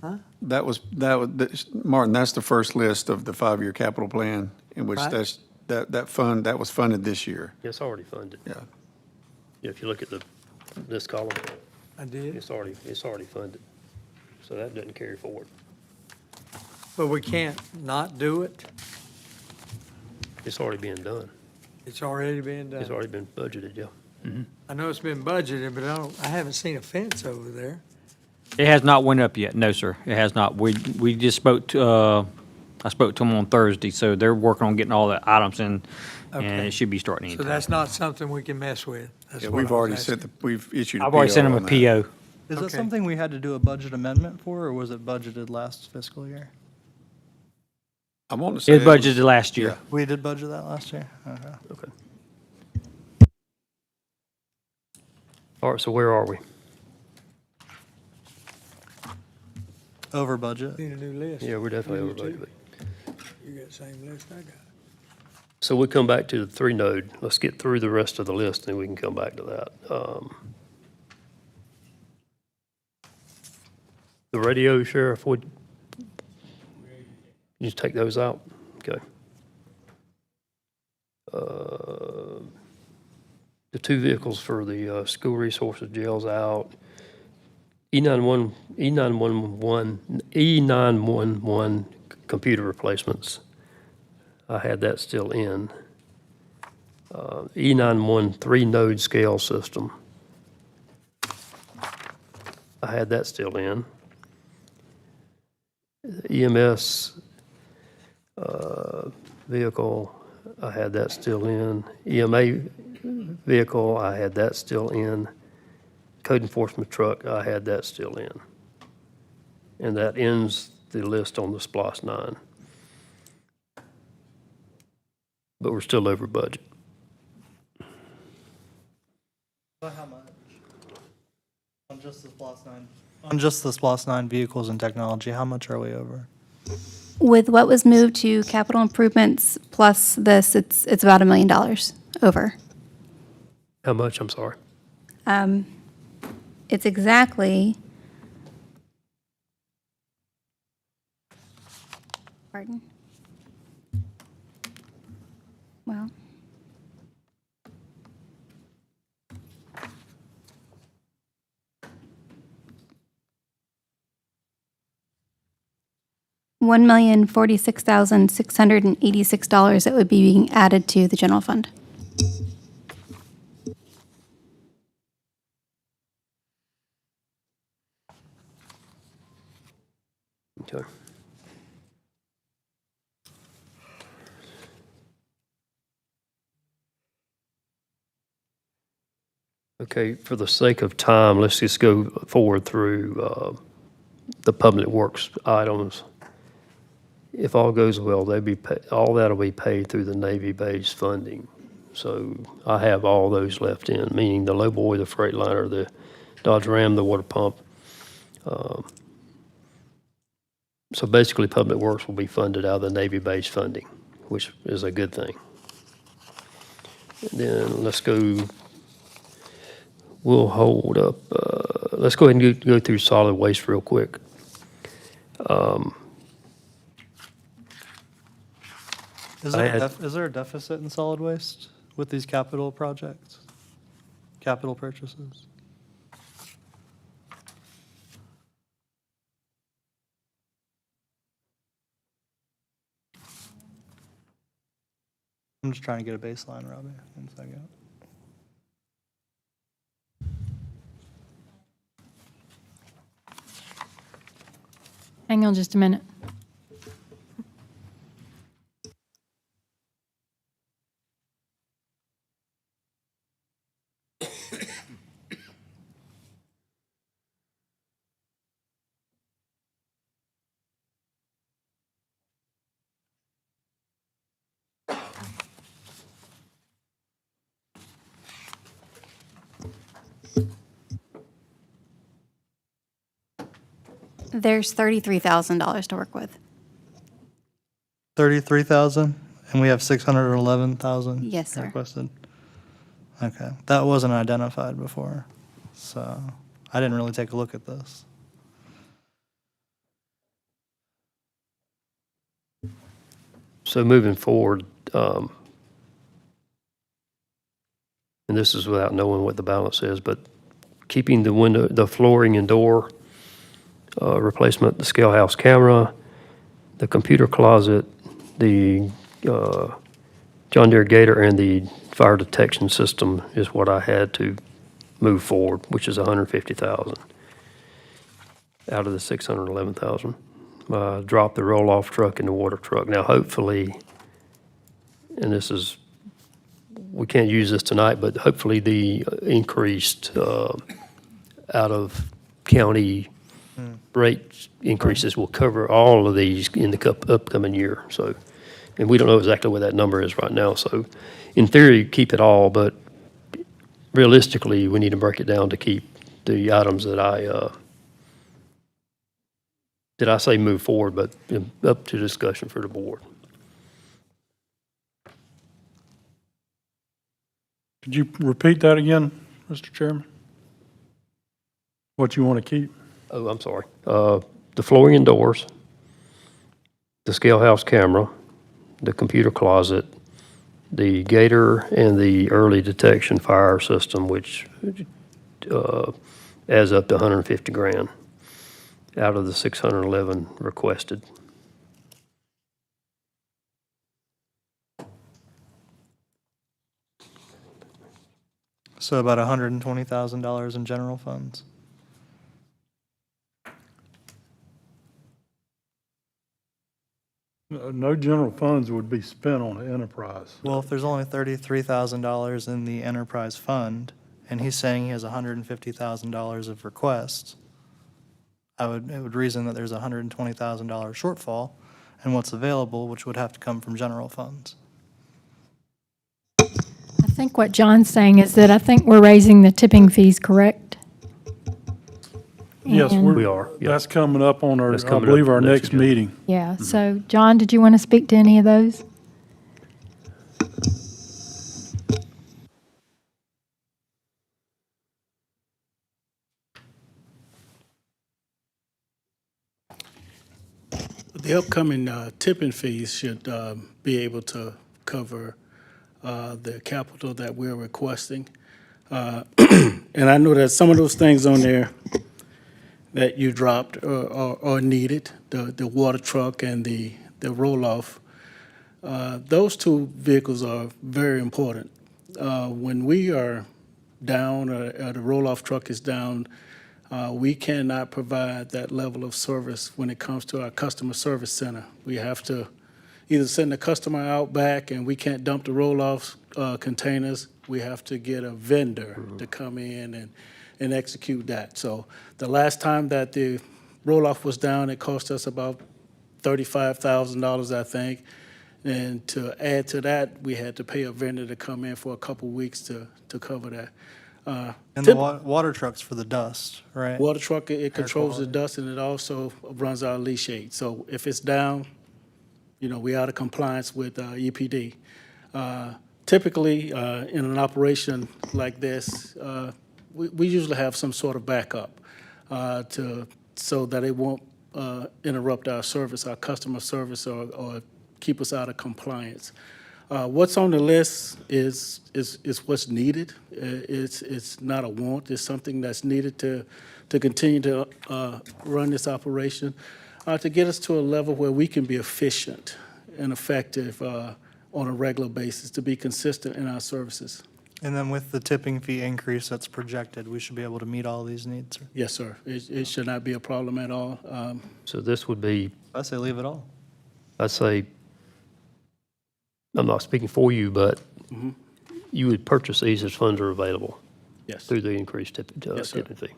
Martin, that's the first list of the 5-year capital plan in which Right. that was funded this year. it's already funded. Yeah. Yeah, if you look at this column, I did. it's already funded. So that doesn't carry forward. But we can't not do it. It's already being done. It's already been It's done. already been budgeted, yeah. I know it's been budgeted, but I haven't seen a fence over there. It has not went up yet, no, sir. It has not. We just spoke to, I spoke to them on Thursday, so they're working on getting all the items in, and Okay. it should be starting So anytime. that's not something we can mess with. That's Yeah, what we've I was already asking. we've issued a I've already PO sent them a on that. PO. is that Okay. something we had to do a budget amendment for, or was it budgeted last fiscal year? I want to say. It was budgeted last year. Yeah. We did budget that last year? Okay. Okay. All right, so where are we? Over budget. Need a new list. Yeah, we're definitely You over too. budget. You got the same list I got. So we come back to the 3-node. Let's get through the rest of the list, then we can come back to that. The radio, Sheriff, would you just take those out? Okay. The 2 vehicles for the school resources jails out. E911 computer replacements. I had that still in. E911 3-node scale system. I had that still in. EMS vehicle, I had that still in. EMA vehicle, I had that still in. code enforcement truck, I had that still in. And that ends the list on the SPOS 9. But we're still over budget. By how much? On just the SPOS 9? On just the SPOS 9 vehicles and technology, how much are we over? With what was moved to capital improvements plus this, it's about $1 million over. How much, I'm sorry? It's exactly, pardon? Well, $1,046,686 that would be being added to the general fund. Okay. Okay, for the sake of time, let's just go forward through the public works items. If all goes well, all that'll be paid through the Navy-based funding. So I have all those left in, meaning the lowboy, the Freightliner, the Dodge Ram, the water pump. So basically, public works will be funded out of the Navy-based funding, which is a good thing. And then let's go. We'll hold up. Let's go ahead and go through solid waste real quick. Is there a deficit in solid waste with these capital projects? Capital purchases? I'm just trying to get a baseline, Robbie. 1 second. Hang on just a minute. There's $33,000 to work with. 33,000, and we have 611,000. Yes, sir. Requested. Okay, that wasn't identified before, so I didn't really take a look at this. So moving forward, and this is without knowing what the balance is, but keeping the flooring and door replacement, the scale house camera, the computer closet, the John Deere Gator, and the fire detection system is what I had to move forward, which is $150,000 out of the $611,000. Drop the roll-off truck and the water truck. Now, hopefully, and we can't use this tonight, but hopefully the increased out of county rate increases will cover all of these in the upcoming year. So, and we don't know exactly what that number is right now. So, in theory, keep it all, but realistically, we need to break it down to keep the items that I say move forward, but up to discussion for the board. Could you repeat that again, Mr. Chairman? What you want to keep? Oh, I'm sorry. The flooring and doors, the scale house camera, the computer closet, the Gator, and the early detection fire system, which adds up to $150,000 out of the 611 requested. So about $120,000 in general funds. No general funds would be spent on the enterprise. Well, if there's only $33,000 in the enterprise fund, and he's saying he has $150,000 of requests, it would reason that there's a $120,000 shortfall in what's available, which would have to come from general funds. I think what John's saying is that I think we're raising the tipping fees, correct? Yes, And- We are, yeah. That's coming up on our, That's I coming up believe, our next next meeting. Yeah, so, John, did you want to speak to any of those? The upcoming tipping fees should be able to cover the capital that we're requesting. And I know that some of those things on there that you dropped are needed, the water truck and the roll-off. Those two vehicles are very important. When we are down or the roll-off truck is down, we cannot provide that level of service when it comes to our customer service center. We have to either send the customer out back and we can't dump the roll-off containers. We have to get a vendor to come in and execute that. So the last time that the roll-off was down, it cost us about $35,000, I think. And to add to that, we had to pay a vendor to come in for a couple weeks to cover that. And the water truck's for the dust, right? Water truck, it controls the quality. dust and it also runs our leach shade. So if it's down, we out of compliance with EPD. Typically, in an operation like this, we usually have some sort of backup so that it won't interrupt our service, our customer service, or keep us out of compliance. What's on the list is what's needed. It's not a want. It's something that's needed to continue to run this operation, to get us to a level where we can be efficient and effective on a regular basis, to be consistent in our services. And then with the tipping fee increase that's projected, we should be able to meet all these needs. Yes, sir. It should not be a problem at all. So this would be, I say leave it all. I'd say, I'm not speaking for you, but you would purchase these as funds are available Yes. through the increased Yes, sir. tipping fee.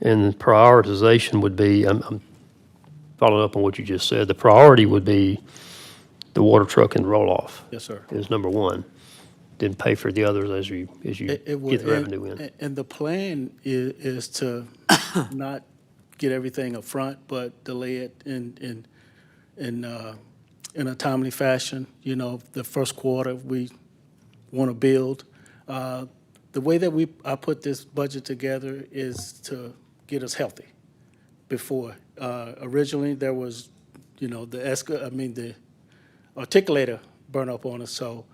And prioritization would be, I'm following up on what you just said, the priority would be the water truck and roll-off Yes, sir. is number one. Then pay for the others as you It would, get the revenue in. And the plan is to not get everything up front, but delay it in a timely fashion. The first quarter, we want to build. The way that I put this budget together is to get us healthy. Before, originally, there was, the articulator burn up on us, so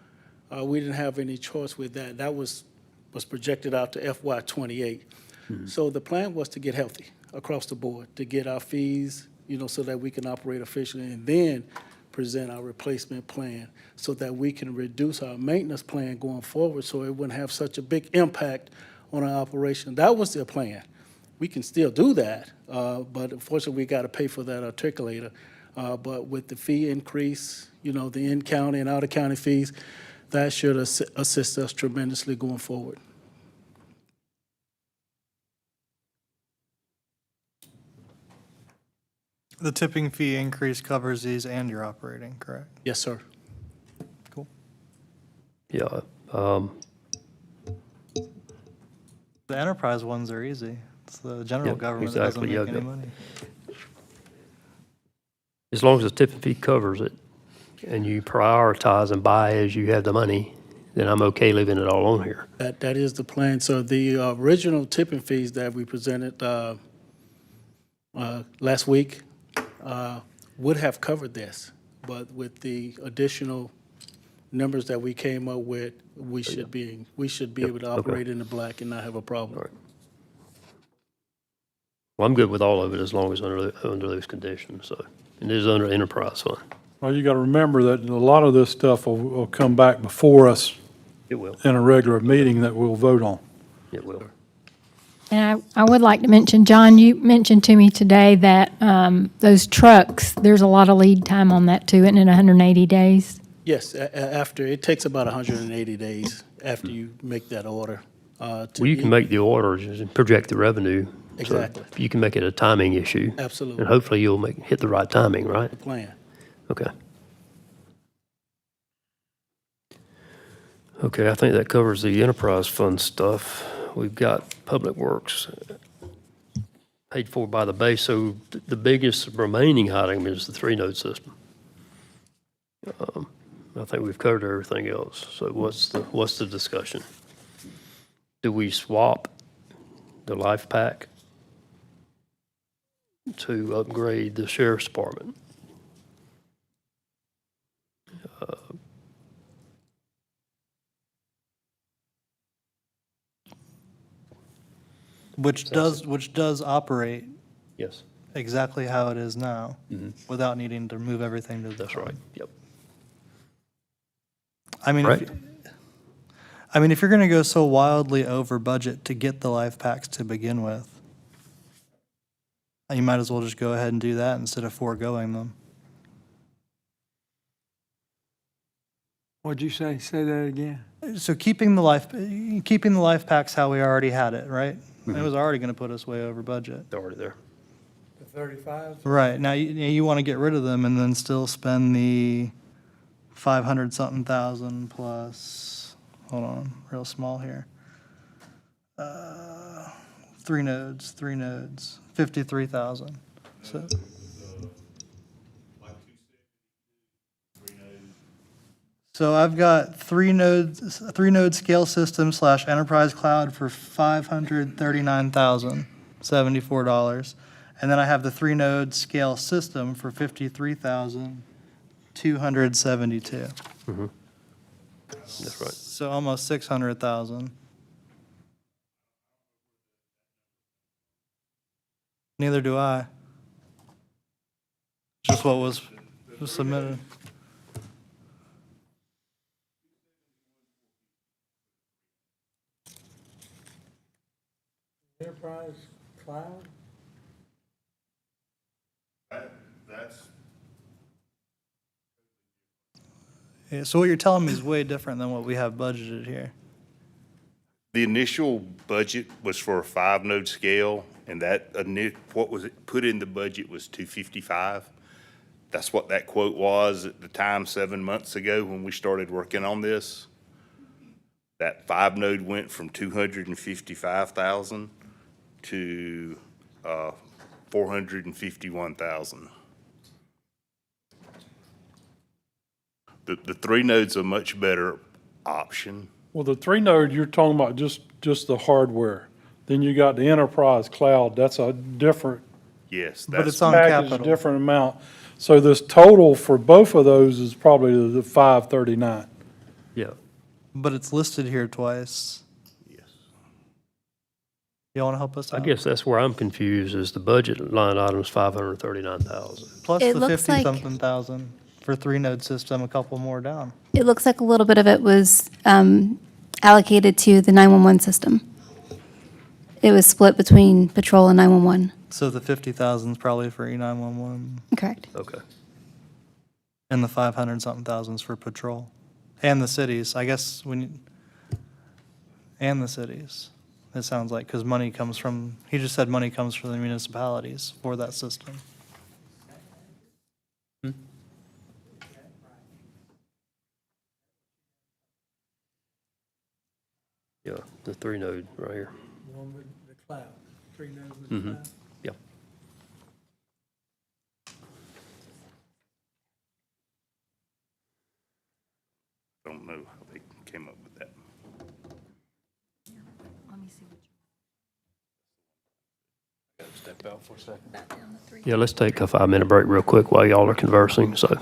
we didn't have any choice with that. That was projected out to FY '28. So the plan was to get healthy across the board, to get our fees, so that we can operate efficiently, and then present our replacement plan so that we can reduce our maintenance plan going forward so it wouldn't have such a big impact on our operation. That was the plan. We can still do that, but unfortunately, we got to pay for that articulator. But with the fee increase, the in-county and out-of-county fees, that should assist us tremendously going forward. The tipping fee increase covers these and your operating, correct? Yes, sir. Cool. Yeah, The enterprise ones are easy. It's the general Yeah, government that doesn't exactly, make yeah, any yeah. money. as long as the tipping fee covers it and you prioritize and buy as you have the money, then I'm okay leaving it all on here. That is the plan. So the original tipping fees that we presented last week would have covered this, but with the additional numbers that we came up with, we should be able to okay. operate in the black and not have a problem. All right. Well, I'm good with all of it as long as under those conditions, so. And it is under enterprise fund. Well, you got to remember that a lot of this stuff will come back before us It will. in a regular meeting that we'll vote on. It will. And I would like to mention, John, you mentioned to me today that those trucks, there's a lot of lead time on that too, isn't it, 180 days? Yes, after, it takes about 180 days after you make that order. to Well, you can eat- make the orders and project the revenue. So Exactly. You can make it a timing issue. Absolutely. And hopefully you'll hit the right timing, right? the plan. Okay. Okay, I think that covers the enterprise fund stuff. We've got Public Works paid for by the base, so the biggest remaining item is the three-node system. I think we've covered everything else, so what's the discussion? Do we swap the life pack to upgrade the sheriff's department? Which does operate Yes. exactly how it is now, without needing to move everything to the. That's right, yep. I mean, Right. if you're gonna go so wildly over budget to get the life packs to begin with, you might as well just go ahead and do that instead of foregoing them. What'd you say? Say that again. So keeping the life packs how we already had it, right? It was already gonna put us way over budget. They're already there. The 35? Right, now you wanna get rid of them and then still spend the 500-something thousand plus, hold on, real small here. Three nodes, 53,000. So I've got three node scale system / enterprise cloud for $539,074. And then I have the 3-node scale system for $53,272. That's right. So almost 600,000. Neither do I. Just what was submitted. Enterprise cloud? That's. Yeah, so what you're telling me is way different than what we have budgeted here. The initial budget was for a 5-node scale, and what was it put in the budget was 255. That's what that quote was at the time 7 months ago when we started working on this. That 5-node went from 255,000 to 451,000. The 3-node's a much better option. Well, the 3-node, you're talking about just the hardware. Then you got the enterprise cloud, that's a different Yes, But that's, it's on package, capital. different amount. So this total for both of those is probably the 539. Yeah. But it's listed here twice. yes. You want to help us I out? guess that's where I'm confused, is the budget line item is 539,000. Plus It the looks like- 50-something thousand for 3-node system, a couple more down. It looks like a little bit of it was allocated to the 911 system. It was split between patrol and 911. So the 50,000 is probably for E911, Correct. Okay. and the 500-something thousands for patrol. And the cities, I guess and the cities, it sounds like, because money comes from, he just said money comes from the municipalities for that system. Yeah, the 3-node right here. One with the cloud, 3-node with the cloud. Yep. Don't know how they came up with that. Step out for a second. Yeah, let's take a 5-minute break real quick while y'all are conversing, so.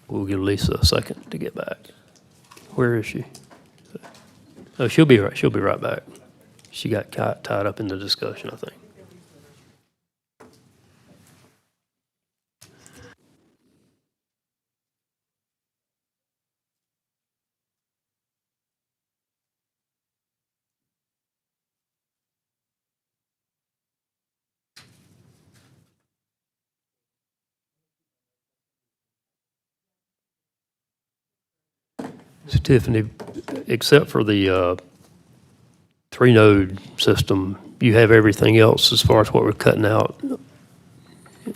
We'll give Lisa a second to get back. Where is she? Oh, she'll be right back. She got tied up in the discussion, I think. So Tiffany, except for the three-node system, you have everything else as far as what we're cutting out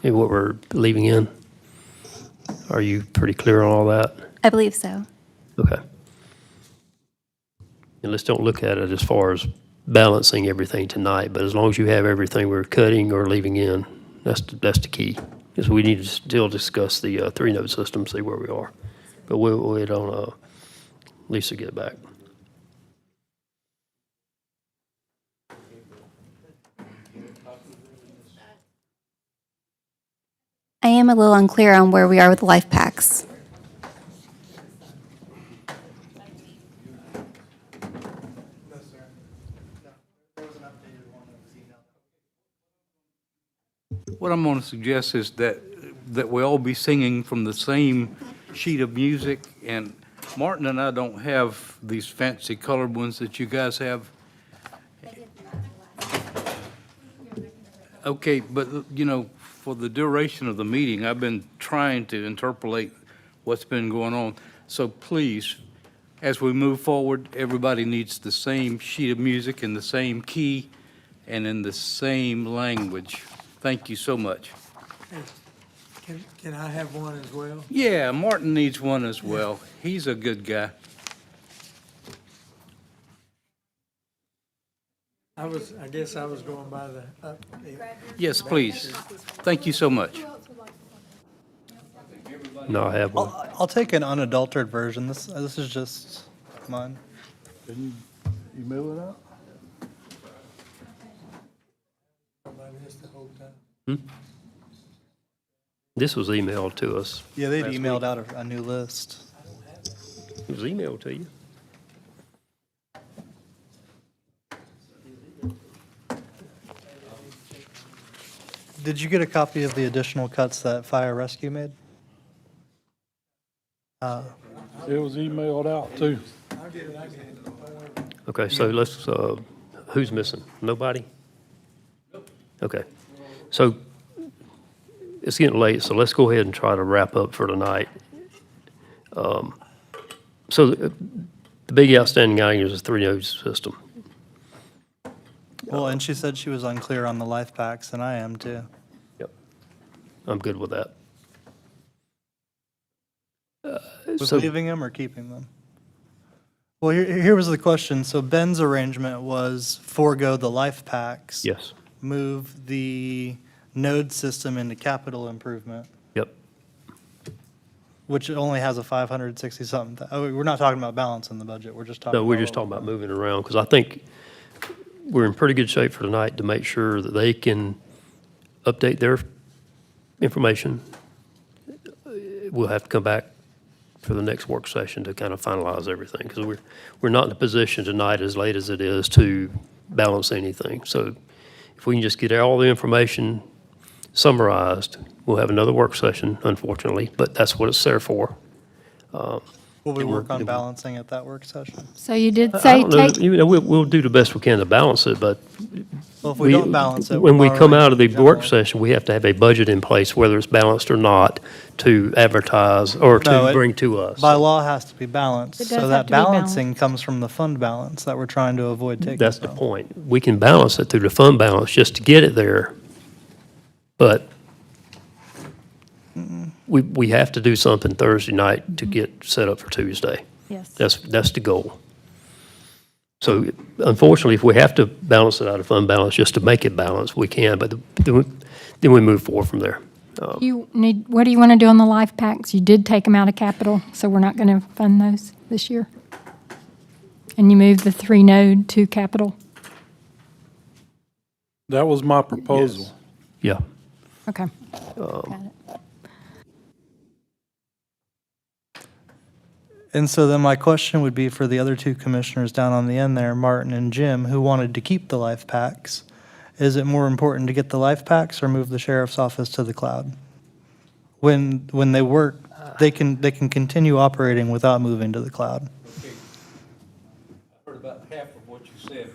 and what we're leaving in? Are you pretty clear on all that? I believe so. Okay. And let's don't look at it as far as balancing everything tonight, but as long as you have everything we're cutting or leaving in, that's the key. Because we need to still discuss the three-node system, see where we are. But we'll wait on Lisa get back. I am a little unclear on where we are with the life packs. What I'm going to suggest is that we all be singing from the same sheet of music, and Martin and I don't have these fancy colored ones that you guys have. Okay, but, you know, for the duration of the meeting, I've been trying to interpolate what's been going on. So please, as we move forward, everybody needs the same sheet of music in the same key and in the same language. Thank you so much. Can I have one as well? Yeah, Martin needs one as well. He's a good guy. I guess I was going by the, Yes, please. Thank you so much. No, I have one. I'll take an unadulterated version. This is just mine. Can you email it out? This was emailed to us. Yeah, they'd last emailed week. out a new list. It was emailed to you. Did you get a copy of the additional cuts that fire rescue made? It was emailed out too. Okay, so let's, who's missing? Nobody? Okay. So it's getting late, so let's go ahead and try to wrap up for tonight. So the big outstanding item is a three-node system. Well, and she said she was unclear on the life packs, and I am too. Yep. I'm good with that. With So- leaving them or keeping them? Well, here was the question. So Ben's arrangement was forego the life packs. Yes. Move the node system into capital improvement, Yep. which only has a 560-something. We're not talking about balance in the budget. We're just talking. No, we're just talking about moving around, because I think we're in pretty good shape for tonight to make sure that they can update their information. We'll have to come back for the next work session to kind of finalize everything, because we're not in a position tonight, as late as it is, to balance anything. So if we can just get all the information summarized, we'll have another work session, unfortunately, but that's what it's there for. Will we and work we'll- on balancing at that work session? So you did I say don't know, take, you know, we'll do the best we can to balance it, but Well, if we don't balance it. when we we're come already out of the in work general. session, we have to have a budget in place, whether it's balanced or not, to advertise or No, to it- bring to us. By law, has to be balanced. It does So have that to be balanced. balancing comes from the fund balance that we're trying to avoid taking. That's the from. point. We can balance it through the fund balance just to get it there, but we have to do something Thursday night to get set up for Tuesday. yes. That's the goal. So unfortunately, if we have to balance it out of fund balance just to make it balanced, we can, but then we move forward from there. What do you want to do on the life packs? You did take them out of capital, so we're not going to fund those this year? And you moved the three-node to capital? That was my proposal. Yeah. Okay. Um, Got it. And so then my question would be for the other two commissioners down on the end there, Martin and Jim, who wanted to keep the life packs. Is it more important to get the life packs or move the sheriff's office to the cloud? When they work, they can continue operating without moving to the cloud. Okay. I heard about half of what you said,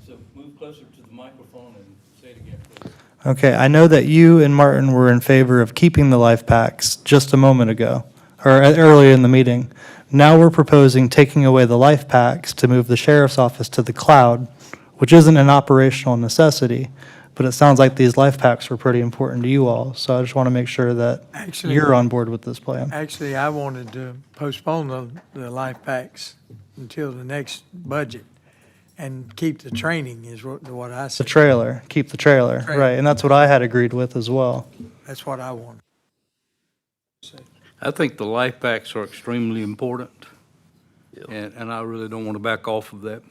so move closer to the microphone and say it again, please. Okay, I know that you and Martin were in favor of keeping the life packs just a moment ago, or earlier in the meeting. Now we're proposing taking away the life packs to move the sheriff's office to the cloud, which isn't an operational necessity, but it sounds like these life packs were pretty important to you all. So I just want to make sure that Actually- you're on board with this plan. Actually, I wanted to postpone the life packs until the next budget and keep the training is what I The said. trailer, keep the trailer, Trailer. right, and that's what I had agreed with as well. That's what I wanted. I think the life packs are extremely important, and I really don't want to back off of that.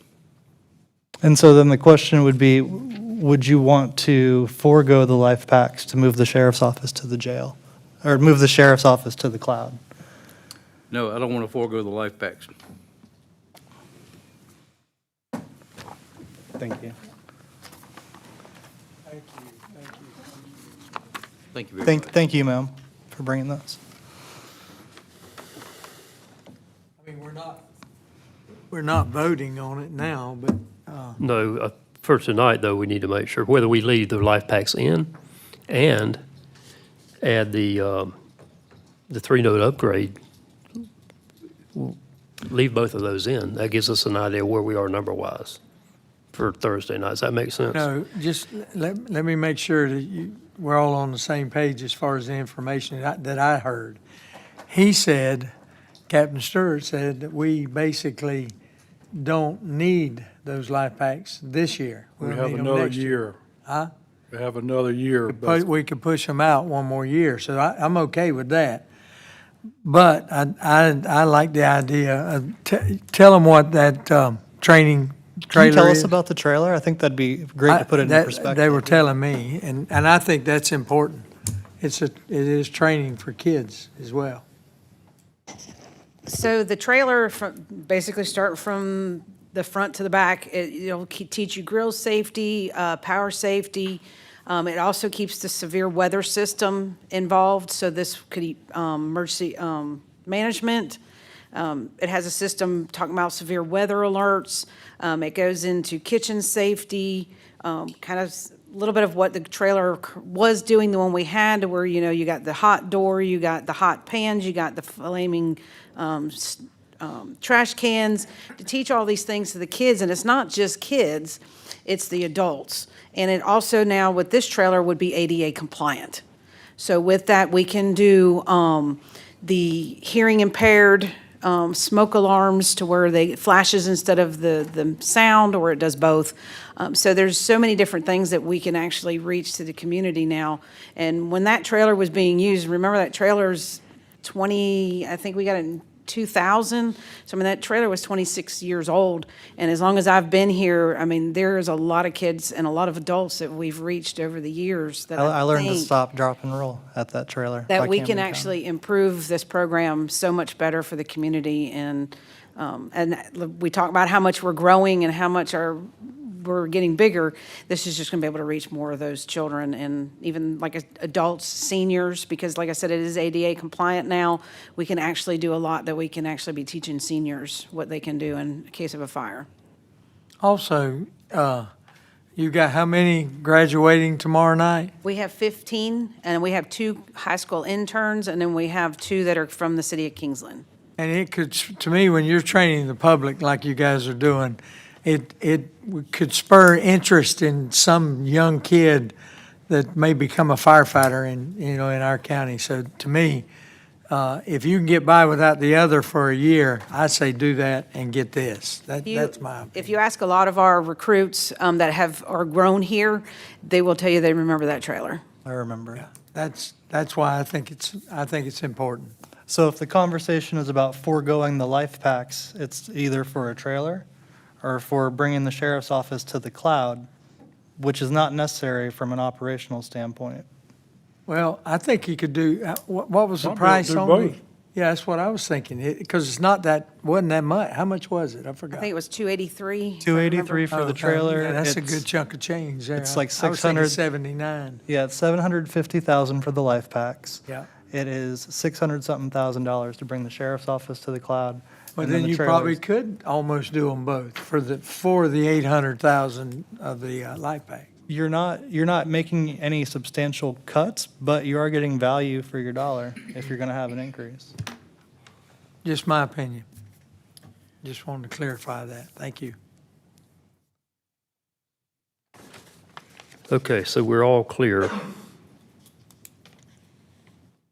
And so then the question would be, would you want to forego the life packs to move the sheriff's office to the jail? Or move the sheriff's office to the cloud? No, I don't want to forego the life packs. Thank you. Thank you very much. Thank you, ma'am, for bringing this. I mean, we're not voting on it now, but, No, for tonight, though, we need to make sure whether we leave the life packs in and add the 3-note upgrade, leave both of those in. That gives us an idea where we are number-wise for Thursday night. Does that make sense? no, just let me make sure that we're all on the same page as far as the information that I heard. He said, Captain Stewart said that we basically don't need those life packs this year. We We'll have need 'em another next year. Huh? We have another year. but- We could push them out one more year, so I'm okay with that. But I like the idea of, tell them what that training Can trailer you tell us is. about the trailer? I think that'd be great to put it in That- perspective. They were telling me, and I think that's important. It is training for kids as well. So the trailer, basically start from the front to the back, it'll teach you grill safety, power safety. It also keeps the severe weather system involved, so this could emergency management. It has a system talking about severe weather alerts. It goes into kitchen safety, kind of a little bit of what the trailer was doing, the one we had, to where, you got the hot door, you got the hot pans, you got the flaming trash cans, to teach all these things to the kids. And it's not just kids, it's the adults. And it also now, with this trailer, would be ADA compliant. So with that, we can do the hearing impaired smoke alarms to where they flashes instead of the sound, or it does both. So there's so many different things that we can actually reach to the community now. And when that trailer was being used, remember that trailer's 20, I think we got it in 2000. So I mean, that trailer was 26 years old. And as long as I've been here, I mean, there's a lot of kids and a lot of adults that we've reached over the years that I learned to think stop, drop, and roll at that trailer. that by we can Camden County. actually improve this program so much better for the community. And we talk about how much we're growing and how much we're getting bigger. This is just going to be able to reach more of those children and even like adults, seniors, because like I said, it is ADA compliant now. We can actually do a lot that we can actually be teaching seniors what they can do in case of a fire. Also, you got how many graduating tomorrow night? We have 15, and we have 2 high school interns, and then we have 2 that are from the city of Kingsland. And it could, to me, when you're training the public like you guys are doing, it could spur interest in some young kid that may become a firefighter in our county. So to me, if you can get by without the other for a year, I say do that and get this. That's my opinion. If you ask a lot of our recruits that are grown here, they will tell you they remember that trailer. I remember. That's why I think it's important. So if the conversation is about foregoing the life packs, it's either for a trailer or for bringing the sheriff's office to the cloud, which is not necessary from an operational standpoint. Well, I think you could do, what was the Might be able to price do on both. it? Yeah, that's what I was thinking, because it's not that, wasn't that much. How much was it? I I forgot. think it was 283. 283 for the Okay, trailer. yeah, that's a It's- good chunk of change there. it's like I was thinking 600 79, Yeah, it's 750,000 for the life packs. yeah. It is 600-something thousand dollars to bring the sheriff's office to the cloud. Well, and then the you probably trailers. could almost do them both for the 800,000 of the life pack. You're not making any substantial cuts, but you are getting value for your dollar if you're going to have an increase. Just my opinion. Just wanted to clarify that. Thank you. Okay, so we're all clear,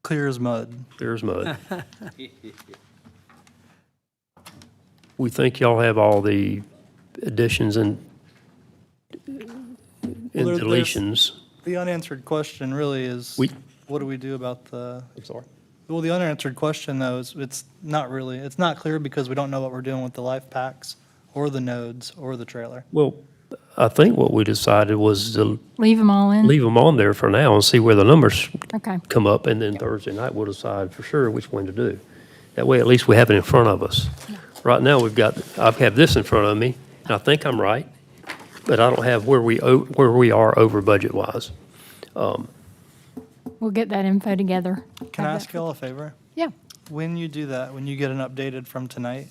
Clear as mud. clear as mud. We think y'all have all the additions and Well, there's- deletions. The unanswered question really is, We- what do we do about the, I'm sorry. well, the unanswered question though is, it's not clear because we don't know what we're doing with the life packs or the nodes or the trailer. Well, I think what we decided was to Leave them all in? leave them on there for now and see where the numbers Okay. come up, and then Thursday night we'll decide for sure which one to do. That way, at least we have it in front of us. Right now, I have this in front of me, and I think I'm right, but I don't have where we are over budget-wise. We'll get that info together. Can I Have ask that- y'all a favor? Yeah. When you do that, when you get an updated from tonight,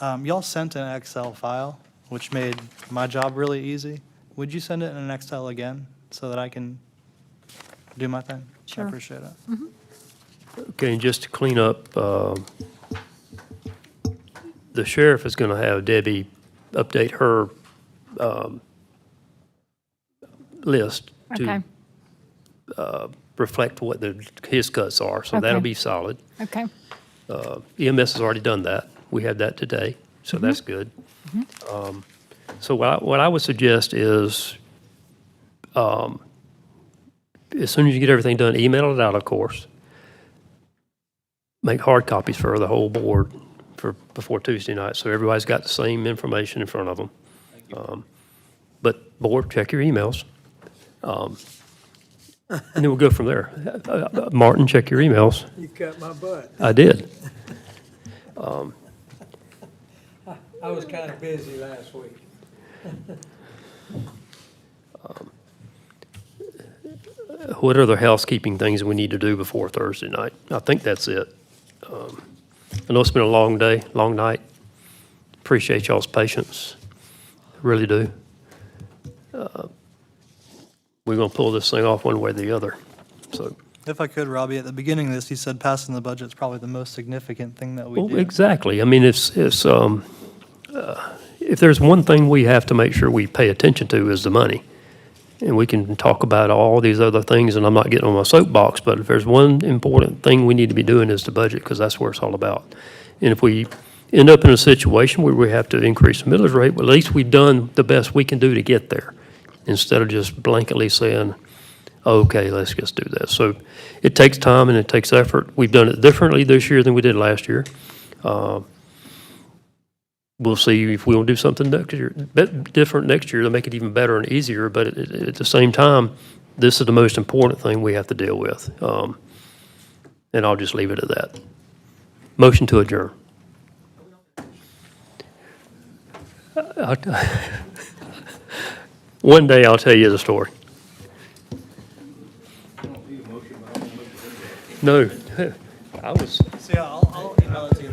y'all sent an Excel file, which made my job really easy. Would you send it in an Excel again so that I can do my thing? Sure. I appreciate it. Okay, and just to clean up, the sheriff is going to have Debbie update her list Okay. to reflect what his cuts are, so that'll Okay. be solid. Okay. EMS has already done that. We had that today, so that's good. So what I would suggest is, as soon as you get everything done, email it out, of course. Make hard copies for the whole board before Tuesday night, so everybody's got the same information in front of them. But board, check your emails. And then we'll go from there. Martin, check your emails. You cut my butt. I did. I was kind of busy last week. What other housekeeping things we need to do before Thursday night? I think that's it. I know it's been a long day, long night. Appreciate y'all's patience, really do. We're gonna pull this thing off one way or the other, so. If I could, Robbie, at the beginning of this, you said passing the budget is probably the most significant thing that we Well, do. exactly. I mean, if there's one thing we have to make sure we pay attention to is the money. And we can talk about all these other things, and I'm not getting on my soapbox, but if there's one important thing we need to be doing is the budget, because that's where it's all about. And if we end up in a situation where we have to increase the millage rate, well, at least we've done the best we can do to get there, instead of just blanketly saying, okay, let's just do this. So it takes time and it takes effort. We've done it differently this year than we did last year. We'll see if we'll do something next year, different next year to make it even better and easier. But at the same time, this is the most important thing we have to deal with. And I'll just leave it at that. Motion to adjourn. One day I'll tell you the story. No, I was. See, I'll email it to you.